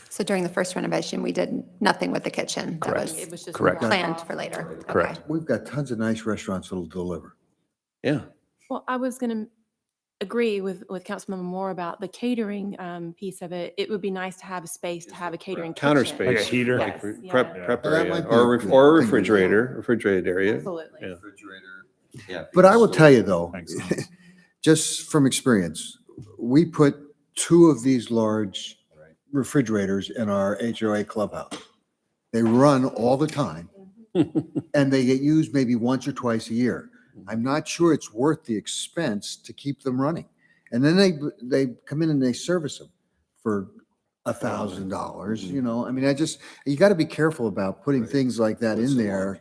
So during the first renovation, we did nothing with the kitchen. That Correct. it was just. Correct. planned for later. Okay. Correct. We've got tons of nice restaurants that'll deliver. Yeah. Well, I was going to agree with Councilmember Moore about the catering piece of it. It would be nice to have a space to have a catering Counter kitchen. space. Like a heater. Like Yes, yeah. prep Well, that area might be or a a good or a thing to do. refrigerated area. Absolutely. Yeah. Refrigerator. Yeah. But I will tell you though, Thanks. just from experience, we put 2 of these large refrigerators in our HOA clubhouse. They run all the time and they get used maybe once or twice a year. I'm not sure it's worth the expense to keep them running. And then they come in and they service them for $1,000, I mean, you got to be careful about putting things like that in there.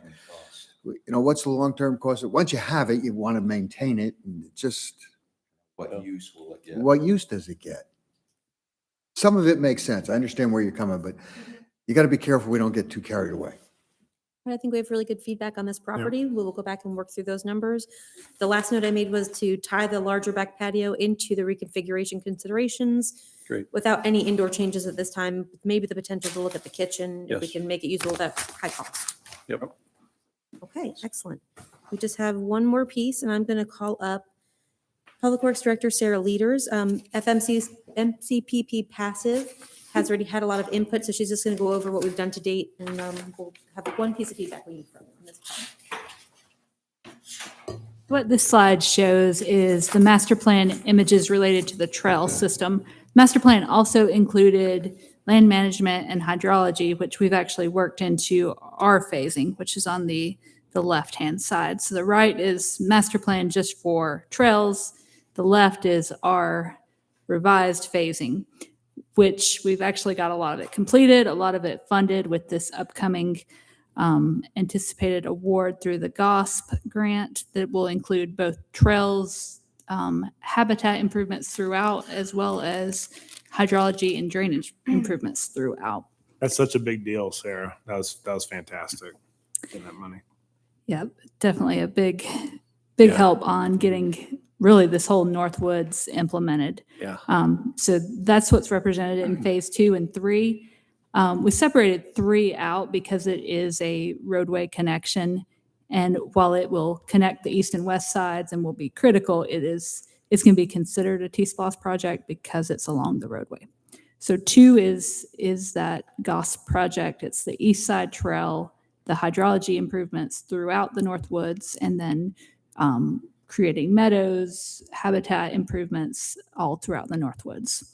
What's the long-term cost? Once you have it, you want to maintain it, and just, What use will it get? what use does it get? some of it makes sense. I understand where you're coming, but you got to be careful we don't get too carried away. I think we have really good feedback on this property. We will go back and work through those numbers. The last note I made was to tie the larger back patio into the reconfiguration considerations. Great. Without any indoor changes at this time, maybe the potential to look at the kitchen, if we Yes. can make it usable without high cost. Yep. Okay, excellent. We just have one more piece, and I'm going to call up Public Works Director Sarah Leaders. MCPP Passive has already had a lot of input, so she's just going to go over what we've done to date, and we'll have one piece of feedback we need from on this. What this slide shows is the master plan images related to the trail system. Master plan also included land management and hydrology, which we've actually worked into our phasing, which is on the left-hand side. So the right is master plan just for trails. The left is our revised phasing, which we've actually got a lot of it completed, a lot of it funded with this upcoming anticipated award through the GOSP grant that will include both trails, habitat improvements throughout, as well as hydrology and drainage improvements throughout. That's such a big deal, Sarah. That was fantastic, getting that money. Yeah, definitely a big Yeah. help on getting really this whole Northwoods implemented. Yeah. So that's what's represented in phase 2 and 3. We separated 3 out because it is a roadway connection. And while it will connect the east and west sides and will be critical, it's going to be considered a T-SPLOST project because it's along the roadway. So 2 is that GOSP project. It's the east side trail, the hydrology improvements throughout the Northwoods, and then creating meadows, habitat improvements all throughout the Northwoods.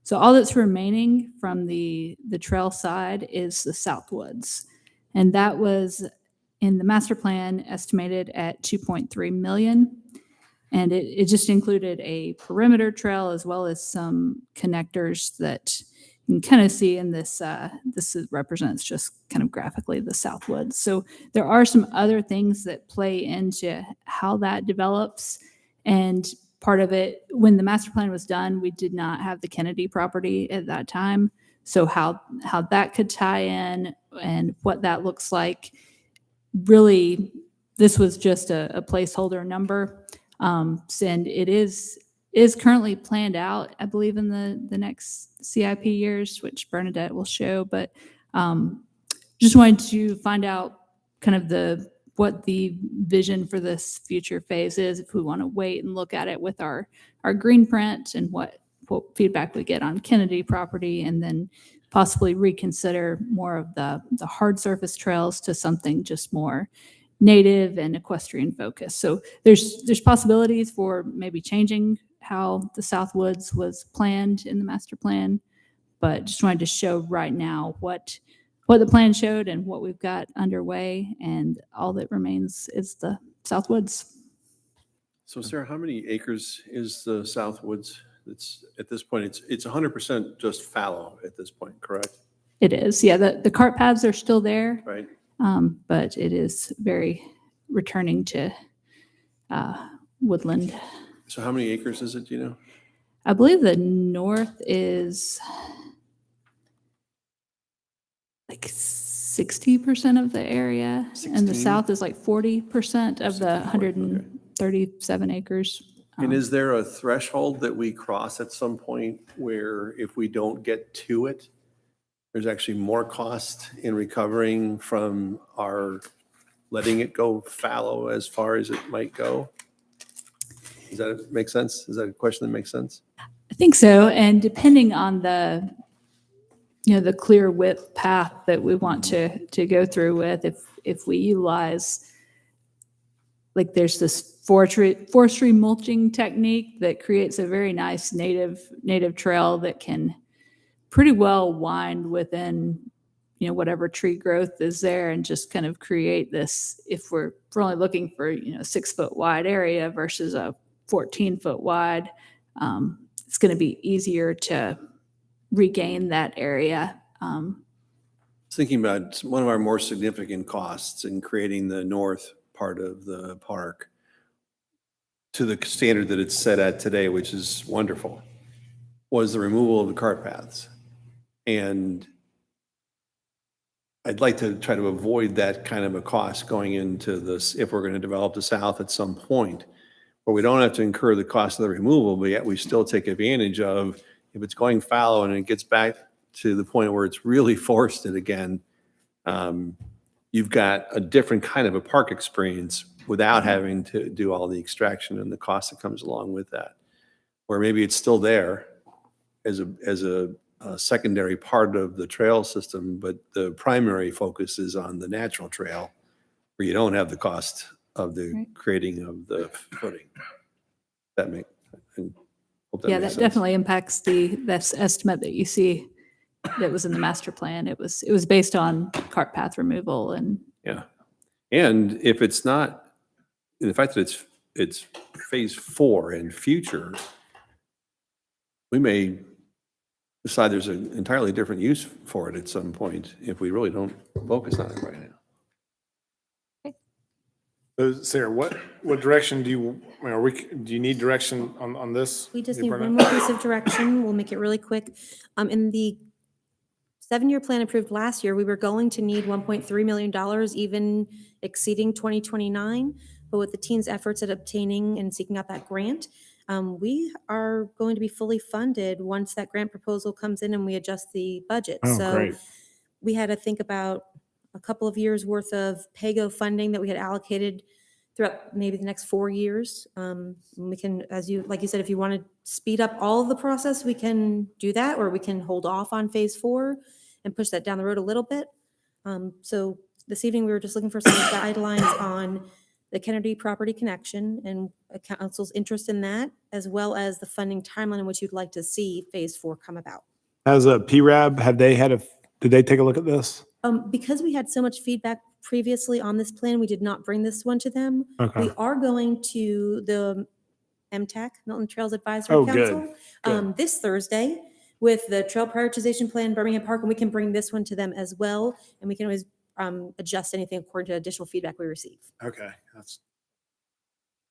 So all that's remaining from the trail side is the Southwoods. And that was in the master plan estimated at 2.3 million. And it just included a perimeter trail as well as some connectors that you can kind of see in this. This represents just kind of graphically the Southwoods. So there are some other things that play into how that develops. And part of it, when the master plan was done, we did not have the Kennedy property at that time. So how that could tie in and what that looks like, really, this was just a placeholder number. And it is currently planned out, I believe, in the next CIP years, which Bernadette will show. But just wanted to find out kind of what the vision for this future phase is, if we want to wait and look at it with our green print and what feedback we get on Kennedy property, and then possibly reconsider more of the hard surface trails to something just more native and equestrian focused. So there's possibilities for maybe changing how the Southwoods was planned in the master plan, but just wanted to show right now what the plan showed and what we've got underway, and all that remains is the Southwoods. So Sarah, how many acres is the Southwoods? It's at this point, it's 100% just fallow at this point, correct? It is, yeah. The cart paths are still there, Right. but it is very returning to woodland. So how many acres is it, do you know? I believe the north is like 60% of the area, and the 16? south is like 40% of the 137 acres. And is there a threshold that we cross at some point where if we don't get to it, there's actually more cost in recovering from our letting it go fallow as far as it might go? Does that make sense? Is that a question that makes sense? I think so. And depending on the clear width path that we want to go through with, if we utilize, like there's this forestry mulching technique that creates a very nice native trail that can pretty well wind within whatever tree growth is there, and just kind of create this, if we're only looking for 6 foot wide area versus a 14 foot wide, it's going to be easier to regain that area. Thinking about one of our more significant costs in creating the north part of the park to the standard that it's set at today, which is wonderful. was the removal of the cart paths. And I'd like to try to avoid that kind of a cost going into this, if we're going to develop the south at some point, where we don't have to incur the cost of the removal, but yet we still take advantage of, if it's going fallow and it gets back to the point where it's really forested again, you've got a different kind of a park experience without having to do all the extraction and the cost that comes along with that. Where maybe it's still there as a secondary part of the trail system, but the primary focus is on the natural trail, where you don't have the cost of the creating of the footing. That make, I hope that Yeah, makes that sense. definitely impacts this estimate that you see that was in the master plan. It was based on cart path removal and. Yeah. And if it's not, the fact that it's phase 4 in future, we may decide there's an entirely different use for it at some point if we really don't focus on it right now. So, Sarah, what direction do you, I mean, do you need direction on this? We just You need bring one it? more piece of direction. We'll make it really quick. In the 7-year plan approved last year, we were going to need $1.3 million, even exceeding 2029. But with the team's efforts at obtaining and seeking out that grant, we are going to be fully funded once that grant proposal comes in and we adjust the budget. Oh, So great. we had to think about a couple of years worth of PAYGO funding that we had allocated throughout maybe the next 4 years. We can, like you said, if you want to speed up all of the process, we can do that, or we can hold off on phase 4 and push that down the road a little bit. So this evening, we were just looking for some guidelines on the Kennedy property connection and council's interest in that, as well as the funding timeline in which you'd like to see phase 4 come about. As a PRAB, did they take a look at this? Because we had so much feedback previously on this plan, we did not bring this one to them. Okay. We are going to the MTAC, Milton Trails Advisory Oh, good. Council, this Thursday with the trail prioritization plan, Birmingham Park, and we can bring this one to them as well. And we can always adjust anything according to additional feedback we receive. Okay, that's,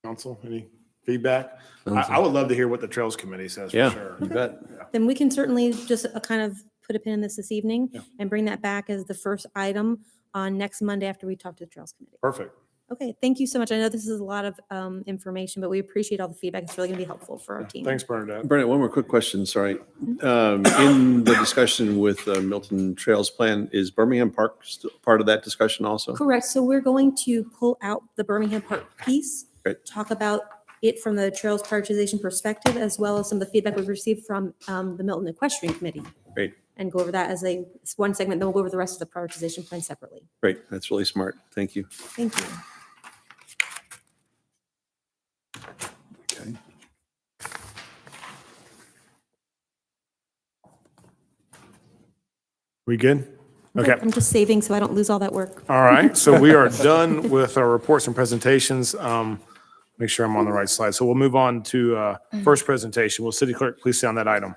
council, any feedback? I would love to hear what the Trails Committee says, for Yeah, sure. you bet. Then we can certainly just kind of put a pin in this evening Yeah. and bring that back as the first item on next Monday after we talk to the Trails Committee. Perfect. Okay, thank you so much. I know this is a lot of information, but we appreciate all the feedback. It's really going to be helpful for our team. Thanks, Bernadette. Bernadette, one more quick question, sorry. In the discussion with Milton Trails Plan, is Birmingham Park still part of that discussion also? Correct. So we're going to pull out the Birmingham Park piece, Great. talk about it from the trails prioritization perspective, as well as some of the feedback we've received from the Milton Equestrian Committee, Great, and go over that as one segment. Then we'll go over the rest of the prioritization plan separately. great. That's really smart. Thank you. Thank you. Okay. We good? Okay. I'm just saving so I don't lose all that work. All right, so we are done with our reports and presentations. Make sure I'm on the right slide. So we'll move on to first presentation. Will City Clerk please stay on that item?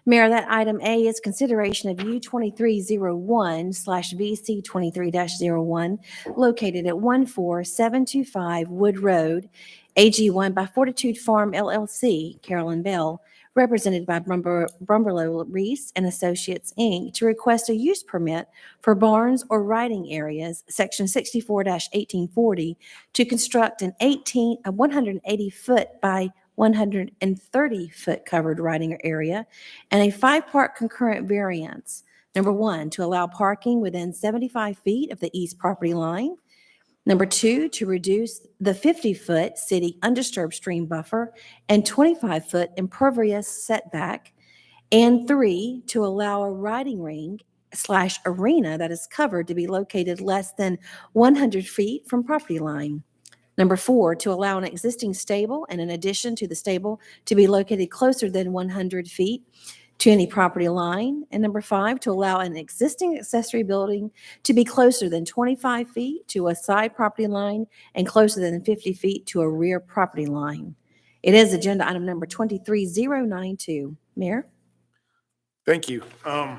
Mayor, that item A is consideration of U2301/VC 23-01 located at 14725 Wood Road, AG1 by Fortitude Farm LLC, Carolyn Bell, represented by Brumberlow Reese and Associates, Inc., to request a use permit for barns or riding areas, Section 64-1840, to construct an 180-foot by 130-foot covered riding area and a 5-part concurrent variance. Number 1, to allow parking within 75 feet of the east property line. Number 2, to reduce the 50-foot city undisturbed stream buffer and 25-foot impervious setback. And 3, to allow a riding ring/arena that is covered to be located less than 100 feet from property line. Number 4, to allow an existing stable and an addition to the stable to be located closer than 100 feet to any property line. And number 5, to allow an existing accessory building to be closer than 25 feet to a side property line and closer than 50 feet to a rear property line. It is agenda item number 23092. Mayor? Thank you. I'd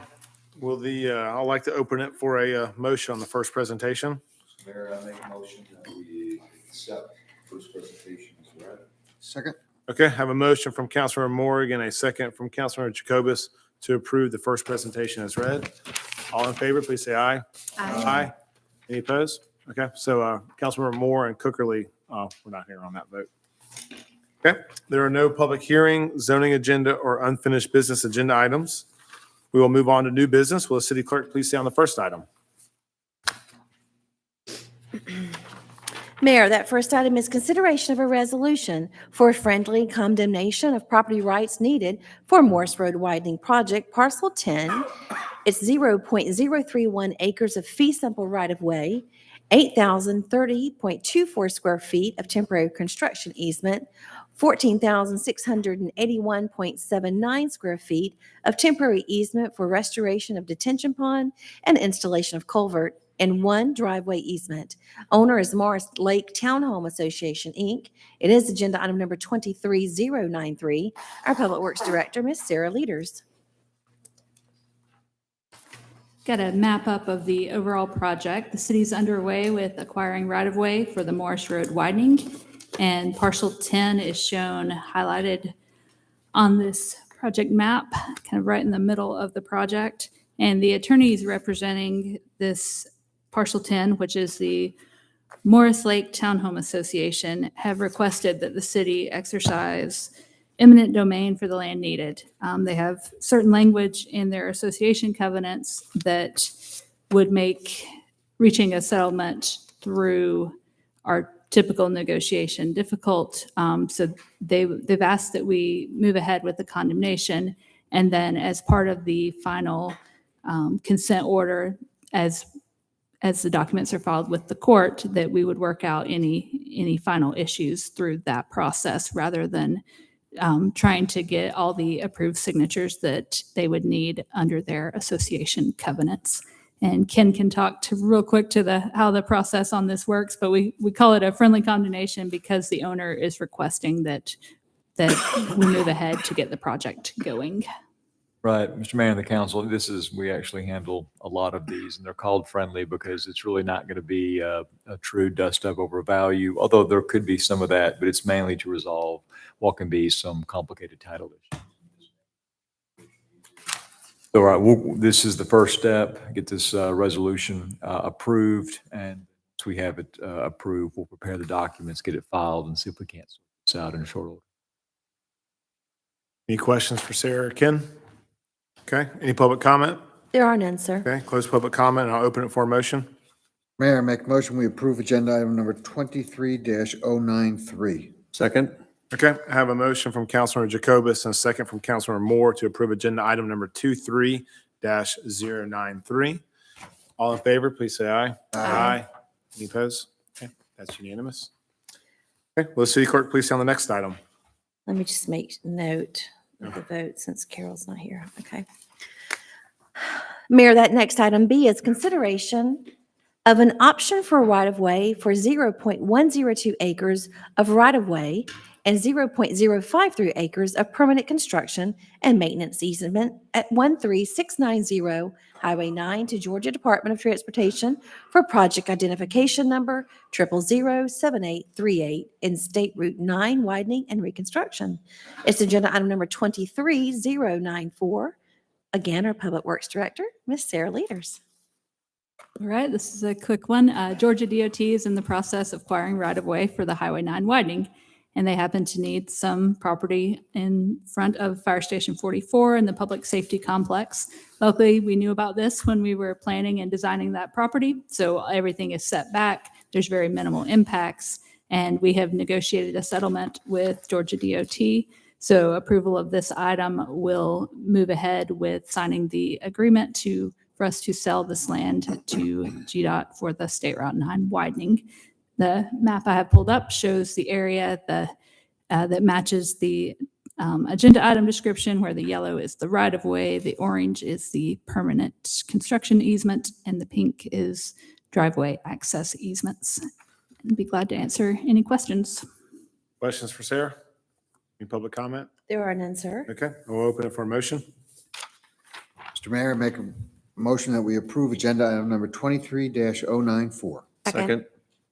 like to open it for a motion on the first presentation. Mayor, I make a motion that we accept first presentation as read. Second? Okay, I have a motion from Councilmember Morgan, a second from Councilmember Jacobus to approve the first presentation as read. All in favor, please say aye. Aye. Any opposed? Okay, so Councilmember Moore and Cookerly, we're not here on that vote. Okay, there are no public hearing, zoning agenda, or unfinished business agenda items. We will move on to new business. Will the city clerk please say on the first item? Mayor, that first item is consideration of a resolution for friendly condemnation of property rights needed for Morris Road widening project, parcel 10. It's 0.031 acres of fee simple right-of-way, 8,030.24 square feet of temporary construction easement, 14,681.79 square feet of temporary easement for restoration of detention pond and installation of culvert, and 1 driveway easement. Owner is Morris Lake Townhome Association, Inc. It is agenda item number 23093. Our Public Works Director, Ms. Sarah Leaders. Got a map up of the overall project. The city's underway with acquiring right-of-way for the Morris Road widening, and parcel 10 is shown highlighted on this project map, kind of right in the middle of the project. And the attorneys representing this parcel 10, which is the Morris Lake Townhome Association, have requested that the city exercise eminent domain for the land needed. They have certain language in their association covenants that would make reaching a settlement through our typical negotiation difficult. So they've asked that we move ahead with the condemnation, and then as part of the final consent order, as the documents are filed with the court, that we would work out any final issues through that process rather than trying to get all the approved signatures that they would need under their association covenants. And Ken can talk real quick to how the process on this works, but we call it a friendly condemnation because the owner is requesting that we move ahead to get the project going. Right, Mr. Mayor and the council, we actually handle a lot of these, and they're called friendly because it's really not going to be a true dust up over value, although there could be some of that, but it's mainly to resolve what can be some complicated title issues. So, all right, this is the first step, get this resolution approved, and once we have it approved, we'll prepare the documents, get it filed, and see if we can't sort this out in a short order. Any questions for Sarah or Ken? Okay, any public comment? There are none, sir. Okay, close public comment, and I'll open it for a motion. Mayor, make a motion, we approve agenda item number 23-093. Second? Okay, I have a motion from Councilmember Jacobus and a second from Councilmember Moore to approve agenda item number 23-093. All in favor, please say aye. Aye. Any opposed? Okay, that's unanimous. Okay, will the city clerk please sound the next item? Let me just make note of the vote since Carol's not here. Okay. Mayor, that next item B is consideration of an option for right-of-way for 0.102 acres of right-of-way and 0.053 acres of permanent construction and maintenance easement at 13690 Highway 9 to Georgia Department of Transportation for project identification number 0007838 in State Route 9 widening and reconstruction. It's agenda item number 23094. Again, our Public Works Director, Ms. Sarah Leaders. All right, this is a quick one. Georgia DOT is in the process of acquiring right-of-way for the Highway 9 widening, and they happen to need some property in front of Fire Station 44 and the Public Safety Complex. Luckily, we knew about this when we were planning and designing that property, so everything is set back. There's very minimal impacts, and we have negotiated a settlement with Georgia DOT. So approval of this item will move ahead with signing the agreement for us to sell this land to GDOT for the State Route 9 widening. The map I have pulled up shows the area that matches the agenda item description, where the yellow is the right-of-way, the orange is the permanent construction easement, and the pink is driveway access easements. I'd be glad to answer any questions. Questions for Sarah? Any public comment? There are none, sir. Okay, we'll open it for a motion. Mr. Mayor, make a motion that we approve agenda item number 23-094. Second?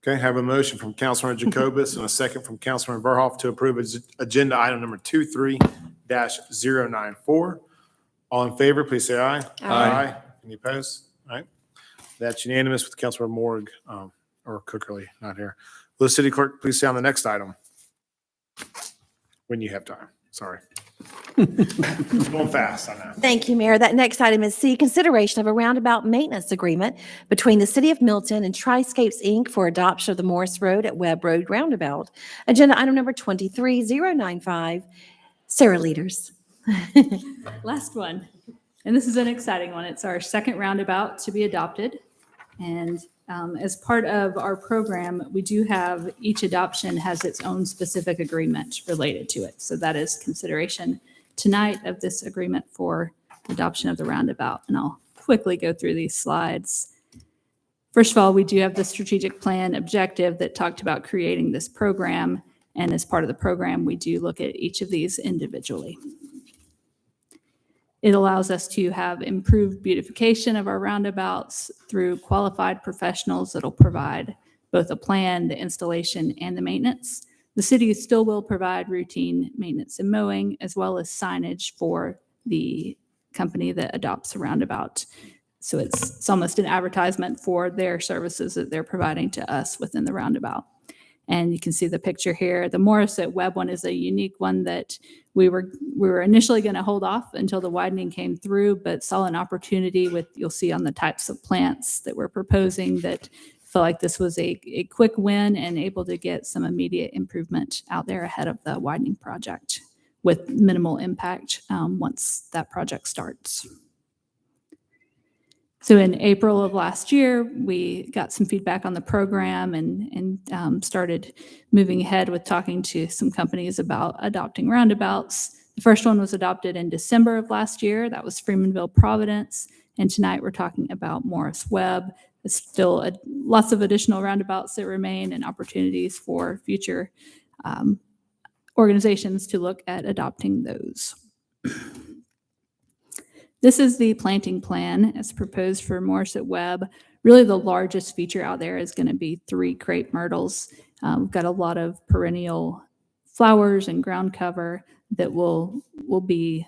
Okay, have a motion from Councilman Jacobus and a second from Councilman Verhoff to approve agenda item number 23-094. All in favor, please say aye. Aye. Any opposed? All right. That's unanimous with Councilman Morg, or Cookerly not here. Will the city clerk please say on the next item? When you have time. Sorry. Going fast, I know. Thank you, Mayor. That next item is C, consideration of a roundabout maintenance agreement between the City of Milton and Triscapes, Inc. for adoption of the Morris Road at Webb Road Roundabout. Agenda item number 23095. Sarah Leaders. Last one. And this is an exciting one. It's our second roundabout to be adopted. And as part of our program, we do have each adoption has its own specific agreement related to it. So that is consideration tonight of this agreement for adoption of the roundabout. And I'll quickly go through these slides. First of all, we do have the strategic plan objective that talked about creating this program. And as part of the program, we do look at each of these individually. It allows us to have improved beautification of our roundabouts through qualified professionals that'll provide both a plan, the installation, and the maintenance. The city still will provide routine maintenance and mowing, as well as signage for the company that adopts a roundabout. So it's almost an advertisement for their services that they're providing to us within the roundabout. And you can see the picture here. The Morris at Webb one is a unique one that we were initially going to hold off until the widening came through, but saw an opportunity with, you'll see on the types of plants that we're proposing, that felt like this was a quick win and able to get some immediate improvement out there ahead of the widening project with minimal impact once that project starts. So in April of last year, we got some feedback on the program and started moving ahead with talking to some companies about adopting roundabouts. The first one was adopted in December of last year. That was Freemanville, Providence. And tonight we're talking about Morris Webb. There's still lots of additional roundabouts that remain and opportunities for future organizations to look at adopting those. This is the planting plan as proposed for Morris at Webb. Really the largest feature out there is going to be 3 crepe myrtles. We've got a lot of perennial flowers and ground cover that will be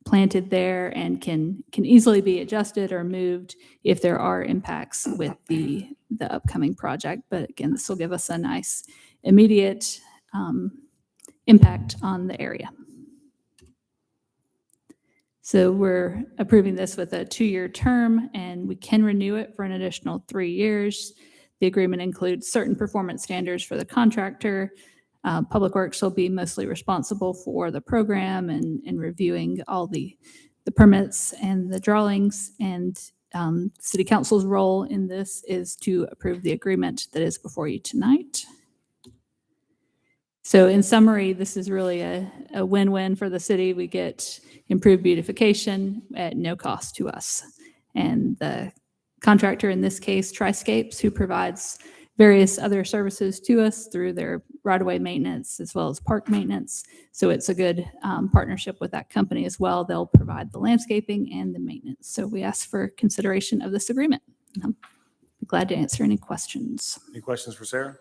planted there and can easily be adjusted or moved if there are impacts with the upcoming project. But again, this will give us a nice immediate impact on the area. So we're approving this with a 2-year term, and we can renew it for an additional 3 years. The agreement includes certain performance standards for the contractor. Public Works will be mostly responsible for the program and reviewing all the permits and the drawings. And City Council's role in this is to approve the agreement that is before you tonight. So in summary, this is really a win-win for the city. We get improved beautification at no cost to us. And the contractor, in this case, Triscapes, who provides various other services to us through their right-of-way maintenance as well as park maintenance. So it's a good partnership with that company as well. They'll provide the landscaping and the maintenance. So we ask for consideration of this agreement. I'm glad to answer any questions. Any questions for Sarah?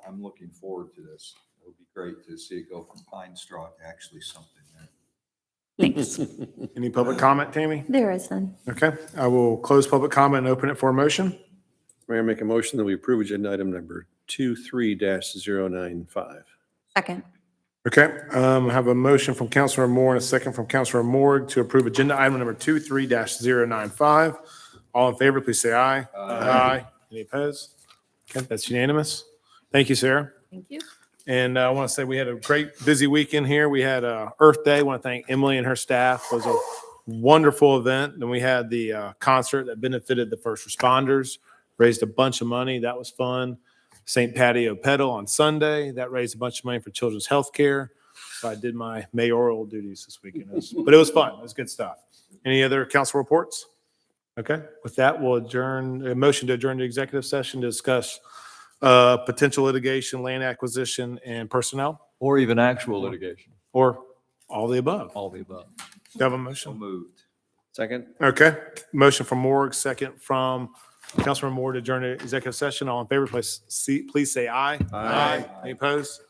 I'm looking forward to this. It would be great to see it go from pine straw to actually something there. Thanks. Any public comment, Tammy? There is none. Okay, I will close public comment and open it for a motion. Mayor, make a motion that we approve agenda item number 23-095. Second. Okay, I have a motion from Councilor Moore and a second from Councilor Morg to approve agenda item number 23-095. All in favor, please say aye. Aye. Any opposed? Okay, that's unanimous. Thank you, Sarah. Thank you. And I want to say we had a great busy weekend here. We had Earth Day. I want to thank Emily and her staff. It was a wonderful event. Then we had the concert that benefited the first responders, raised a bunch of money. That was fun. St. Patty Pedal on Sunday. That raised a bunch of money for children's health care. So I did my mayoral duties this weekend. But it was fun. It was good stuff. Any other council reports? Okay. With that, we'll adjourn, a motion to adjourn to executive session to discuss potential litigation, land acquisition, and personnel. Or even actual litigation. Or all the above. All the above. Do you have a So motion? moved. Second? Okay. Motion from Morg, second from Councilmember Moore to adjourn to executive session. All in favor, please say aye. Aye. Any opposed?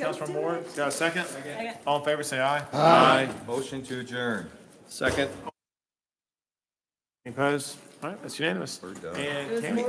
Councilman Moore, got a second? All in favor, say aye. Aye. Motion to adjourn. Second. Any opposed? All right, that's unanimous. We're done. And Tammy,